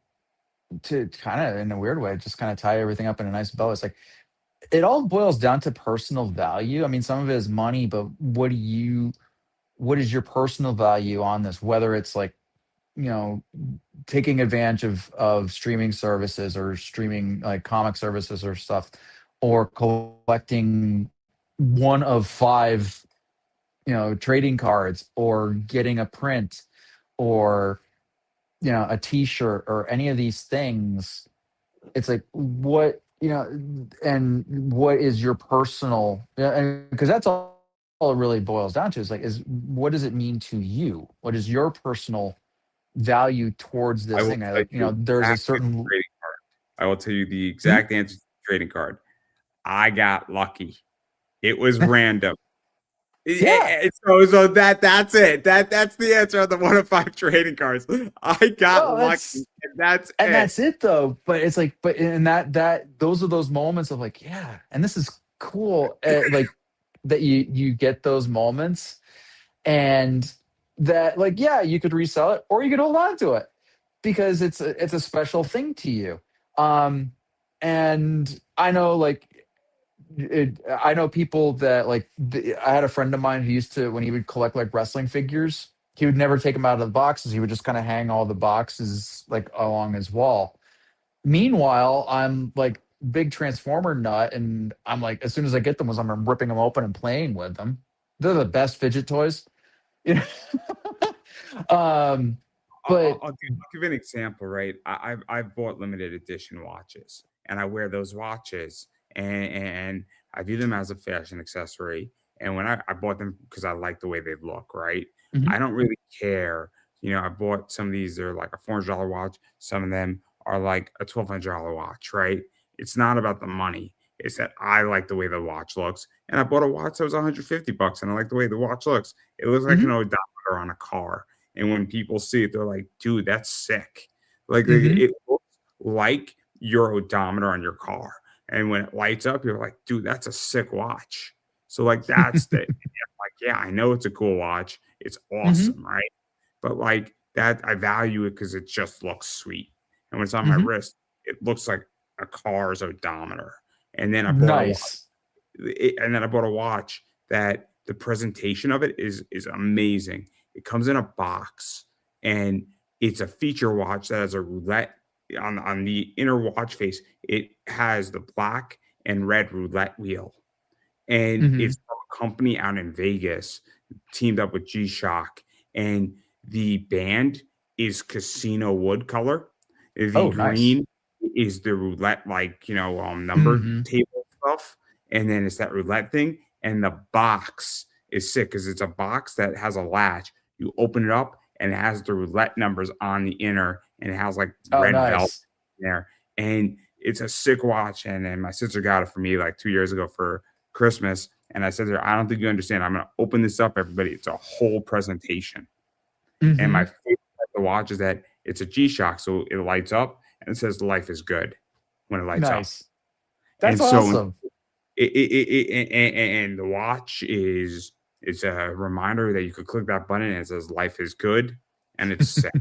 to kind of in a weird way, just kind of tie everything up in a nice bow. It's like it all boils down to personal value. I mean, some of it is money, but what is your personal value on this? Whether it's like you know, taking advantage of streaming services or streaming like comic services or stuff, or collecting one of five, trading cards, or getting a print, or a T-shirt, or any of these things. It's like, what, and what is your personal, and because that's all it really boils down to, is what does it mean to you? What is your personal value towards
I
this
will
thing?
tell you
There's a
exactly the
certain.
trading card. I will tell you the
Hmm?
exact answer to the trading card. I got lucky. It was random.
Yeah.
So that's it. That's the answer on the 1 of 5 trading cards. I got
No,
lucky,
that's
and that's
and
it.
that's it though. But it's like, but in that those are those moments of like, yeah, and this is cool. Like that you get those moments, and that, like, yeah, you could resell it or you could hold on to it because it's a special thing to you. Um, and I know, like, I know people that, like, I had a friend of mine who used to, when he would collect like wrestling figures, he would never take them out of the boxes. He would just kind of hang all the boxes like along his wall. Meanwhile, I'm like big Transformer nut, and I'm like, as soon as I get them, I'm ripping them open and playing with them. They're the best fidget toys, you know. um, but
I'll give an example, right? I've bought limited edition watches, and I wear those watches, and I view them as a fashion accessory. And when I bought them because I like the way they look, right?
Mhm,
I don't really care. I bought some of these. They're like a $400 watch. Some of them are like a $1,200 watch, right? It's not about the money. It's that I like the way the watch looks, and I bought a watch that was $150, and I like the way the watch looks. It looks like
mhm,
an odometer on a car, and when people see it, they're like, "Dude, that's sick." Like,
mhm,
it looks like your odometer on your car, and when it lights up, you're like, "Dude, that's a sick watch." So, like, that's the like, yeah, I know it's a cool watch. It's
mhm,
awesome, right? But, like, that I value it because it just looks sweet, and when it's on my
mhm.
wrist, it looks like a car's odometer. And then I bought a wa
Nice.
and then I bought a watch that the presentation of it is amazing. It comes in a box, and it's a feature watch that has a roulette on the inner watch face. It has the black and red roulette wheel, and it's
Mhm.
from a company out in Vegas teamed up with G-Shock, and the band is casino wood color. The
Oh, nice.
green is the roulette, like, numbered
Mhm,
table stuff, and then it's that roulette thing, and the box is sick because it's a box that has a latch. You open it up, and it has the roulette numbers on the inner, and it has, like,
oh,
red velvet
nice.
there, and it's a sick watch, and then my sister got it for me, like, 2 years ago for Christmas, and I said to her, "I don't think you understand. I'm gonna open this up, everybody. It's a whole presentation." And my
Mhm.
favorite part of the watch is that it's a G-Shock, so it lights up and it says "Life is good" when it lights up.
Nice. That's
And so
awesome.
and the watch is it's a reminder that you could click that button and it says "Life is good," and it's sick.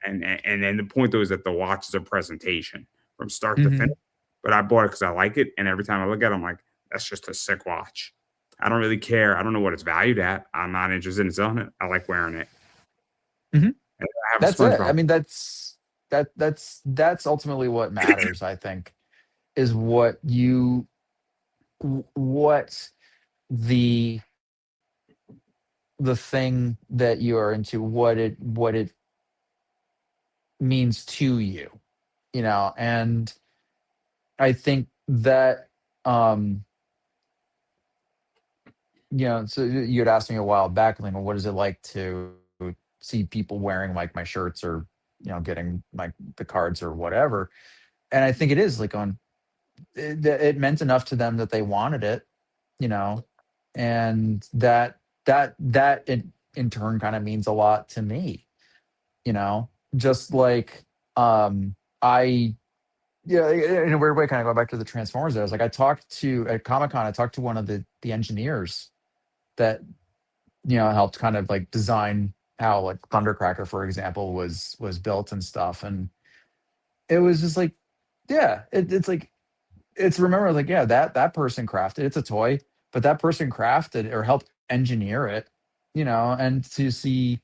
And then the point though is that the watch is a presentation from start to finish.
Mhm,
But I bought it because I like it, and every time I look at it, I'm like, "That's just a sick watch." I don't really care. I don't know what it's valued at. I'm not interested in selling it. I like wearing it.
mhm.
And I have a
That's it. I
SpongeBob.
mean, that's ultimately what matters, I think, is what the the thing that you are into, what it means to you, and I think that, um, so you had asked me a while back, like, what is it like to see people wearing like my shirts, or getting like the cards or whatever. And I think it is like, it meant enough to them that they wanted it, you know, and that in turn kind of means a lot to me, just like, I yeah, in a weird way, kind of go back to the Transformers. I was like, I talked to at Comic Con. I talked to one of the engineers that helped kind of like design how like Thundercracker, for example, was built and stuff. And it was just like, yeah, it's like, it's remember, like, yeah, that person crafted, it's a toy, but that person crafted or helped engineer it, and to see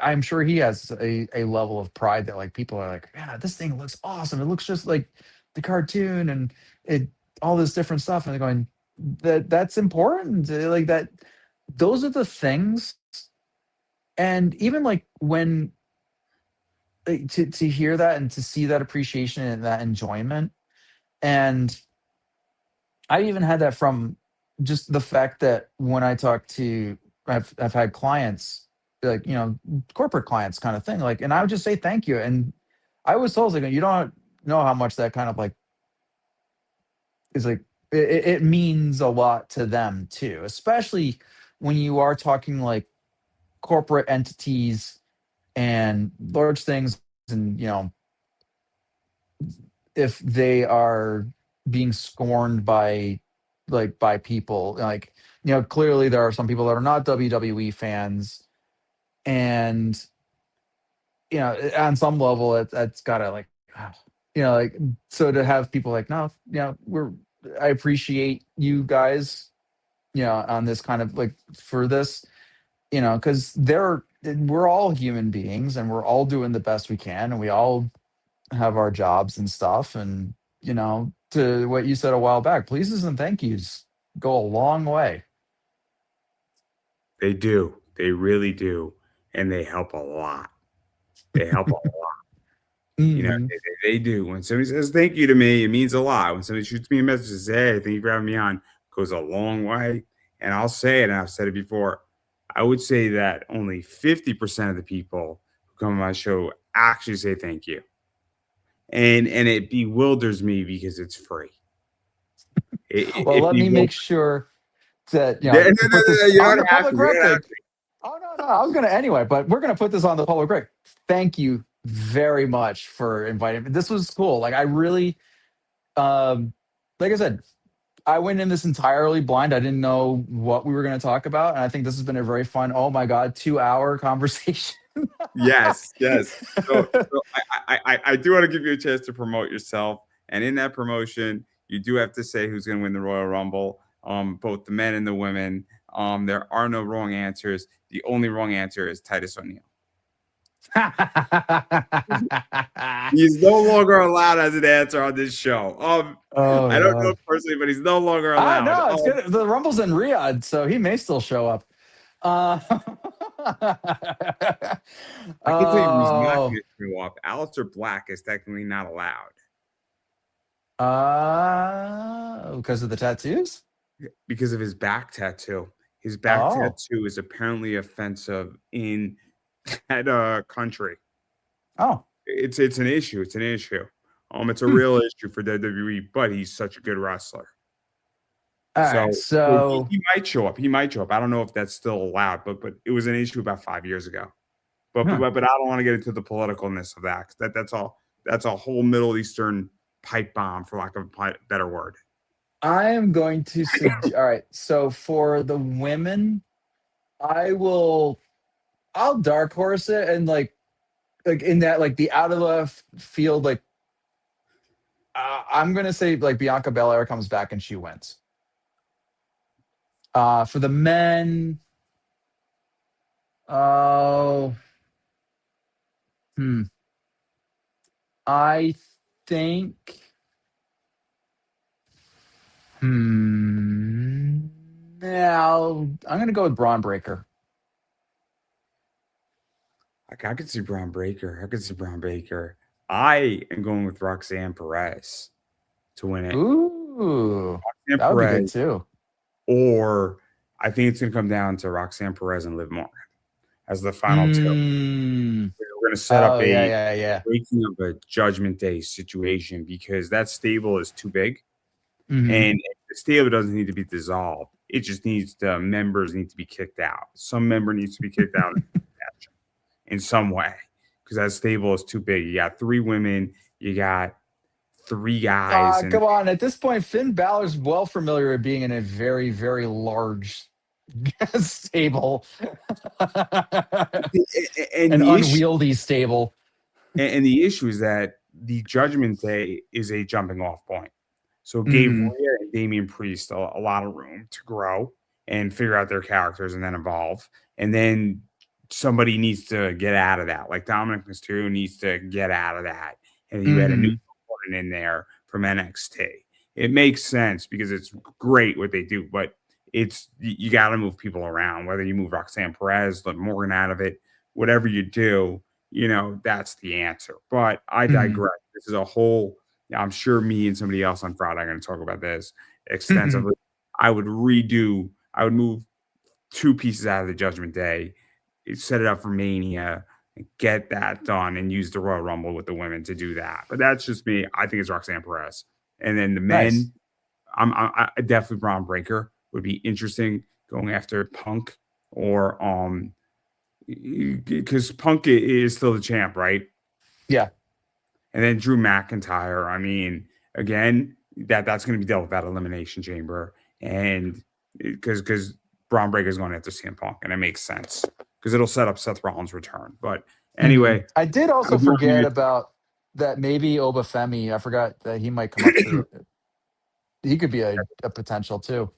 I'm sure he has a level of pride that like people are like, yeah, this thing looks awesome. It looks just like the cartoon and it all this different stuff. And they're going, that's important. Like that, those are the things. And even like when like, to hear that and to see that appreciation and that enjoyment. And I even had that from just the fact that when I talk to, I've had clients like, corporate clients kind of thing. Like, and I would just say thank you. And I was told, like, you don't know how much that kind of like is like, it means a lot to them too, especially when you are talking like corporate entities and large things. And, if they are being scorned by people like, clearly there are some people that are not WWE fans, and on some level that's gotta like like, so to have people like, no, I appreciate you guys, on this kind of like for this, because we're all human beings and we're all doing the best we can, and we all have our jobs and stuff. And, to what you said a while back, pleases and thank yous go a long way.
They do. They really do. And they help a lot. They help a lot.
Mhm.
They do. When somebody says thank you to me, it means a lot. When somebody shoots me a message and says, hey, thank you for having me on, goes a long way. And I'll say it, and I've said it before. I would say that only 50% of the people who come on my show actually say thank you. And it bewilders me because it's free.
Well,
It
let me make
bewilders.
sure that,
No, no,
to
no,
put
no,
this
you
on
don't
the
have to.
public
You don't have
record. Oh, no, no, I was going to anyway, but we're going to put this on the public record. Thank you very much for inviting me. This was cool. Like, I really, um, like I said, I went in this entirely blind. I didn't know what we were going to talk about. And I think this has been a very fun, oh my God, 2-hour conversation.
Yes, yes. So I do want to give you a chance to promote yourself, and in that promotion, you do have to say who's going to win the Royal Rumble. Both the men and the women. There are no wrong answers. The only wrong answer is Titus O'Neil. He's no longer allowed as an answer on this show.
Oh,
I don't know
God.
personally, but he's no longer
Ah,
allowed.
no, it's good. The Rumble's in Riyadh, so he may still show up. Uh,
I can tell you who's not
oh,
going to show up. Aleister Black is technically not allowed
because of the tattoos?
because of his back tattoo. His back
Oh,
tattoo is apparently offensive in that country.
oh.
It's an issue. It's an issue. It's a
Hmm.
real issue for WWE, but he's such a good wrestler.
All
So
right,
he,
so
he might show up. He might show up. I don't know if that's still allowed, but it was an issue about 5 years ago. But
huh.
but but I don't want to get into the politicalness of that. 'Cause that's a whole Middle Eastern pipe bomb, for lack of a better word.
I am going to all right, so for the women, I'll dark horse it and like in that like the out of left field like I'm gonna say like Bianca Belair comes back and she wins. For the men, oh, hmm, I think, now I'm gonna go with Braun Breaker.
Like, I could see Braun Breaker. I could see Braun Baker. I am going with Roxanne Perez to win it.
Ooh,
Roxanne
that would be good
Perez,
too.
or I think it's going to come down to Roxanne Perez and Liv Morgan as the final two.
Mm.
We're going to set up
Oh
a
yeah, yeah, yeah.
breaking of a Judgment Day situation because that stable is too big,
Hmm.
and the stable doesn't need to be dissolved. It just needs the members need to be kicked out. Some member needs to be kicked out in some way because that stable is too big. You got three women, you got three guys, and
Come on. At this point, Finn Balor's well familiar with being in a very, very large stable,
and
an
the issue
unwieldy stable.
and the issue is that the Judgment Day is a jumping off point. So it gave
Hmm.
Rhea and Damian Priest a lot of room to grow and figure out their characters and then evolve. And then somebody needs to get out of that. Like Dominic Mysterio needs to get out of that. And you had a new
Mhm.
opponent in there from NXT. It makes sense because it's great what they do, but you got to move people around. Whether you move Roxanne Perez, let Morgan out of it, whatever you do, that's the answer. But I
Mhm.
digress. This is a whole. I'm sure me and somebody else on Friday are going to talk about this
Mhm.
extensively. I would move two pieces out of the Judgment Day, set it up for Mania, get that done, and use the Royal Rumble with the women to do that. But that's just me. I think it's Roxanne Perez, and then the
Nice.
men. I definitely Braun Breaker would be interesting going after Punk or because Punk is still the champ, right?
Yeah.
And then Drew McIntyre. I mean, again, that's going to be dealt with that Elimination Chamber, and because Braun Breaker is going after CM Punk, and it makes sense because it'll set up Seth Rollins' return. But
Mhm.
anyway,
I did
I
also
would love for you
forget
to.
about that maybe Obafemi. I forgot that he might come up to he could be a potential too.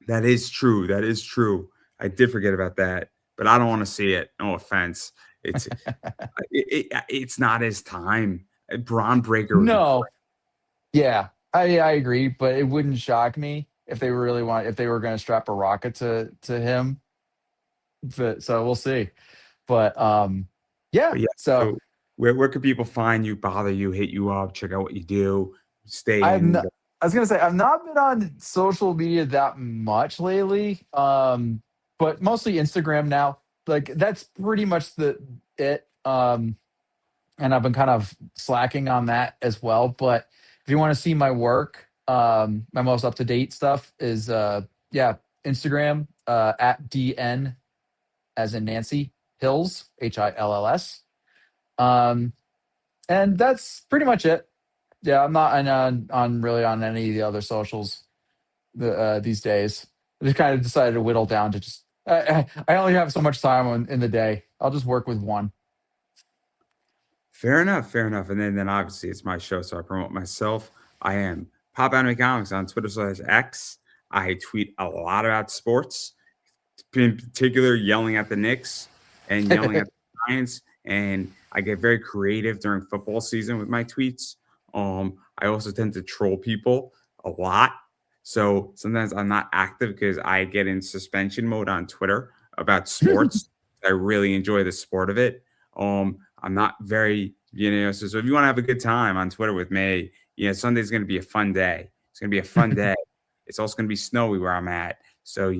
That is true. That is true. I did forget about that, but I don't want to see it. No offense. It's it's not his time. Braun Breaker would be great.
No. Yeah. I agree, but it wouldn't shock me if they if they were gonna strap a rocket to him. So we'll see. But yeah.
But yeah,
So
so where could people find you, bother you, hit you up, check out what you do, stay
I've
in?
not I was gonna say I've not been on social media that much lately. But mostly Instagram now. Like that's pretty much it. And I've been kind of slacking on that as well. But if you want to see my work, my most up to date stuff is yeah, Instagram at DN as in Nancy Hills Hills. Um, and that's pretty much it. Yeah, I'm not on really on any of the other socials these days. I just kind of decided to whittle down to just I only have so much time in the day. I'll just work with one.
Fair enough, fair enough. And then obviously it's my show, so I promote myself. I am Pop Anime Comics on Twitter/X. I tweet a lot about sports, in particular yelling at the Knicks and yelling at the Giants. And I get very creative during football season with my tweets. I also tend to troll people a lot. So sometimes I'm not active because I get in suspension mode on Twitter about sports. I really enjoy the sport of it. I'm not very, so if you want to have a good time on Twitter with me, Sunday's going to be a fun day. It's going to be a fun day. It's also going to be snowy where I'm at. So, it's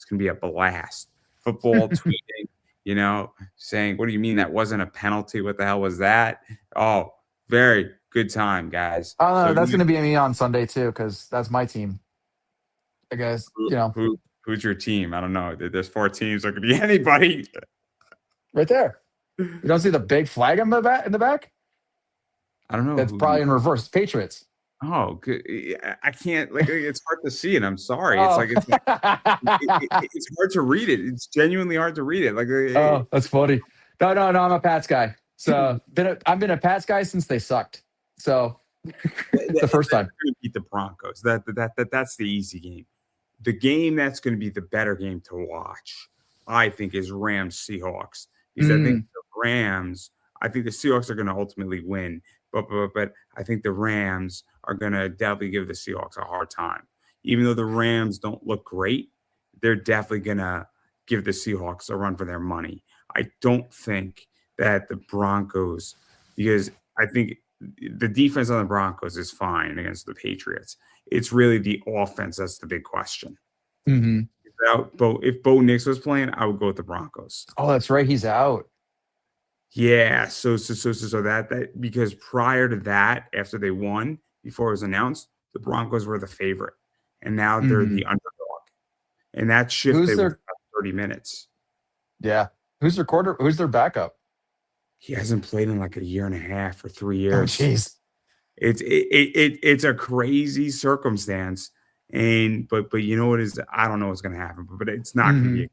going to be a blast. Football tweeting, saying, what do you mean that wasn't a penalty? What the hell was that? Oh, very good time, guys.
Oh no,
So,
that's gonna be me on Sunday too, because that's my team. I guess
who's your team? I don't know. There's four teams. There could be anybody.
right there. You don't see the big flag in the back? In the back,
I don't know
that's
who.
probably in reverse. Patriots.
Oh, good. I can't, it's hard to see it. I'm sorry. It's
Oh,
like, it's hard to read it. It's genuinely hard to read it.
oh, that's funny. No, no, no. I'm a Pats guy. So I've been a Pats guy since they sucked. So the first
they're
time.
going to beat the Broncos. That's the easy game. The game that's going to be the better game to watch, I think, is Rams Seahawks, because I think
Mm,
the Rams. I think the Seahawks are going to ultimately win, but I think the Rams are going to definitely give the Seahawks a hard time. Even though the Rams don't look great, they're definitely going to give the Seahawks a run for their money. I don't think that the Broncos, because I think the defense on the Broncos is fine against the Patriots. It's really the offense that's the big question.
hmm
If Bo Nix was playing, I would go with the Broncos.
Oh, that's right. He's out.
Yeah, so that because prior to that, after they won, before it was announced, the Broncos were the favorite, and now they're
hmm
the underdog, and that
Who's
shifted within
their
30 minutes.
yeah? Who's their quarter? Who's their backup?
He hasn't played in like a year and a half or 3
Oh,
years.
jeez.
It's a crazy circumstance, and but you know what is, I don't know what's going to happen, but it's not going to be
hmm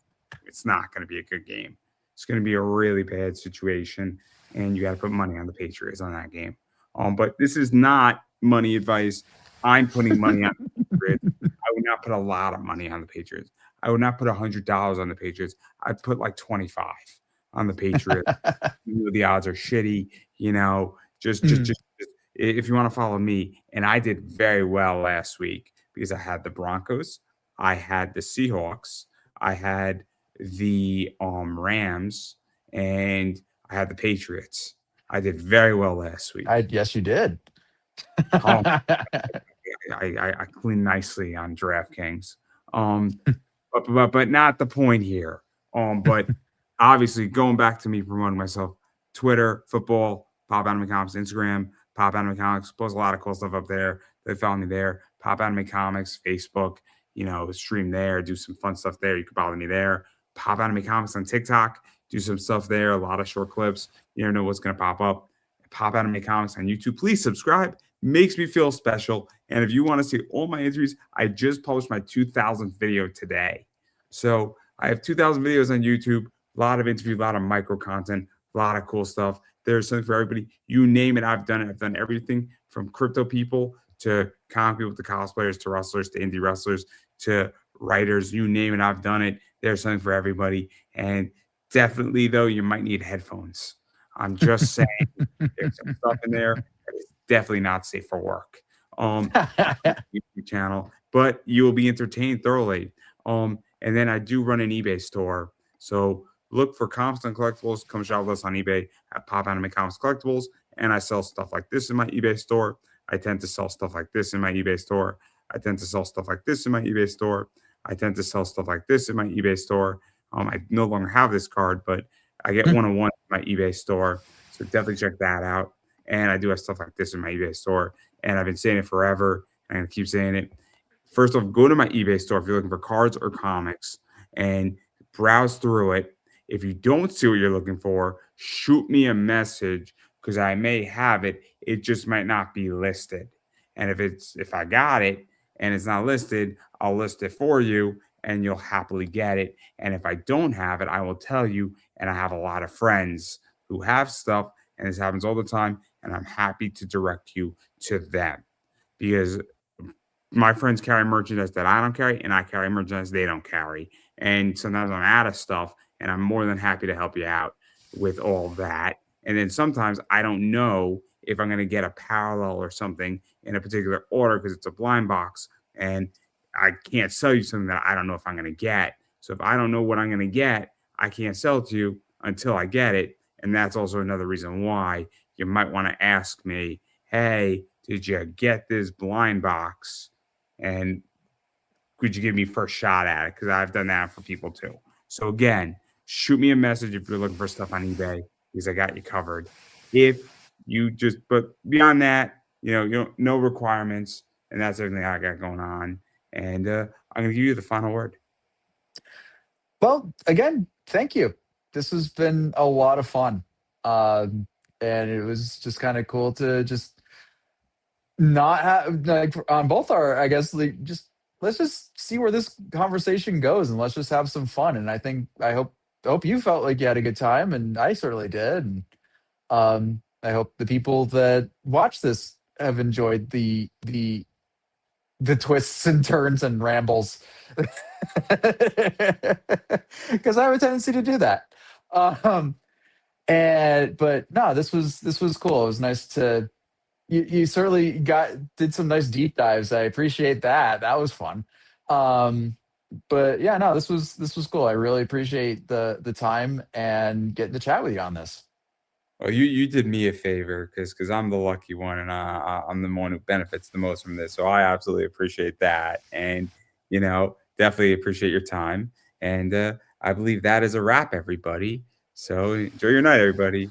it's not going to be a good game. It's going to be a really bad situation, and you got to put money on the Patriots on that game. But this is not money advice. I'm putting money on the Patriots. I would not put a lot of money on the Patriots. I would not put $100 on the Patriots. I'd put like 25 on the Patriots. The odds are shitty, just if you want to follow me. And I did very well last week because I had the Broncos, I had the Seahawks, I had the Rams, and I had the Patriots. I did very well last week.
Yes, you did.
Um, I cleaned nicely on DraftKings. But not the point here. But obviously going back to me promoting myself, Twitter, football, Pop Anime Comics, Instagram, Pop Anime Comics, post a lot of cool stuff up there. They found me there. Pop Anime Comics, Facebook, stream there, do some fun stuff there. You can bother me there. Pop Anime Comics on TikTok, do some stuff there, a lot of short clips. You never know what's going to pop up. Pop Anime Comics on YouTube. Please subscribe. Makes me feel special. And if you want to see all my interviews, I just published my 2000th video today. So I have 2,000 videos on YouTube, a lot of interviews, a lot of micro content, a lot of cool stuff. There's something for everybody. You name it, I've done it. I've done everything from crypto people to comic people to cosplayers to wrestlers to indie wrestlers to writers. You name it, I've done it. There's something for everybody. And definitely, though, you might need headphones. I'm just saying there's some stuff in there that is definitely not safe for work. YouTube channel, but you will be entertained thoroughly. And then I do run an eBay store. So look for Comics and Collectibles. Come shop with us on eBay at Pop Anime Comics Collectibles. And I sell stuff like this in my eBay store. I tend to sell stuff like this in my eBay store. I tend to sell stuff like this in my eBay store. I tend to sell stuff like this in my eBay store. I no longer have this card, but I get one-on-one in my eBay store. So definitely check that out. And I do have stuff like this in my eBay store. And I've been saying it forever. I'm going to keep saying it. First off, go to my eBay store if you're looking for cards or comics and browse through it. If you don't see what you're looking for, shoot me a message because I may have it. It just might not be listed. And if I got it and it's not listed, I'll list it for you and you'll happily get it. And if I don't have it, I will tell you. And I have a lot of friends who have stuff, and this happens all the time. And I'm happy to direct you to them because my friends carry merchandise that I don't carry, and I carry merchandise they don't carry. And sometimes I'm out of stuff, and I'm more than happy to help you out with all that. And then sometimes I don't know if I'm going to get a parallel or something in a particular order because it's a blind box, and I can't sell you something that I don't know if I'm going to get. So if I don't know what I'm going to get, I can't sell it to you until I get it. And that's also another reason why you might want to ask me, hey, did you get this blind box? And could you give me first shot at it? Because I've done that for people too. So again, shoot me a message if you're looking for stuff on eBay because I got you covered. But beyond that, no requirements. And that's everything I got going on. And I'm going to give you the final word.
Well, again, thank you. This has been a lot of fun. And it was just kind of cool to just not have like on both our, I guess, like just let's just see where this conversation goes and let's just have some fun. And I hope you felt like you had a good time, and I certainly did. And I hope the people that watch this have enjoyed the twists and turns and rambles because I have a tendency to do that. But no, this was cool. It was nice to you certainly did some nice deep dives. I appreciate that. That was fun. But yeah, no, this was cool. I really appreciate the time and getting to chat with you on this.
Well, you did me a favor because I'm the lucky one and I'm the one who benefits the most from this. So I absolutely appreciate that, and definitely appreciate your time. And I believe that is a wrap, everybody. So enjoy your night, everybody.